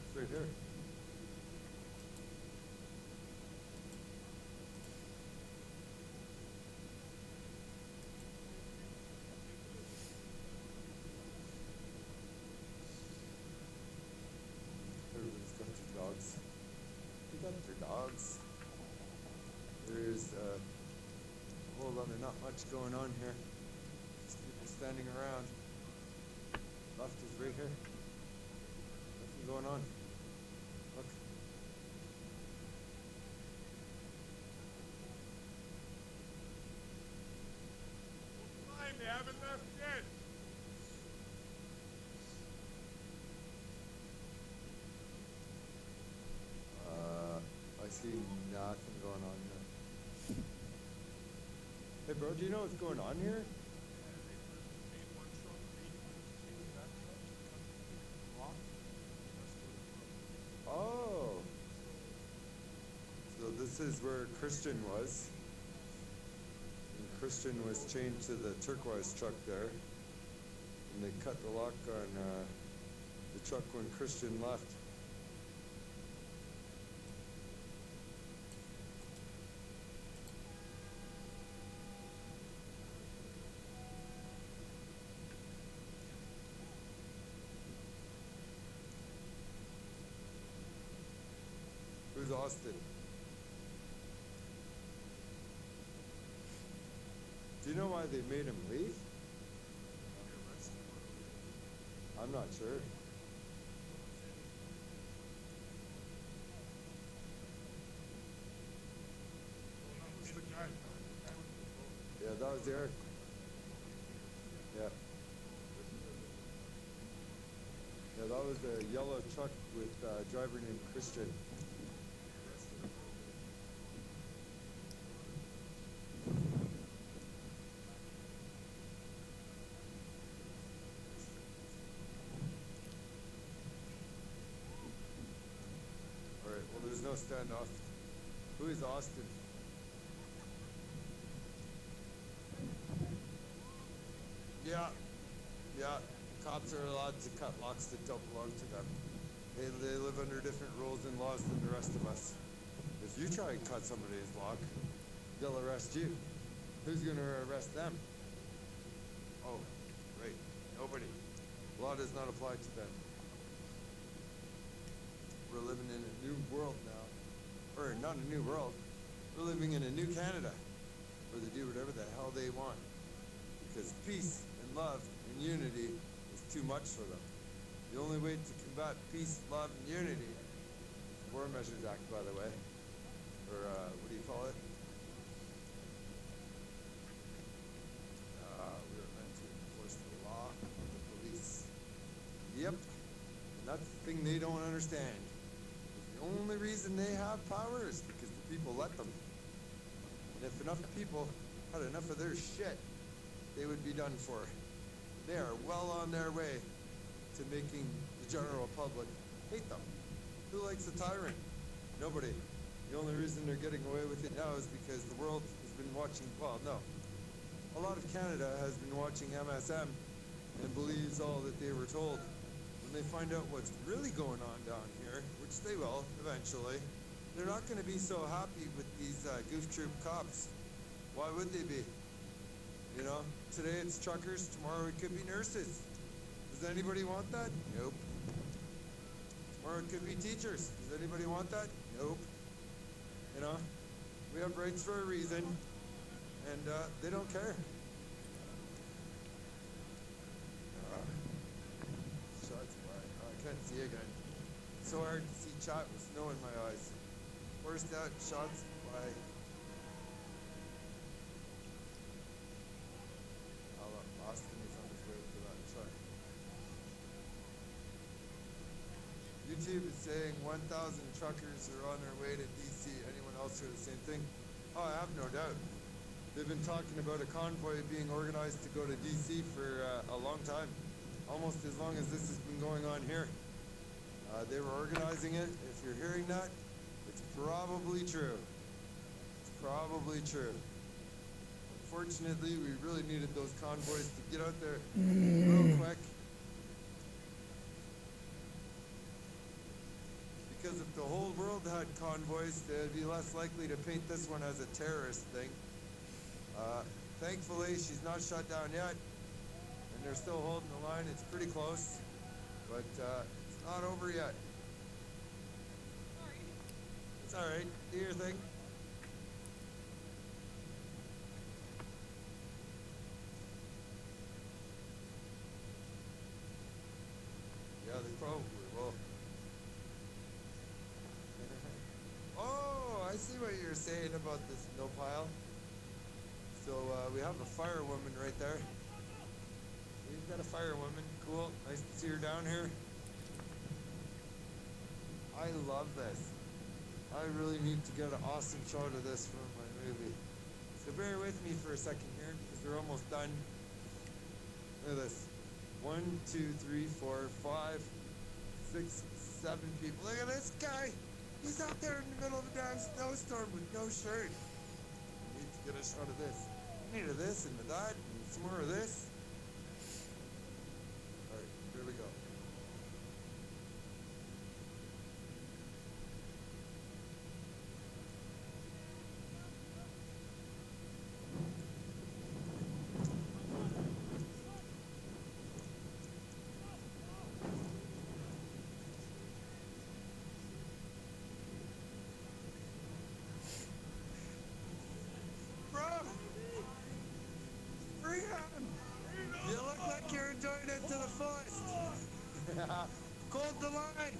It's right here. Everybody's got their dogs. They got their dogs. There's a whole lot of not much going on here. Just people standing around. Left is right here. Nothing going on. Look. Fine, they haven't left yet. I see nothing going on here. Hey bro, do you know what's going on here? Oh. So this is where Christian was. And Christian was chained to the turquoise truck there. And they cut the lock on the truck when Christian left. Who's Austin? Do you know why they made him leave? I'm not sure. Yeah, that was Eric. Yeah. Yeah, that was a yellow truck with a driver named Christian. Alright, well there's no standoff. Who is Austin? Yeah, yeah. Cops are allowed to cut locks that don't belong to them. They live under different rules and laws than the rest of us. If you try and cut somebody's lock, they'll arrest you. Who's gonna arrest them? Oh, right. Nobody. Law does not apply to them. We're living in a new world now. Or not a new world. We're living in a new Canada where they do whatever the hell they want. Because peace and love and unity is too much for them. The only way to combat peace, love, and unity is the War Measures Act, by the way. Or, what do you call it? We are meant to enforce the law of the police. Yep. And that's the thing they don't understand. The only reason they have power is because the people let them. And if enough people had enough of their shit, they would be done for. They are well on their way to making the general public hate them. Who likes a tyrant? Nobody. The only reason they're getting away with it now is because the world has been watching, well, no. A lot of Canada has been watching MSM and believes all that they were told. When they find out what's really going on down here, which they will eventually, they're not going to be so happy with these goof troop cops. Why would they be? You know, today it's truckers, tomorrow it could be nurses. Does anybody want that? Nope. Tomorrow it could be teachers. Does anybody want that? Nope. You know, we have rights for a reason, and they don't care. Shots fired. Oh, I can't see again. It's so hard to see chat with snow in my eyes. Worst out, shots by YouTube is saying 1,000 truckers are on their way to DC. Anyone else hear the same thing? Oh, I have no doubt. They've been talking about a convoy being organized to go to DC for a long time. Almost as long as this has been going on here. They were organizing it. If you're hearing that, it's probably true. It's probably true. Unfortunately, we really needed those convoys to get out there real quick. Because if the whole world had convoys, they'd be less likely to paint this one as a terrorist thing. Thankfully, she's not shut down yet, and they're still holding the line. It's pretty close, but it's not over yet. It's all right. Do your thing. Yeah, they probably will. Oh, I see what you're saying about this no pile. So we have a firewoman right there. We've got a firewoman. Cool. Nice to see her down here. I love this. I really need to get an awesome shot of this from my movie. So bear with me for a second here because we're almost done. Look at this. 1, 2, 3, 4, 5, 6, 7 people. Look at this guy. He's out there in the middle of a damn snowstorm with no shirt. I need to get a shot of this. I need of this and of that and some more of this. Alright, here we go. You look like you're enjoying it to the fullest. Cold the line.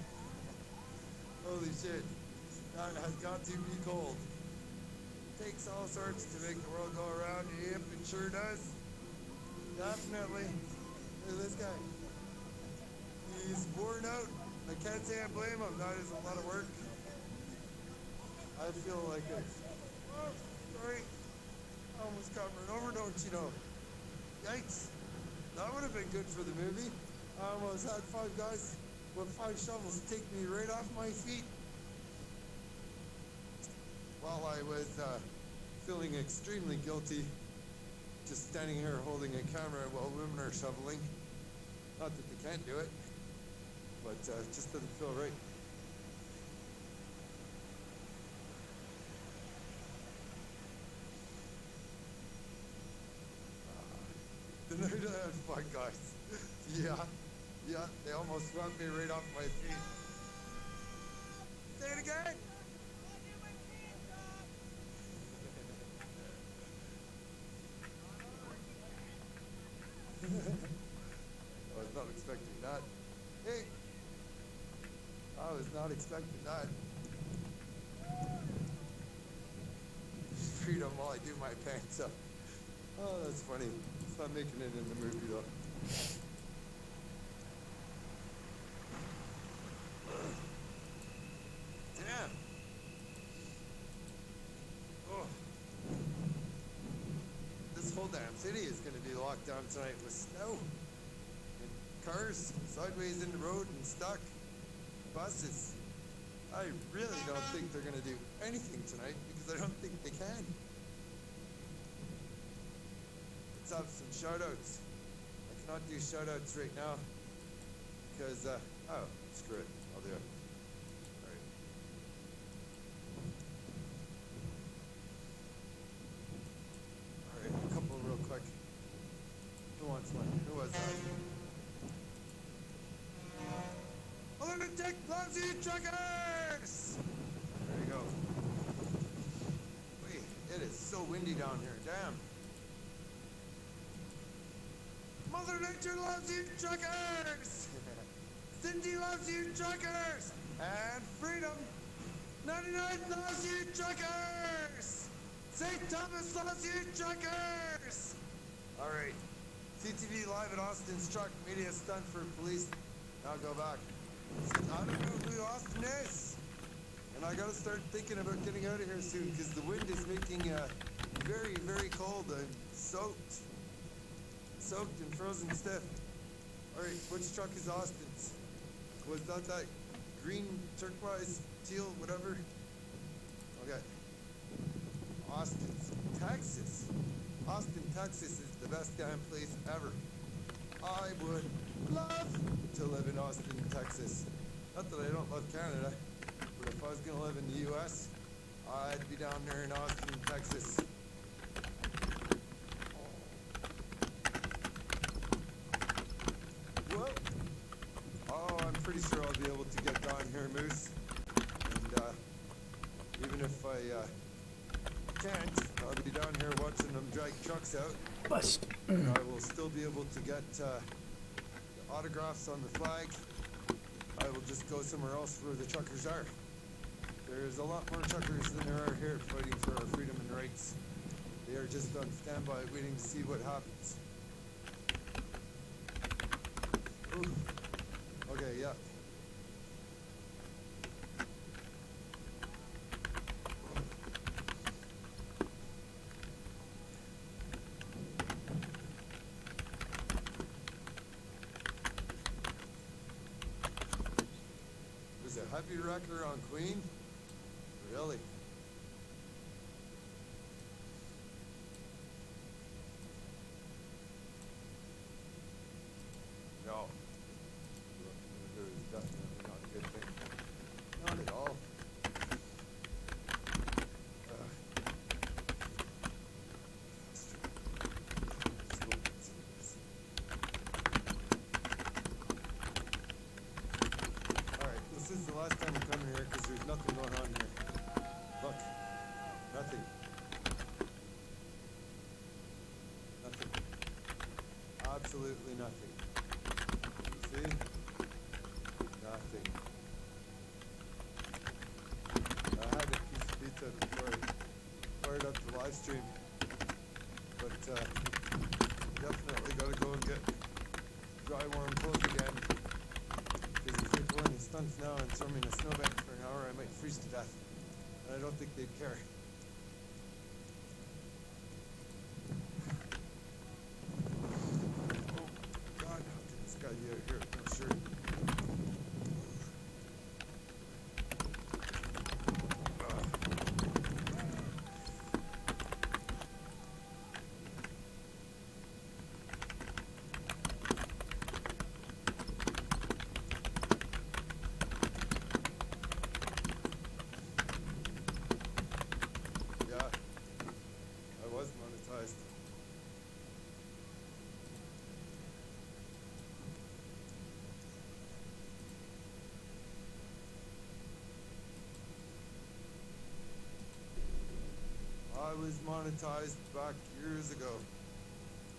Holy shit. That has got to be cold. Takes all sorts to make the world go around. Yep, it sure does. Definitely. Look at this guy. He's worn out. I can't say I blame him. That is a lot of work. I feel like it. Oh, sorry. I almost got run over, don't you know? Yikes. That would have been good for the movie. I almost had 5 guys with 5 shovels take me right off my feet. While I was feeling extremely guilty, just standing here holding a camera while women are shoveling. Not that they can't do it, but it just doesn't feel right. The night I had 5 guys. Yeah, they almost swept me right off my feet. Say it again! I was not expecting that. Hey! I was not expecting that. Freedom while I do my pants up. Oh, that's funny. It's not making it in the movie though. Damn. Oh. This whole damn city is going to be locked down tonight with snow. And cars sideways in the road and stuck. Buses. I really don't think they're going to do anything tonight because I don't think they can. Let's have some shout-outs. I cannot do shout-outs right now because, oh, screw it. I'll do it. Alright. Alright, a couple real quick. Who wants one? Who was that? Lunatic loves you truckers! There you go. Wait, it is so windy down here. Damn. Mother Nature loves you truckers! Cindy loves you truckers! And freedom! 99 loves you truckers! St. Thomas loves you truckers! Alright. CTV live at Austin's truck. Media stunt for police. Now go back. I don't know who Austin is. And I gotta start thinking about getting out of here soon because the wind is making very, very cold. I'm soaked. Soaked and frozen stiff. Alright, which truck is Austin's? Was that green, turquoise, teal, whatever? Okay. Austin's, Texas. Austin, Texas is the best damn place ever. I would love to live in Austin, Texas. Not that I don't love Canada, but if I was gonna live in the US, I'd be down there in Austin, Texas. Well, oh, I'm pretty sure I'll be able to get down here, Moose. And even if I can't, I'll be down here watching them drag trucks out. Bust. And I will still be able to get autographs on the flag. I will just go somewhere else where the truckers are. There's a lot more truckers than there are here fighting for our freedom and rights. They are just on standby waiting to see what happens. Ooh. Okay, yeah. There's a heavy wrecker on Queen? Really? No. There is definitely not a good thing. Not at all. Alright, this is the last time I'm coming here because there's nothing going on here. Look. Nothing. Nothing. Absolutely nothing. You see? Nothing. I had a piece of pizza before I fired up the live stream. But definitely gotta go and get dry warm clothes again. Because if they're pulling the stunts now and throw me in a snowbank for an hour, I might freeze to death. And I don't think they'd care. Oh God, how did this guy get out here? No shirt. Yeah, I was monetized. I was monetized back years ago.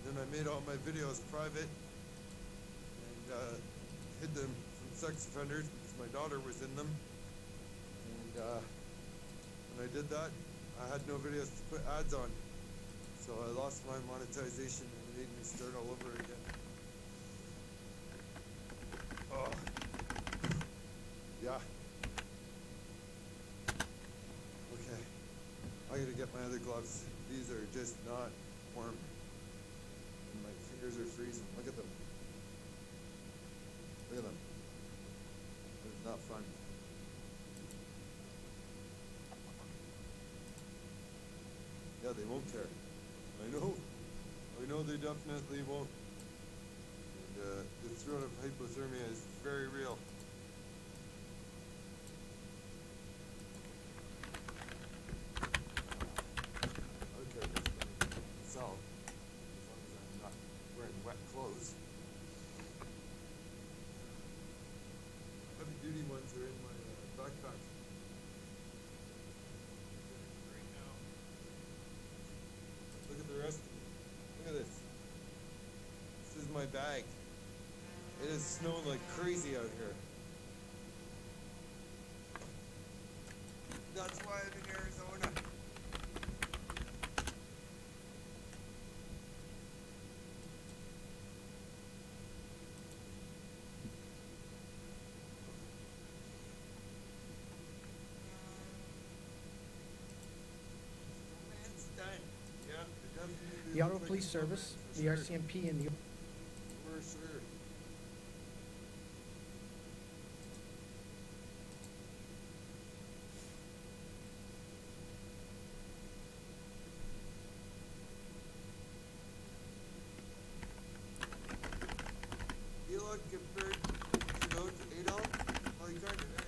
Then I made all my videos private and hid them from sex offenders because my daughter was in them. And when I did that, I had no videos to put ads on. So I lost my monetization and it made me start all over again. Oh. Yeah. Okay. I gotta get my other gloves. These are just not warm. And my fingers are freezing. Look at them. Look at them. It's not fun. Yeah, they won't care. I know. I know they definitely won't. And the threat of hypothermia is very real. Okay, so, as long as I'm not wearing wet clothes. Heavy duty ones are in my backpack. Look at the rest of it. Look at this. This is my bag. It is snowing like crazy out here. That's why I'm in Arizona. The Ottawa Police Service, the RCMP, and the For sure. Elon compared, to Adolf? Well, he kind of is.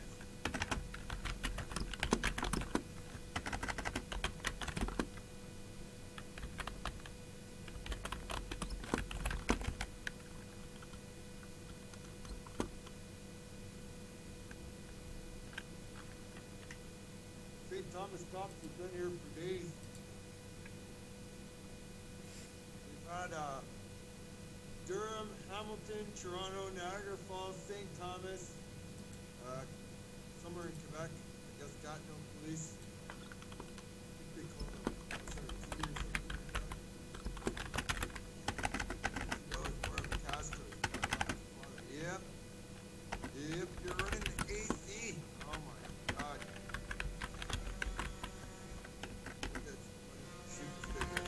St. Thomas cops have been here for days. We've had Durham, Hamilton, Toronto, Niagara Falls, St. Thomas, somewhere in Quebec, I guess Gatineau Police. I think they call them SRT or something like that. That was more of a Castro. Yep. Yep, you're running the AC. Oh my god.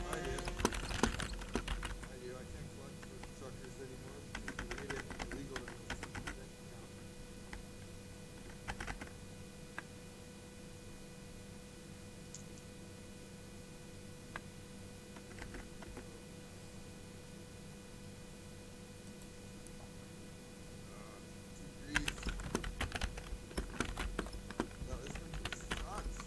I did. I can't collect for truckers anymore because they made it illegal in those bank accounts. Degrees. No, this one sucks.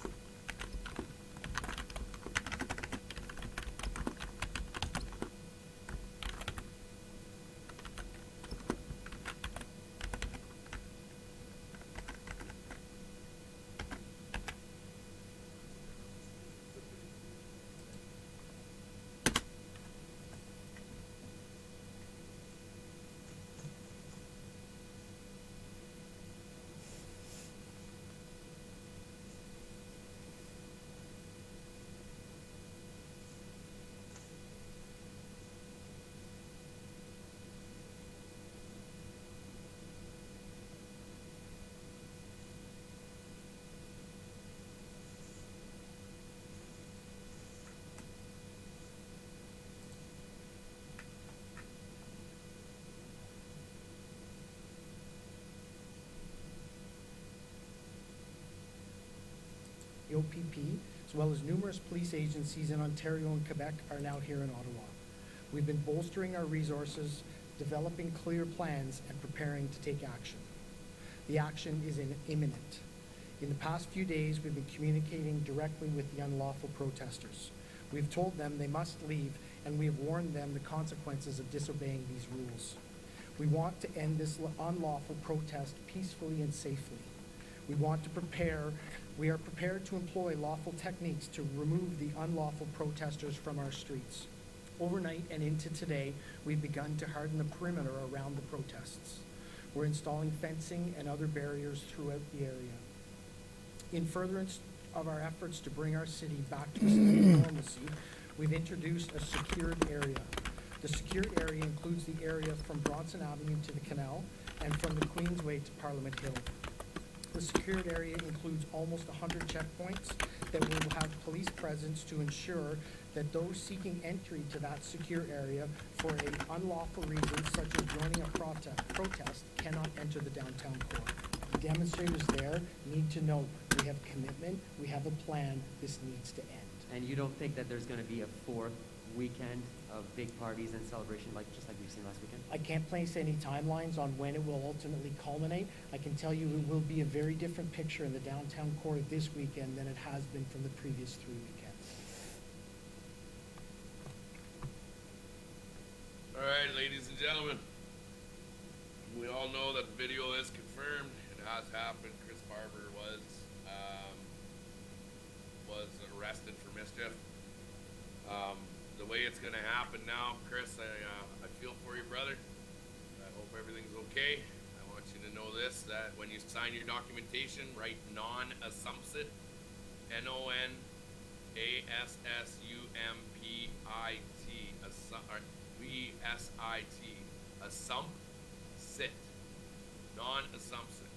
OPP, as well as numerous police agencies in Ontario and Quebec, are now here in Ottawa. We've been bolstering our resources, developing clear plans, and preparing to take action. The action is imminent. In the past few days, we've been communicating directly with the unlawful protesters. We've told them they must leave, and we have warned them the consequences of disobeying these rules. We want to end this unlawful protest peacefully and safely. We are prepared to employ lawful techniques to remove the unlawful protesters from our streets. Overnight and into today, we've begun to harden the perimeter around the protests. We're installing fencing and other barriers throughout the area. In furtherance of our efforts to bring our city back to a state of normalcy, we've introduced a secured area. The secured area includes the area from Bronson Avenue to the canal and from the Queensway to Parliament Hill. The secured area includes almost 100 checkpoints that will have police presence to ensure that those seeking entry to that secure area for an unlawful reason, such as joining a protest, cannot enter the downtown core. The demonstrators there need to know we have commitment, we have a plan, this needs to end. And you don't think that there's going to be a fourth weekend of big parties and celebration just like we've seen last weekend? I can't place any timelines on when it will ultimately culminate. I can tell you it will be a very different picture in the downtown core this weekend than it has been from the previous 3 weekends. All right, ladies and gentlemen, we all know that the video is confirmed. It has happened. Chris Barber was arrested for mischief. The way it's going to happen now, Chris, I feel for you, brother. I hope everything's okay. I want you to know this, that when you sign your documentation, write non-assumpsit, NONASSUMPIT, VSIT, assumpsit, non-assumpsit.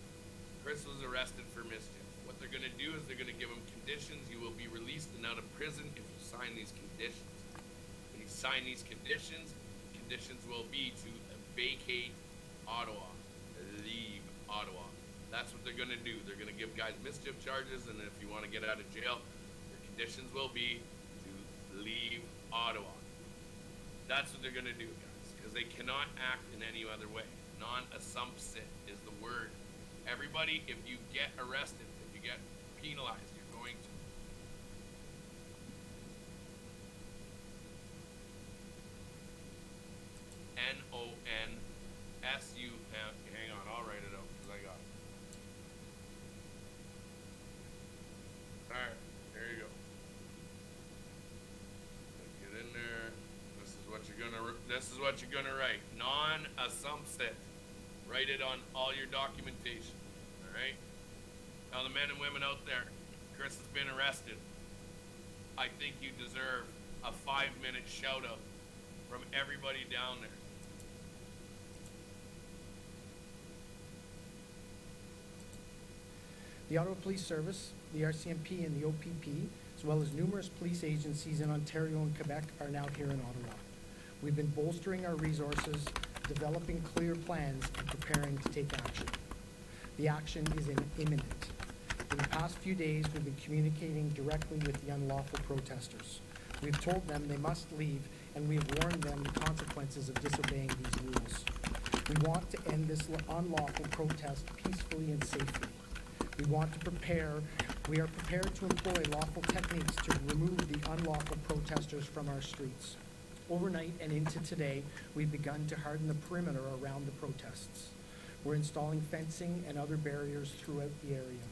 Chris was arrested for mischief. What they're going to do is they're going to give him conditions. You will be released and out of prison if you sign these conditions. When you sign these conditions. Conditions will be to vacate Ottawa, leave Ottawa. That's what they're gonna do. They're gonna give guys mischief charges, and if you want to get out of jail, your conditions will be to leave Ottawa. That's what they're gonna do, guys, because they cannot act in any other way. Non-assumpsit is the word. Everybody, if you get arrested, if you get penalized, you're going to. NONSU. Hang on, I'll write it out because I got it. Alright, there you go. Get in there. This is what you're gonna write. Non-assumpsit. Write it on all your documentation. Alright? Now the men and women out there, Chris has been arrested. I think you deserve a 5-minute shout out from everybody down there. The Ottawa Police Service, the RCMP, and the OPP, as well as numerous police agencies in Ontario and Quebec, are now here in Ottawa. We've been bolstering our resources, developing clear plans, and preparing to take action. The action is imminent. In the past few days, we've been communicating directly with the unlawful protesters. We've told them they must leave, and we have warned them the consequences of disobeying these rules. We want to end this unlawful protest peacefully and safely. We are prepared to employ lawful techniques to remove the unlawful protesters from our streets. Overnight and into today, we've begun to harden the perimeter around the protests. We're installing fencing and other barriers throughout the area.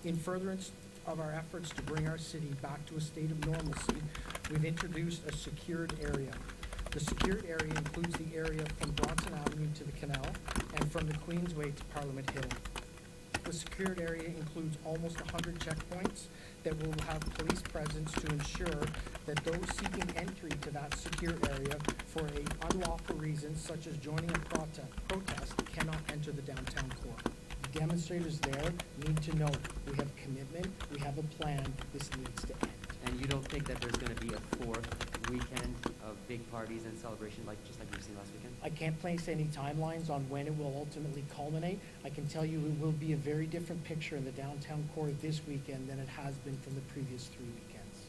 In furtherance of our efforts to bring our city back to a state of normalcy, we've introduced a secured area. The secured area includes the area from Bronson Avenue to the canal and from the Queensway to Parliament Hill. The secured area includes almost 100 checkpoints that will have police presence to ensure that those seeking entry to that secure area for an unlawful reason, such as joining a protest, cannot enter the downtown core. The demonstrators there need to know we have commitment, we have a plan, this needs to end. And you don't think that there's going to be a 4th weekend of big parties and celebration just like we've seen last weekend? I can't place any timelines on when it will ultimately culminate. I can tell you it will be a very different picture in the downtown core this weekend than it has been from the previous 3 weekends.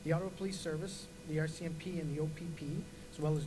The Ottawa Police Service, the RCMP, and the OPP, as well as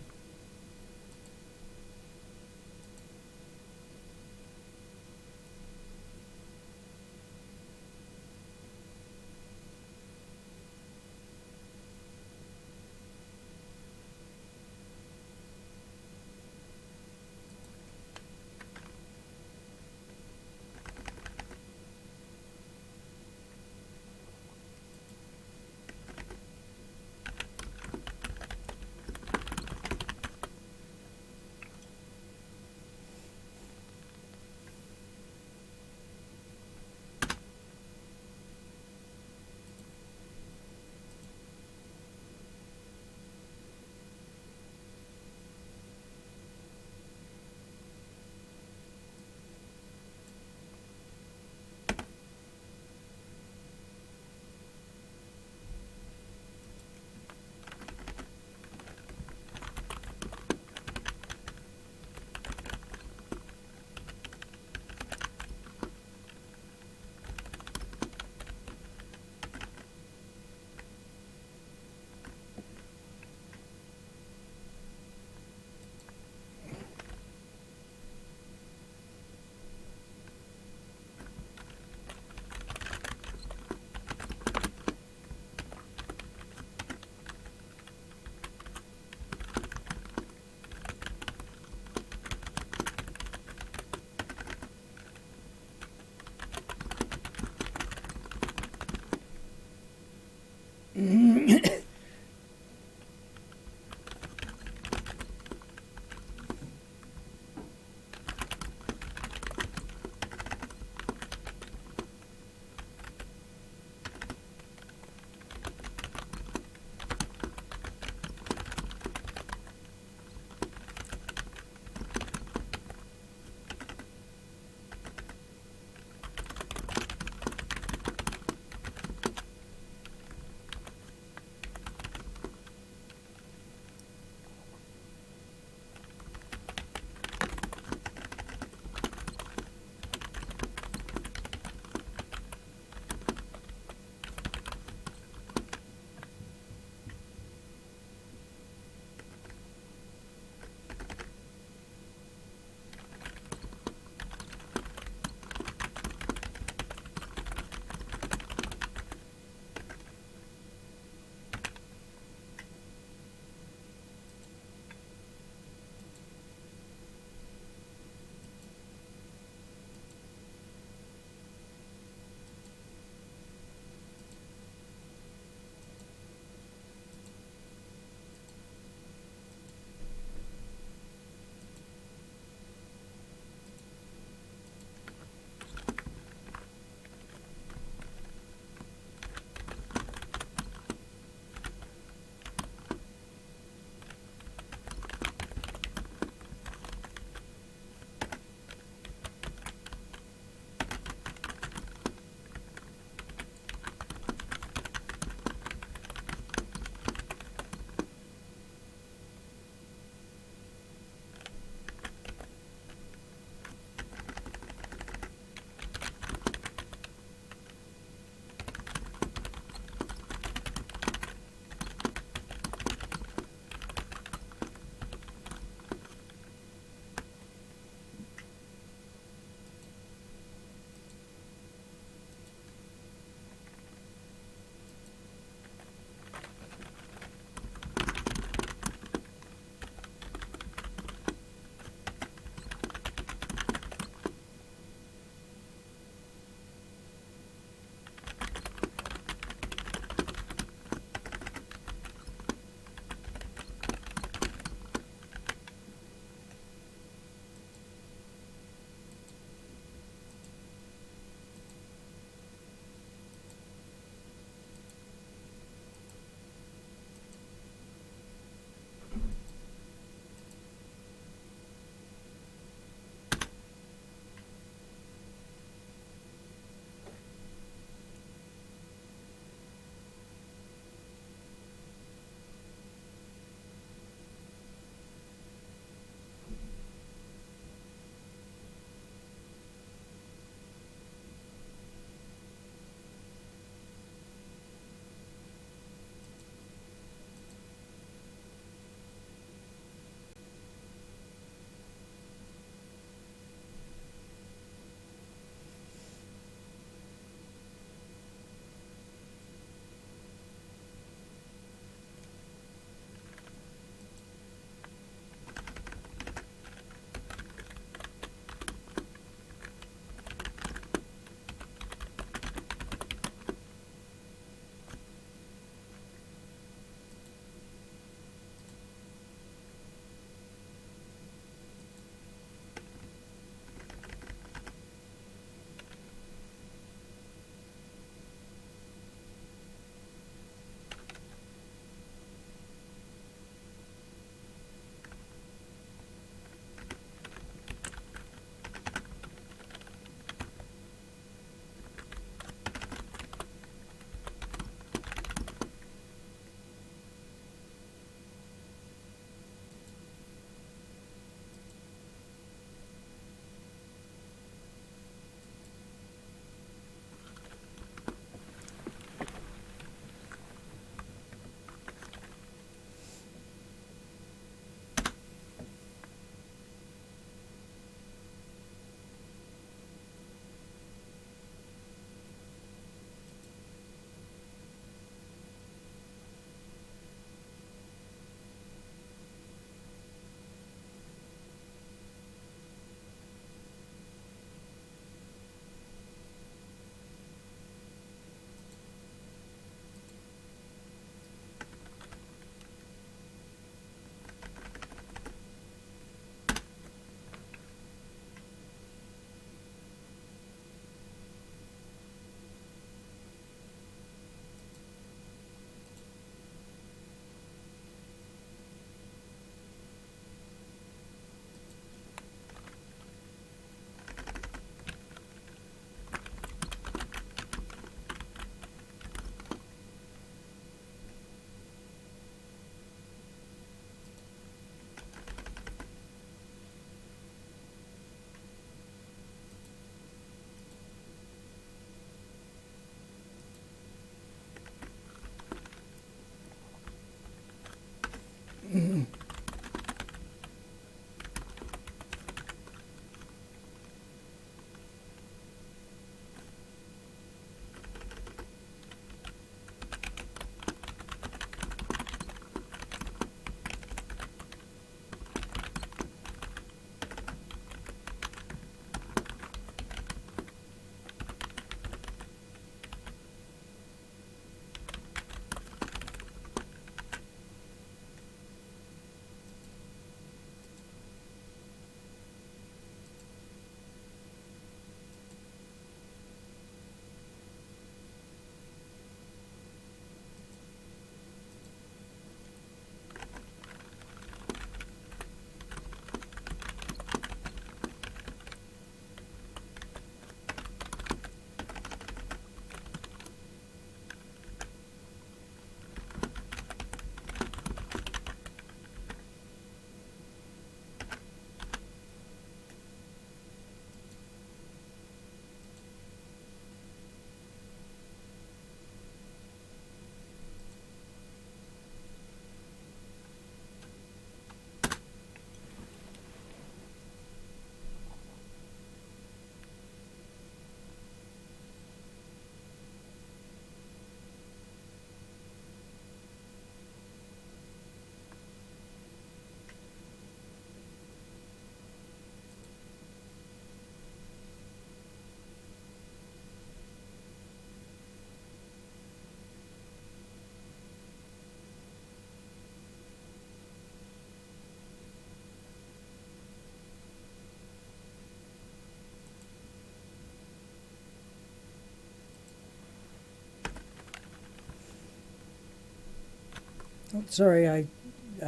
Oh, sorry, I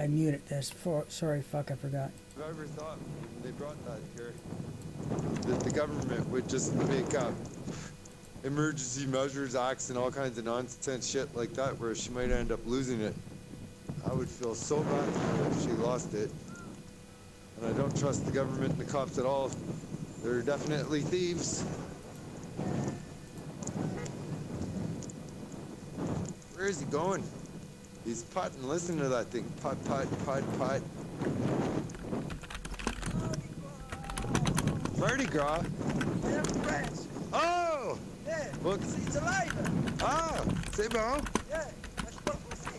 muted this. Sorry, fuck, I forgot. Whoever thought when they brought that here that the government would just make up emergency measures acts and all kinds of nonsense shit like that where she might end up losing it. I would feel so bad for her if she lost it. And I don't trust the government and the cops at all. They're definitely thieves. Where is he going? He's putting. Listen to that thing. Putt, putt, putt, putt. Mardi Gras? Yeah, French. Oh! Yeah. Well, It's alive. ah! C'est bon? Yeah. Je porte aussi.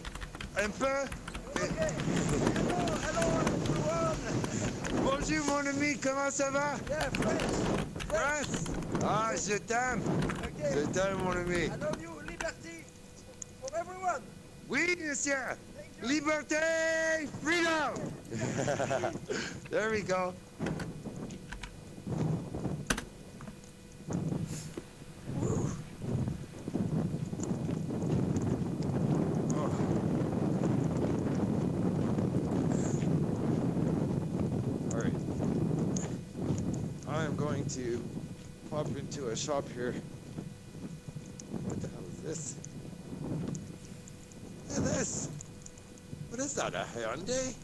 Un peu? Okay. Hello, everyone. Bonjour mon ami, comment ça va? Yeah, French. France? Ah, je t'aime. Okay. Je t'aime mon ami. I love you. Liberty for everyone. Oui, monsieur. Liberté, freedom. There we go. Woo. Oh. All right. I am going to pop into a shop here. What the hell is this? Look at this. What is that, a Hyundai?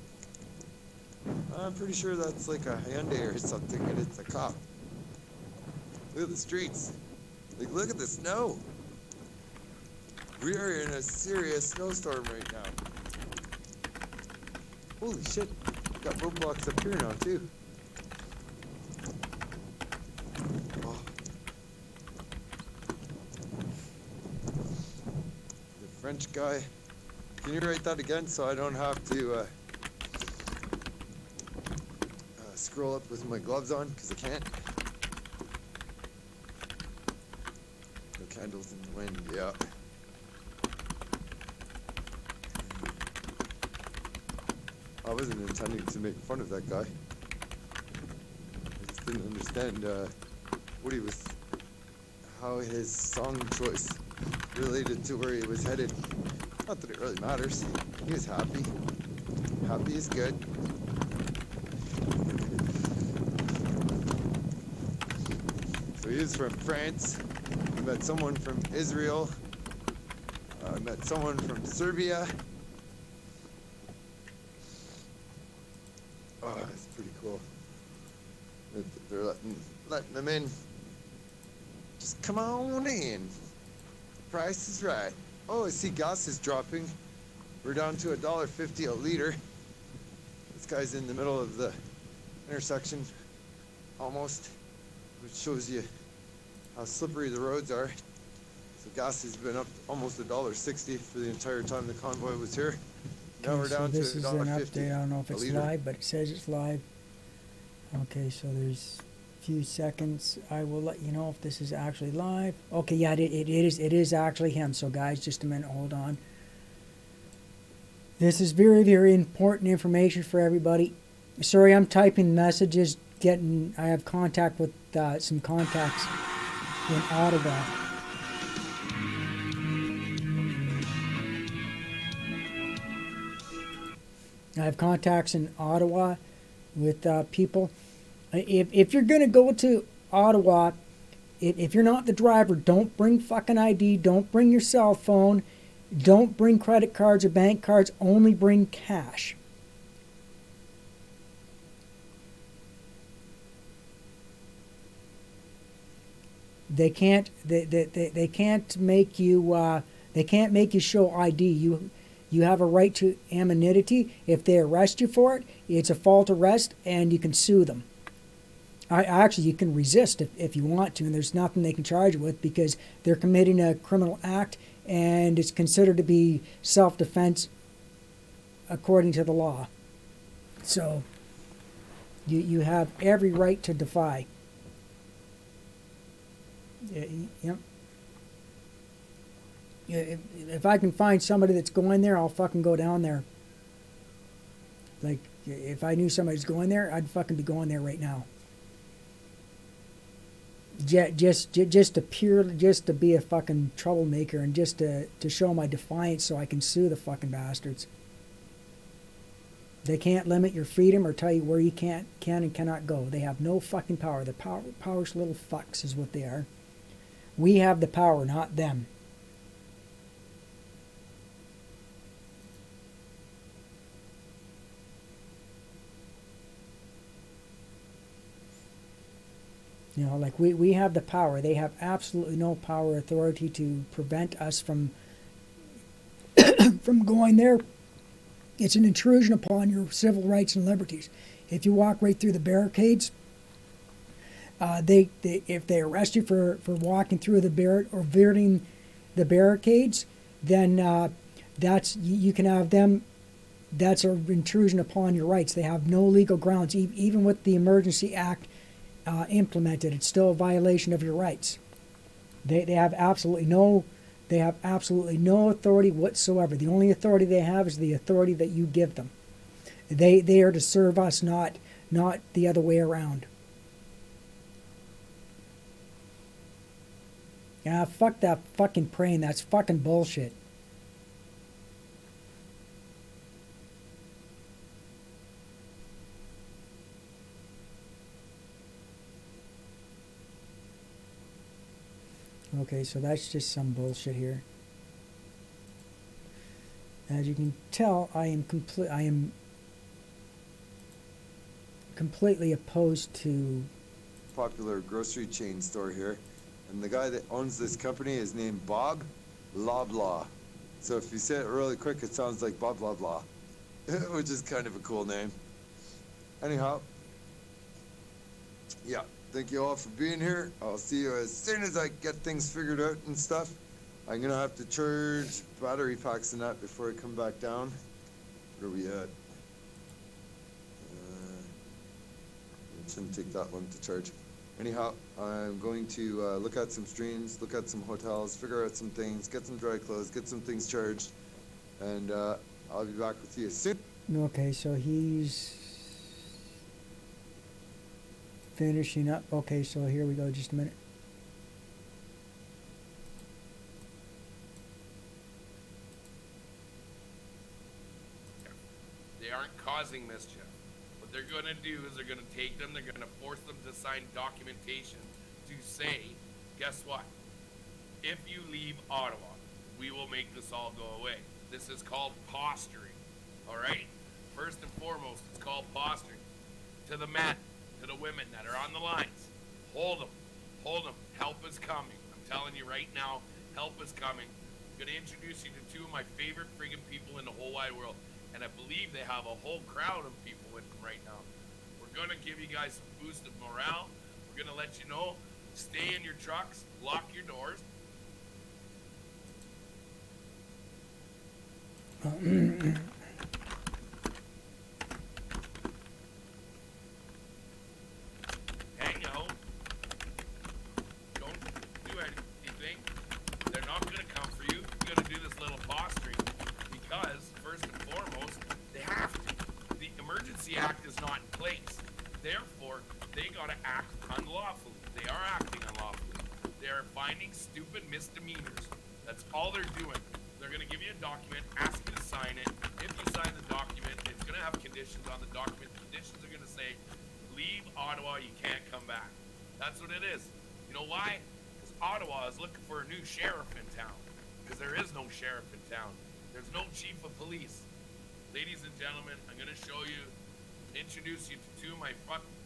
I'm pretty sure that's like a Hyundai or something, and it's a cop. Look at the streets. Like, look at the snow. We are in a serious snowstorm right now. Holy shit. Got roadblocks up here now, too. Oh. The French guy. Can you write that again so I don't have to scroll up with my gloves on, because I can't. No candles in the wind, yeah. I wasn't intending to make fun of that guy. I just didn't understand what he was, how his song choice related to where he was headed. Not that it really matters. He was happy. Happy is good. So he is from France. I met someone from Israel. I met someone from Serbia. Oh, that's pretty cool. They're letting them in. Just come on in. Price is right. Oh, I see gas is dropping. We're down to $1.50 a liter. This guy's in the middle of the intersection, almost, which shows you how slippery the roads are. So gas has been up almost $1.60 for the entire time the convoy was here. Now we're down so this to is an $1.50 update. I don't know if a it's liter. live, but it says it's live. Okay, so there's a few seconds. I will let you know if this is actually live. Okay, yeah, it is actually him. So guys, just a minute, hold on. This is very, very important information for everybody. Sorry, I'm typing messages. I have contact with some contacts in Ottawa. I have contacts in Ottawa with people. If you're going to go to Ottawa, if you're not the driver, don't bring fucking ID. Don't bring your cell phone. Don't bring credit cards or bank cards. Only bring cash. They can't. They can't make you. They can't make you show ID. You have a right to anonymity. If they arrest you for it, it's a false arrest, and you can sue them. Actually, you can resist if you want to, and there's nothing they can charge you with because they're committing a criminal act, and it's considered to be self-defense according to the law. So you have every right to defy. Yep. If I can find somebody that's going there, I'll fucking go down there. Like, if I knew somebody's going there, I'd fucking be going there right now. Just to be a fucking troublemaker and just to show my defiance so I can sue the fucking bastards. They can't limit your freedom or tell you where you can and cannot go. They have no fucking power. They're powerless little fucks is what they are. We have the power, not them. You know, like we have the power. They have absolutely no power or authority to prevent us from from going there. It's an intrusion upon your civil rights and liberties. If you walk right through the barricades, if they arrest you for walking through or veering the barricades, then that's you can have them. That's an intrusion upon your rights. They have no legal grounds, even with the Emergency Act implemented. It's still a violation of your rights. They have absolutely no authority whatsoever. The only authority they have is the authority that you give them. They are to serve us, not the other way around. Yeah, fuck that fucking praying. That's fucking bullshit. Okay, so that's just some bullshit here. As you can tell, I am completely opposed to Popular grocery chain store here, and the guy that owns this company is named Bob Loblaw. So if you say it really quick, it sounds like Bob Loblaw, which is kind of a cool name. Anyhow, yeah, thank you all for being here. I'll see you as soon as I get things figured out and stuff. I'm gonna have to charge battery packs and that before I come back down. Where are we at? It shouldn't take that long to charge. Anyhow, I'm going to look at some streams, look at some hotels, figure out some things, get some dry clothes, get some things charged, and I'll be back with you soon. Okay, so he's finishing up. Okay, so here we go, just a minute. They aren't causing mischief. What they're going to do is they're going to take them, they're going to force them to sign documentation to say, guess what? If you leave Ottawa, we will make this all go away. This is called posturing, all right? First and foremost, it's called posturing. To the men, to the women that are on the lines, hold them, help is coming. I'm telling you right now, help is coming. I'm going to introduce you to two of my favorite friggin' people in the whole wide world. And I believe they have a whole crowd of people with them right now. We're going to give you guys some boost of morale. We're going to let you know, stay in your trucks, lock your doors. Hang out. Don't do anything. They're not going to come for you. You're going to do this little posturing because, first and foremost, they have to. The Emergency Act is not in place. Therefore, they got to act unlawfully. They are acting unlawfully. They are finding stupid misdemeanors. That's all they're doing. They're going to give you a document, ask you to sign it. If you sign the document, it's going to have conditions on the document. The conditions are going to say, leave Ottawa, you can't come back. That's what it is. You know why? Because Ottawa is looking for a new sheriff in town. Because there is no sheriff in town. There's no chief of police. Ladies and gentlemen, I'm going to show you, introduce you to two of my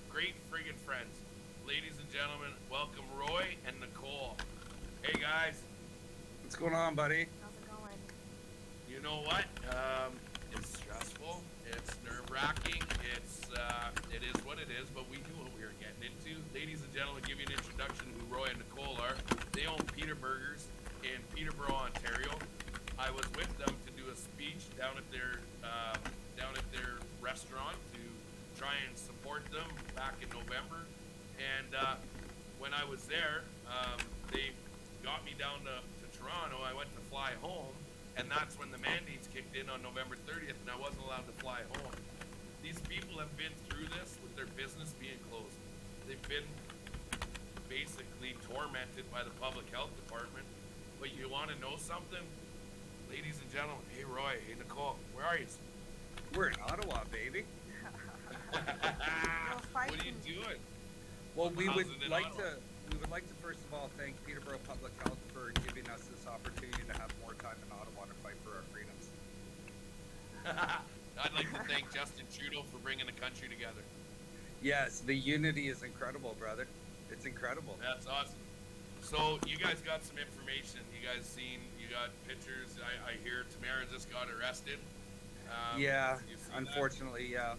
great friggin' friends. Ladies and gentlemen, welcome Roy and Nicole. Hey guys. What's going on, buddy? How's it going? You know what? It's stressful. It's nerve-wracking. It is what it is, but we knew what we were getting into. Ladies and gentlemen, give you an introduction to who Roy and Nicole are. They own Peter Burgers in Peterborough, Ontario. I was with them to do a speech down at their restaurant to try and support them back in November. And when I was there, they got me down to Toronto. I went to fly home, and that's when the mandates kicked in on November 30th, and I wasn't allowed to fly home. These people have been through this with their business being closed. They've been basically tormented by the public health department. But you want to know something? Ladies and gentlemen, hey Roy, hey Nicole, where are you? We're in Ottawa, baby. What are you doing? Well, we would How's it in like Ottawa? to first of all thank Peterborough Public Health for giving us this opportunity to have more time in Ottawa to fight for our freedoms. I'd like to thank Justin Trudeau for bringing the country together. Yes, the unity is incredible, brother. It's incredible. That's awesome. So you guys got some information. You guys you got pictures. I hear Tamara just got arrested. Yeah, you see unfortunately, yeah.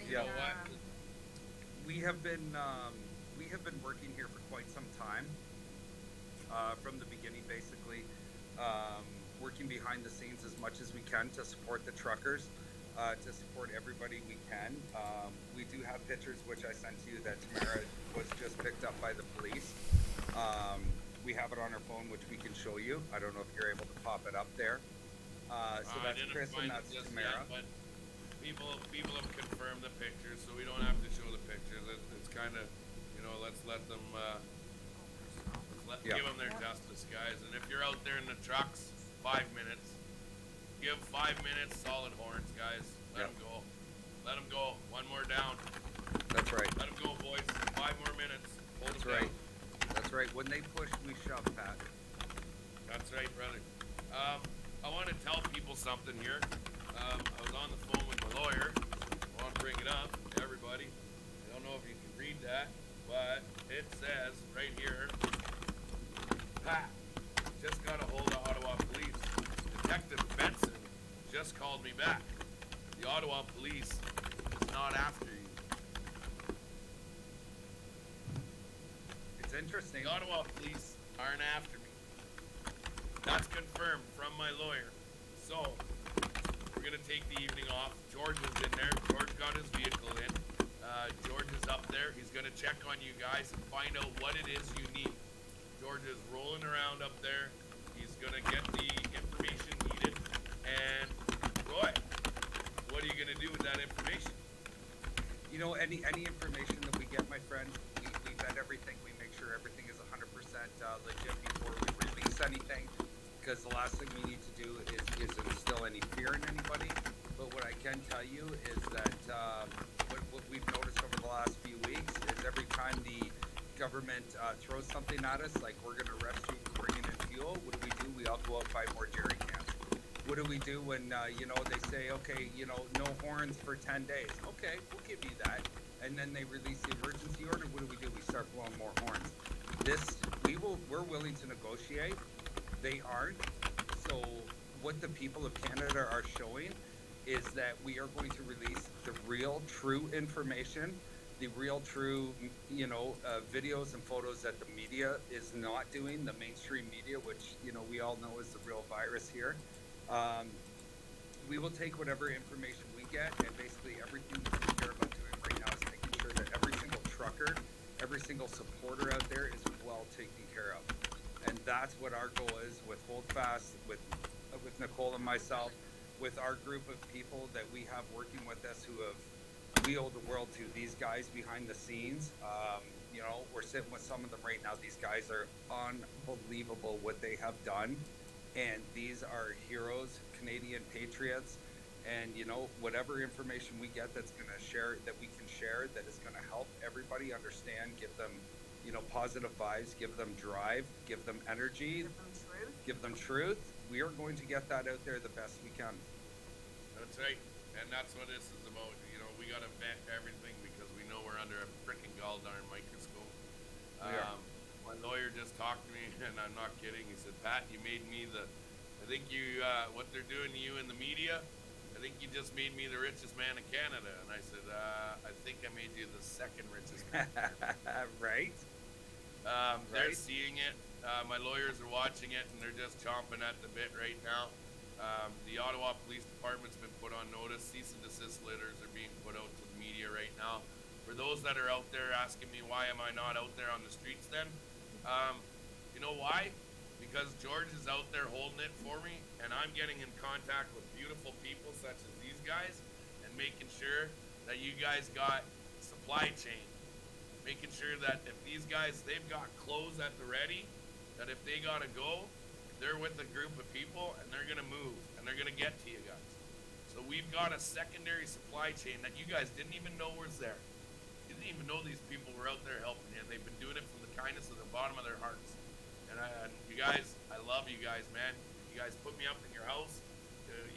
You know what? We have been working here for quite some time. From the beginning, basically, working behind the scenes as much as we can to support the truckers, to support everybody we can. We do have pictures which I sent to you that Tamara was just picked up by the police. We have it on our phone, which we can show you. I don't know if you're able to pop it up there. So that's Chris and that's Tamara. Yet, but people have confirmed the pictures, so we don't have to show the pictures. It's kind of, let's let them give them their justice, guys. And if you're out there in the trucks, 5 minutes. Give 5 minutes, solid horns, guys. Let them go. Let them go. One more down. That's right. Let them go, boys. 5 more minutes. Hold That's them right. down. That's right. When they push, we shove, Pat. That's right, brother. I want to tell people something here. I was on the phone with my lawyer. I want to bring it up to everybody. I don't know if you can read that, but it says right here, Pat just got a hold of Ottawa Police. Detective Benson just called me back. The Ottawa Police is not after you. It's interesting. The Ottawa Police aren't after me. That's confirmed from my lawyer. So, we're going to take the evening off. George was in there. George got his vehicle in. George is up there. He's going to check on you guys and find out what it is you need. George is rolling around up there. He's going to get the information needed. And, Roy, what are you going to do with that information? Any information that we get, my friend, we vet everything. We make sure everything is 100% legit before we release anything. Because the last thing we need to do is instill any fear in anybody. But what I can tell you is that what we've noticed over the last few weeks is every time the government throws something at us, like we're going to arrest you for bringing in fuel, what do? We all go out and buy more jerry cans. What do we do when, they say, okay, no horns for 10 days? Okay, we'll give you that. And then they release the emergency order. What do? We start blowing more horns. We're willing to negotiate. They aren't. So what the people of Canada are showing is that we are going to release the real, true information, the real, true, videos and photos that the media is not doing, the mainstream media, which, we all know is the real virus here. We will take whatever information we get, and basically everything that we care about doing right now is making sure that every single trucker, every single supporter out there is well taken care of. And that's what our goal is with Holdfast, with Nicole and myself, with our group of people that we have working with us who we owe the world to. These guys behind the scenes, we're sitting with some of them right now. These guys are unbelievable what they have done. And these are heroes, Canadian patriots. And, whatever information we get that we can share, that is going to help everybody understand, give them, positive vibes, give them drive, give them energy, give them truth. We are going to get that out there the best we can. That's right. And that's what this is about. We got to vet everything because we know we're under a freaking gall-darn microscope. My lawyer just talked to me, and I'm not kidding. He said, Pat, you made me I think what they're doing to you in the media, I think you just made me the richest man in Canada. And I said, I think I made you the second richest man. Right? They're seeing it. My lawyers are watching it, and they're just chomping at the bit right now. The Ottawa Police Department's been put on notice. Cease and desist letters are being put out to the media right now. For those that are out there asking me, why am I not out there on the streets then? You know why? Because George is out there holding it for me, and I'm getting in contact with beautiful people such as these guys and making sure that you guys got supply chain. Making sure that if these guys, they've got clothes at the ready, that if they gotta go, they're with a group of people and they're gonna move and they're gonna get to you guys. that we've got a secondary supply chain that you guys didn't even know was there. You didn't even know these people were out there helping you. They've been doing it from the kindness of the bottom of their hearts. And you guys, I love you guys, man. You guys put me up in your house.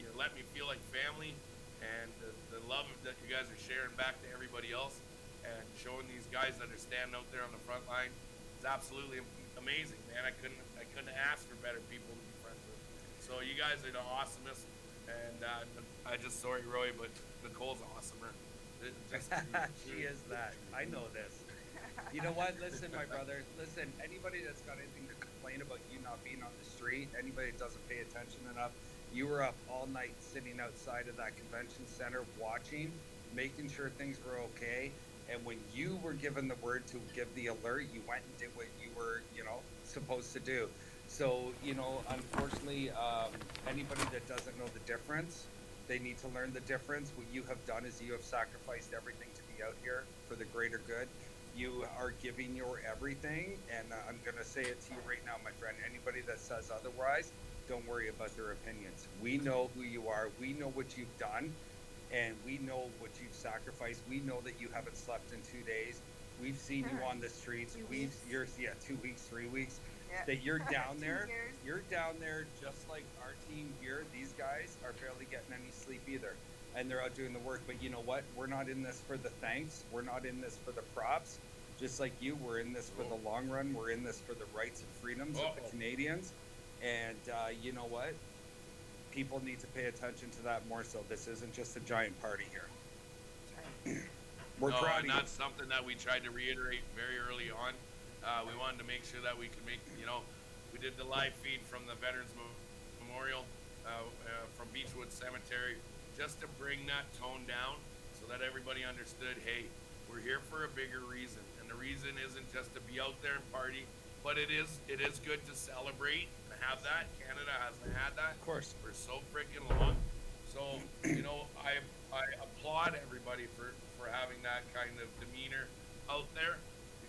You let me feel like family, and the love that you guys are sharing back to everybody else, and showing these guys that are standing out there on the front line is absolutely amazing, man. I couldn't ask for better people to be friends with. So you guys are the awesomest, and I just sorry, Roy, but Nicole's awesomer. She is that. I know this. You know what? Listen, my brother. Listen, anybody that's got anything to complain about you not being on the street, anybody that doesn't pay attention enough, you were up all night sitting outside of that convention center watching, making sure things were okay. And when you were given the word to give the alert, you went and did what you were, supposed to do. So, unfortunately, anybody that doesn't know the difference, they need to learn the difference. What you have done is you have sacrificed everything to be out here for the greater good. You are giving your everything, and I'm going to say it to you right now, my friend. Anybody that says otherwise, don't worry about their opinions. We know who you are. We know what you've done, and we know what you've sacrificed. We know that you haven't slept in 2 days. We've seen you on the streets. 2 weeks, 2 weeks, 3 weeks. Yeah. That you're down there. You're down there just like our team here. These guys are barely getting any sleep either, and they're out doing the work. But you know what? We're not in this for the thanks. We're not in this for the props. Just like you, we're in this for the long run. We're in this for the rights and freedoms of the Canadians. And you know what? People need to pay attention to that more so. This isn't just a giant party here. We're proud of you. That's something that we tried to reiterate very early on. We wanted to make sure that we could make, we did the live feed from the Veterans Memorial from Beechwood Cemetery just to bring that tone down so that everybody understood, hey, we're here for a bigger reason. And the reason isn't just to be out there and party, but it is good to celebrate and have that. Canada hasn't had that. Of course. For so freaking long. So, I applaud everybody for having that kind of demeanor out there,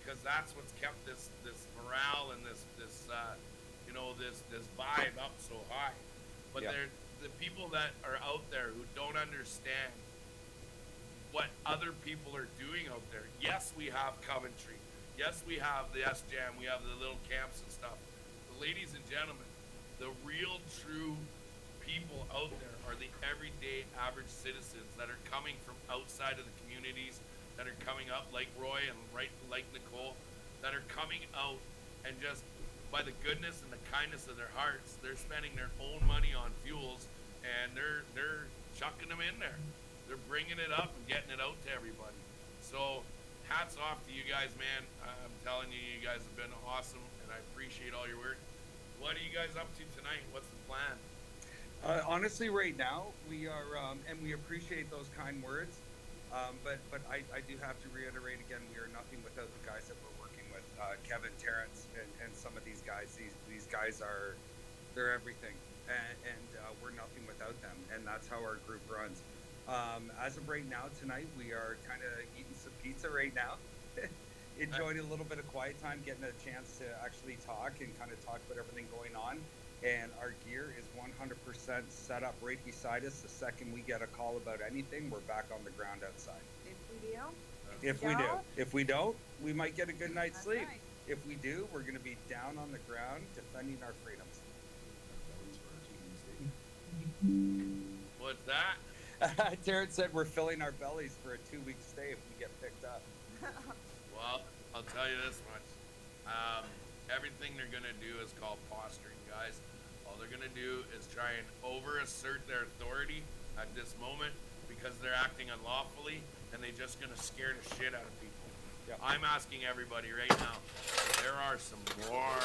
because that's what's kept this morale and this vibe up so high. But they're the people that are out there who don't understand what other people are doing out there. Yes, we have Coventry. Yes, we have the S-Jam. We have the little camps and stuff. But ladies and gentlemen, the real true people out there are the everyday average citizens that are coming from outside of the communities, that are coming up like Roy and like Nicole, that are coming out and just by the goodness and the kindness of their hearts, they're spending their own money on fuels, and they're chucking them in there. They're bringing it up and getting it out to everybody. So hats off to you guys, man. I'm telling you, you guys have been awesome, and I appreciate all your work. What are you guys up to tonight? What's the plan? Honestly, right now, we are, and we appreciate those kind words, but I do have to reiterate again, we are nothing without the guys that we're working with, Kevin, Terrence, and some of these guys. These guys they're everything, and we're nothing without them, and that's how our group runs. As of right now, tonight, we are kind of eating some pizza right now, enjoying a little bit of quiet time, getting a chance to actually talk and kind of talk about everything going on. And our gear is 100% set up right beside us. The second we get a call about anything, we're back on the ground outside. If we don't, we might get a good night's sleep. Right. If we do, we're going to be down on the ground defending our freedoms. What's that? Terrence said we're filling our bellies for a 2-week stay if we get picked up. Well, I'll tell you this much. Everything they're going to do is called posturing, guys. All they're going to do is try and over-assert their authority at this moment because they're acting unlawfully, and they're just going to scare the shit out of people. Yep. I'm asking everybody right now, there are some more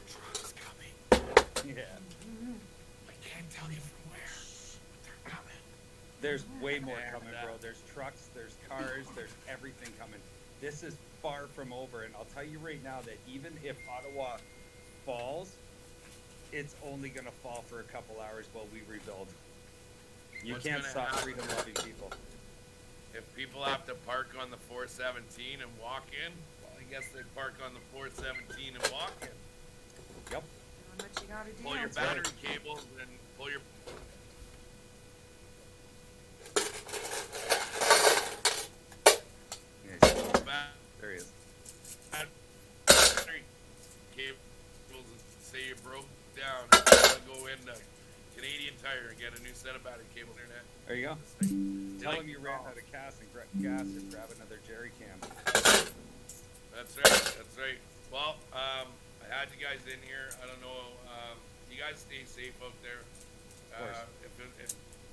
trucks coming. Yeah. I can't tell you from where, but they're coming. There's way more coming, bro. There's trucks, there's cars, there's everything coming. This is far from over, and I'll tell you right now that even if Ottawa falls, it's only going to fall for a couple hours while we rebuild. You can't stop freedom-loving people. If people have to park on the 417 and walk in, well, I guess they'd park on the 417 and walk in. Yep. What you gotta do. Pull your battery cables and pull your get a new set of battery cable internet. There you go. This thing. Tell Like, him you ran out of gas and grab another jerry can. That's right. That's right. Well, I had you guys in here. I don't know. You guys stay safe out there.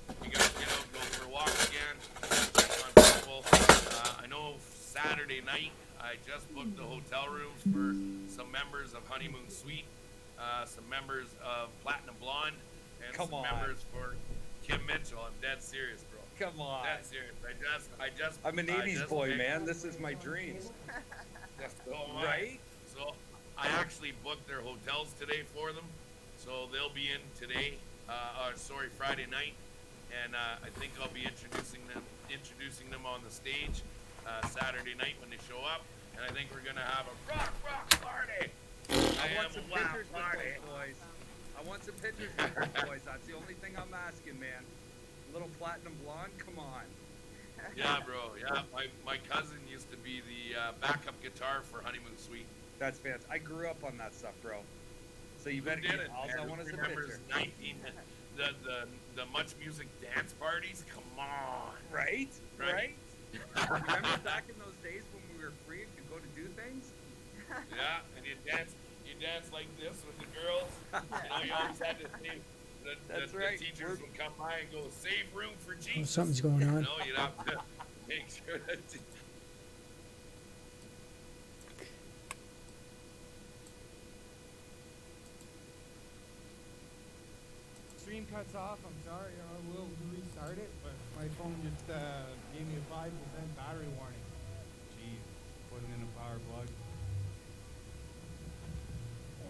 If you guys get out, go for a walk again. On people. I know Saturday night I just booked the hotel rooms for some members of Honeymoon Suite, some members of Platinum Blonde, and Come some on. members for Kim Mitchell. I'm dead serious, bro. Come on. Dead serious. I'm an I 80s just boy, picked- man. This is my dreams. So am I. Right? So I actually booked their hotels today for them, so they'll be in today. Friday night, and I think I'll be introducing them on the stage Saturday night when they show up, and I think we're gonna have a rock party. I want some pictures with those boys. I want some pictures with those boys. That's the only thing I'm asking, man. Little Platinum Blonde, come on. Yeah, bro. Yeah, my cousin used to be the backup guitar for Honeymoon Suite. That's fantastic. I grew up on that stuff, bro. So you better Who get didn't, all I man? want is Who a remembers picture. the Much Music dance parties? Come on. Right? Right? Remember back in those days when we were free and could go to do things? Yeah, and you dance like this with the girls. You always had to save. That's the right. teachers would come by and go, save room for Jesus. something's going on. You'd have to make sure that. Stream cuts off. I'm sorry. I will restart it, but my phone just gave me a 5% battery warning. Jeez, putting in a power plug. I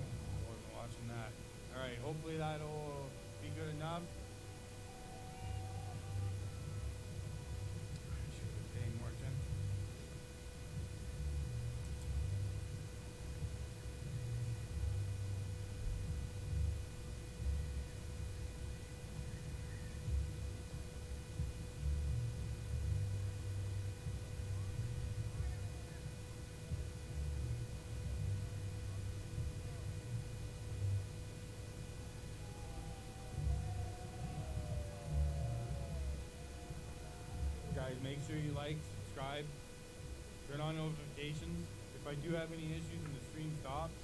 wasn't watching that. All right, hopefully that'll be good enough. Should have paid more attention. Guys, make sure you like, subscribe, turn on notifications. If I do have any issues and the stream stops,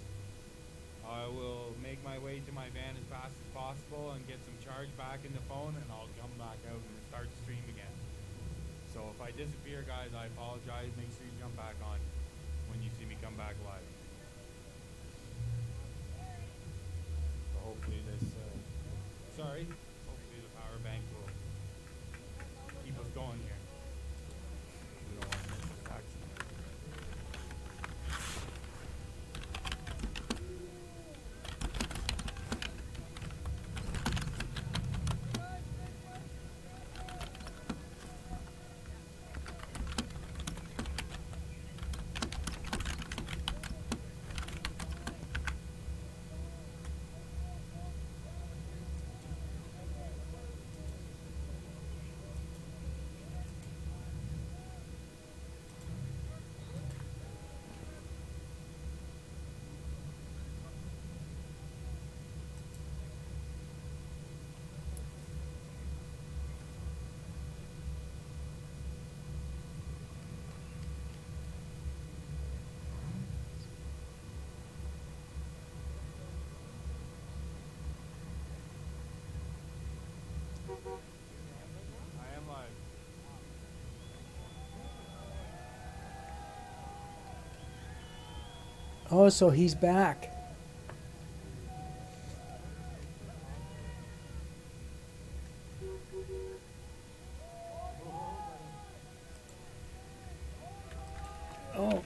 I will make my way to my van as fast as possible and get some charge back in the phone, and I'll come back out and start the stream again. So if I disappear, guys, I apologize. Make sure you jump back on when you see me come back live. So hopefully hopefully the power bank will keep us going here. We don't want to miss this action. I am live. Oh, so he's back. Oh.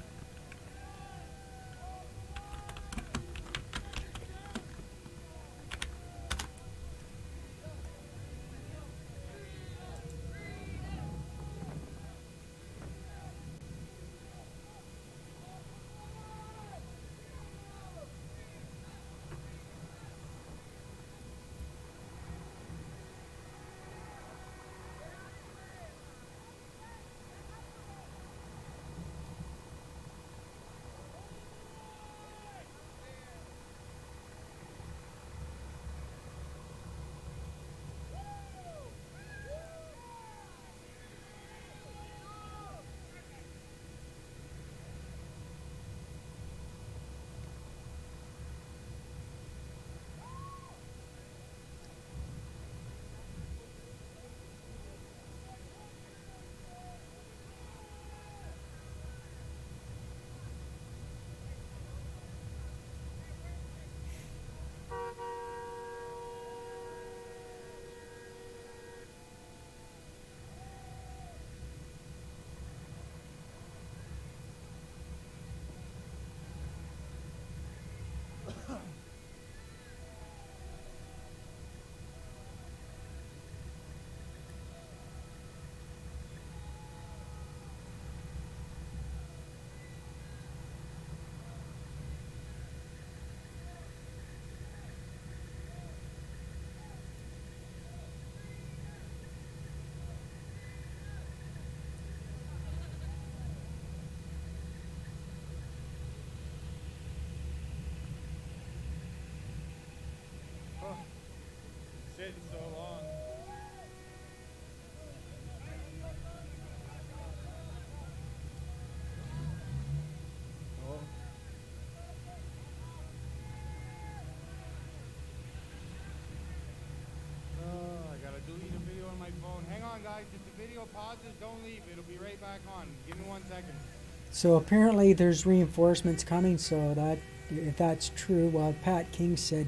on, guys. If the video pauses, don't leave. It'll be right back on. Give me 1 second. So apparently there's reinforcements coming. So that if that's true, well, Pat King said.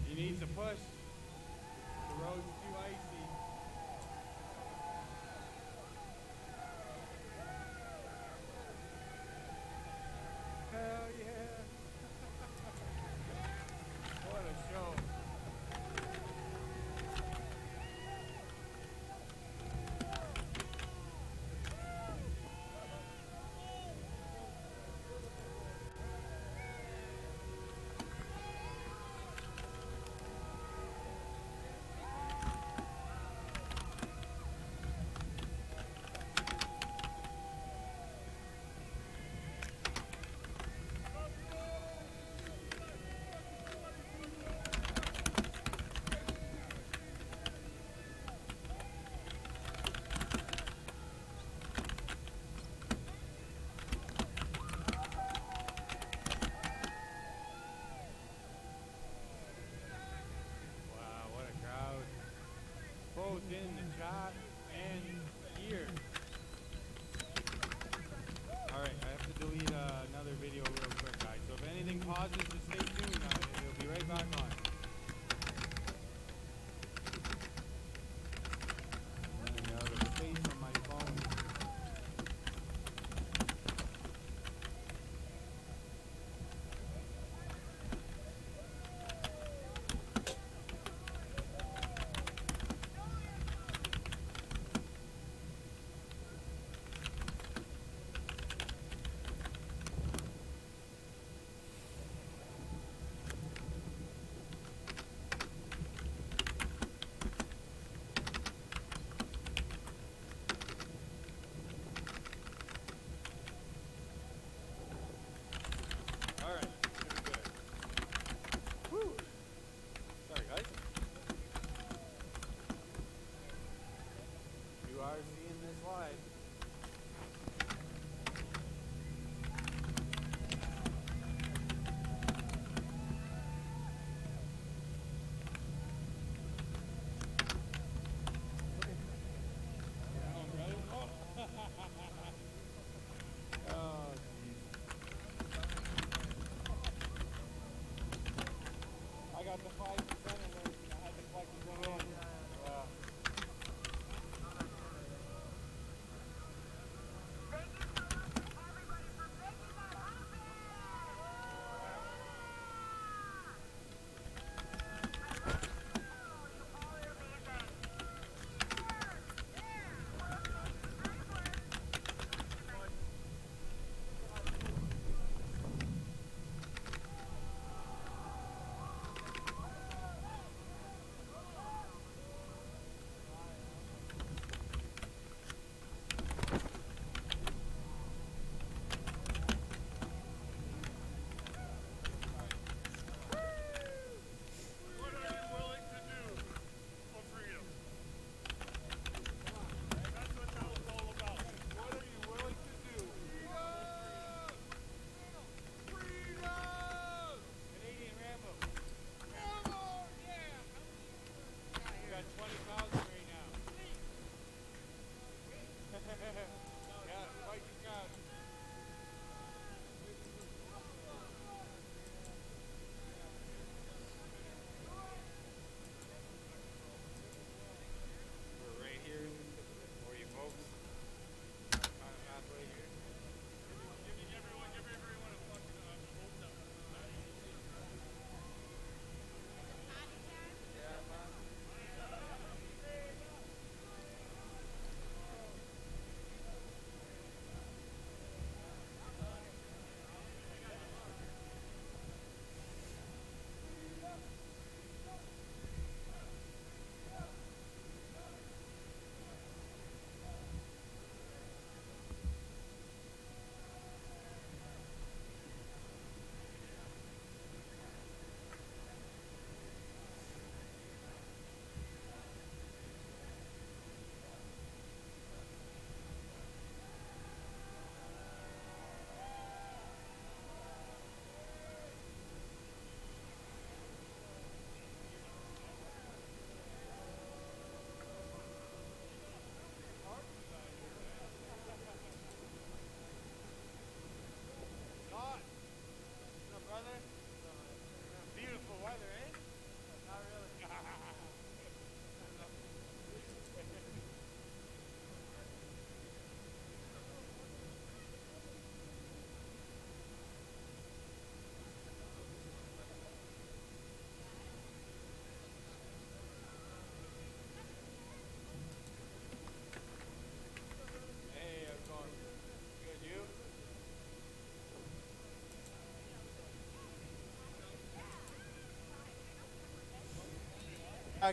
He needs a push. The road's too icy. Hell yeah. What a show.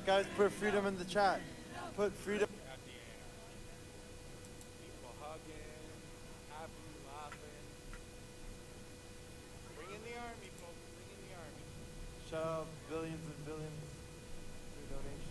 Guys, put freedom in the chat. Put freedom. People hugging, happy, laughing. Bring in the army, folks. Bring in the army. Shout out billions and billions for donations.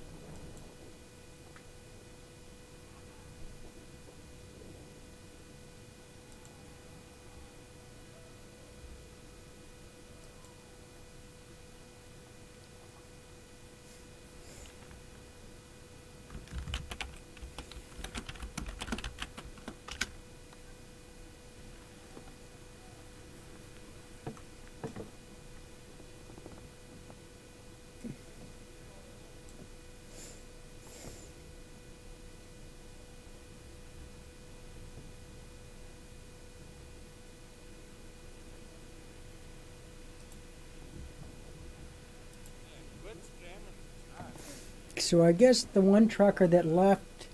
So I guess the one trucker that left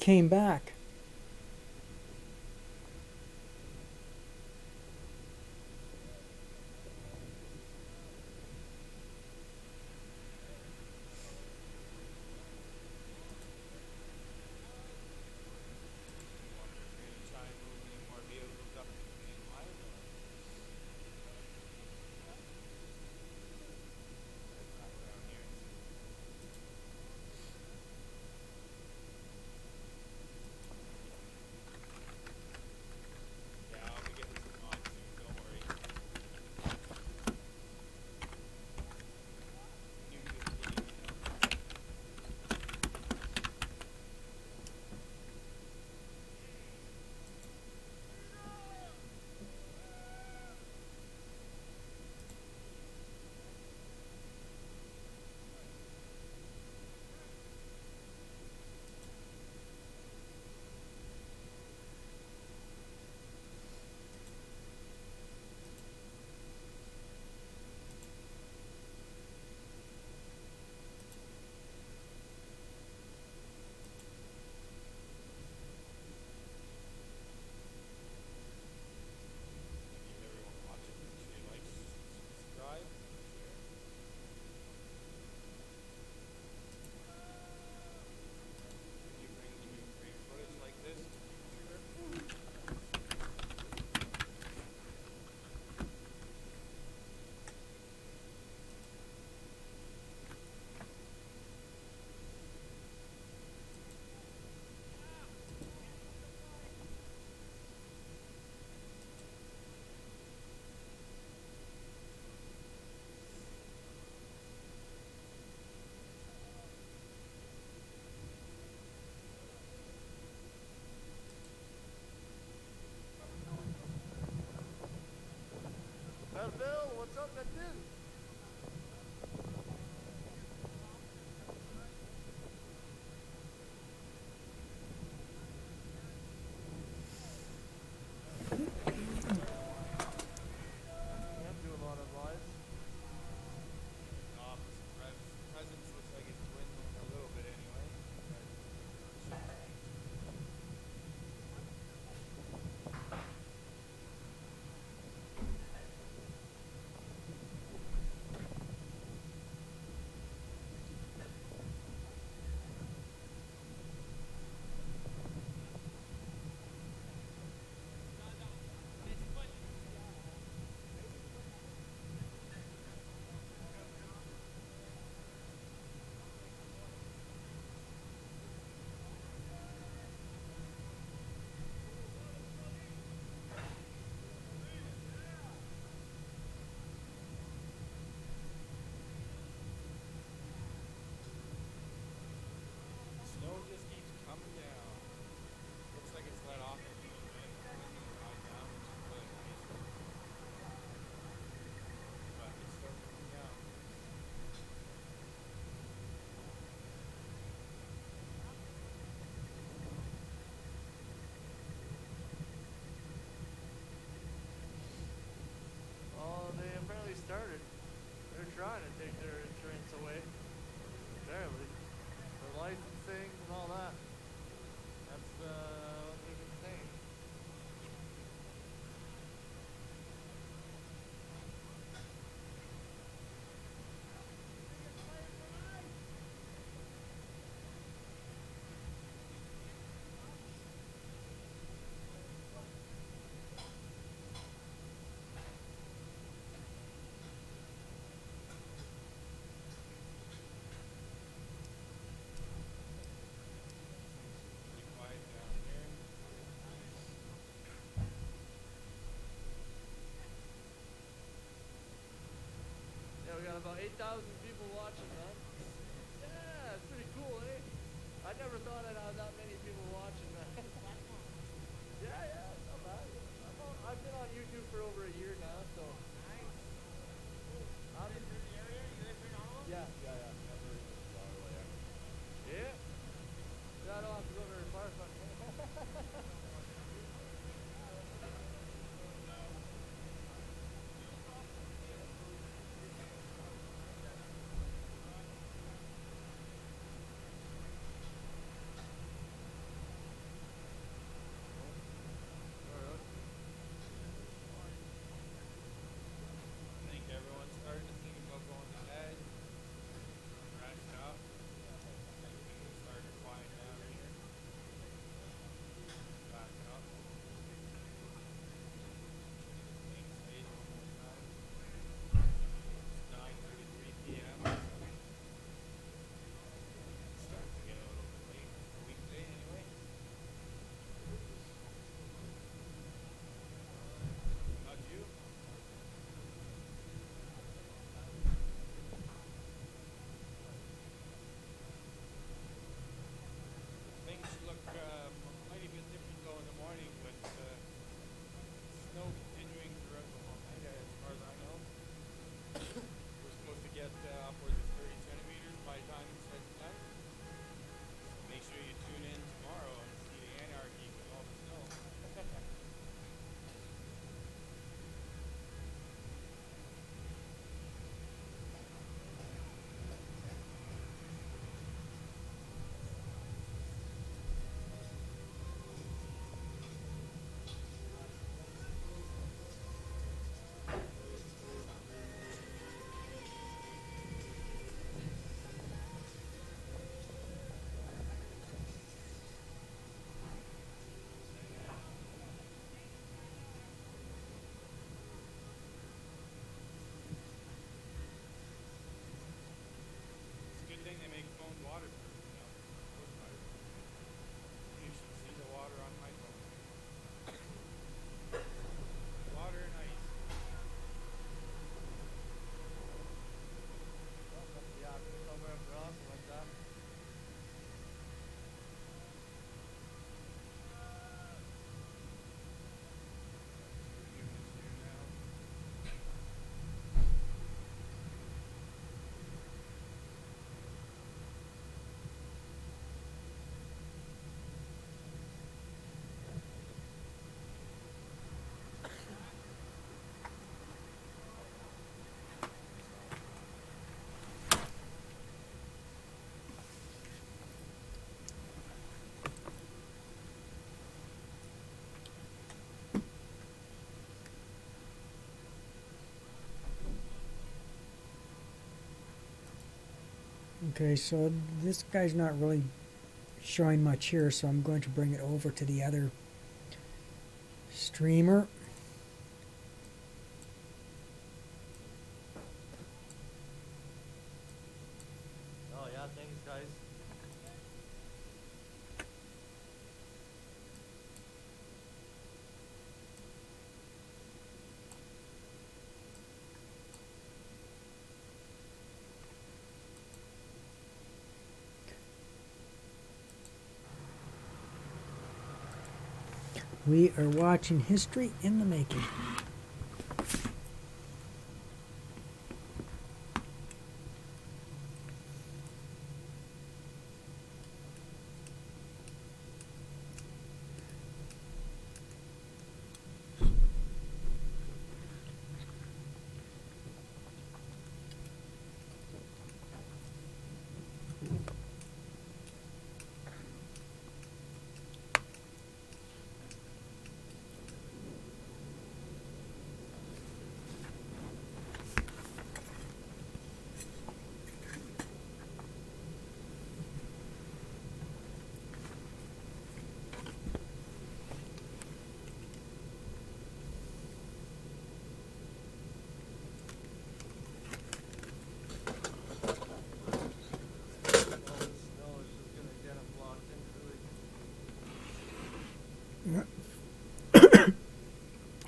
came back. Bill, what's up, that dude? Presence looks like it's dwindling a little bit anyway. Snow just keeps coming down. Looks like it's let off a little bit. Died down, which is really nice. But it's still coming down. Oh, they apparently started. They're trying to take their insurance away. Apparently. Their licensing and all that. That's what they've been saying. about 8,000 people watching, man. Yeah, it's pretty cool, eh? I never thought I'd have that many people watching, man. Yeah, it's not bad. I've been on YouTube for over a year now, so. Nice. I'm in the area? You live in Ottawa? Yeah. Never in Ottawa, yeah. Yeah, I don't have to go very far from here. I think everyone's starting to think about going to bed, rest up. Everything's starting to quiet down here. Back up. Things stayed one more time. It's 9:33 p.m. It's starting to get a little bit late for a weekday anyway. About you? Things look mighty bit different though in the morning with snow continuing throughout the whole night as far as I know. We're supposed to get upwards of 30 centimeters by the time it's head tonight. Make sure you tune in tomorrow and see the anarchy with all the snow. It's a good thing they make phone waterproof now. You should see the water on my phone. Water and ice. Well, must be happening somewhere for us like that. Units here now. Okay, so this guy's not really showing much here, so I'm going to bring it over to the other streamer. Oh yeah, thanks guys. We are watching history in the making.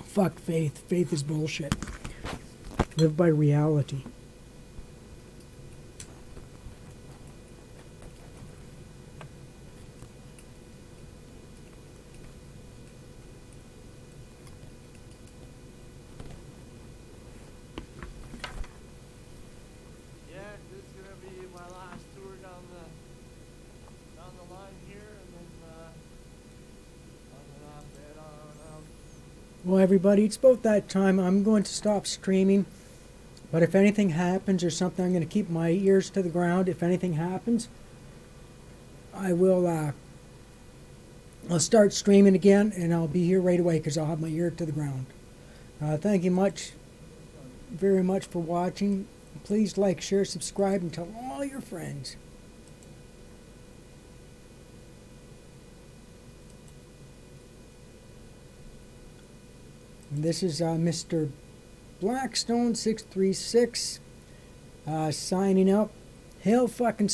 Fuck faith. Faith is bullshit. Live by reality. Well, everybody, it's about that time. I'm going to stop streaming. But if anything happens or something, I'm going to keep my ears to the ground. If anything happens, I will. I'll start streaming again, and I'll be here right away because I'll have my ear to the ground. Thank you very much for watching. Please like, share, subscribe, and tell all your friends. And this is Mr. Blackstone 636 signing out. Hail fucking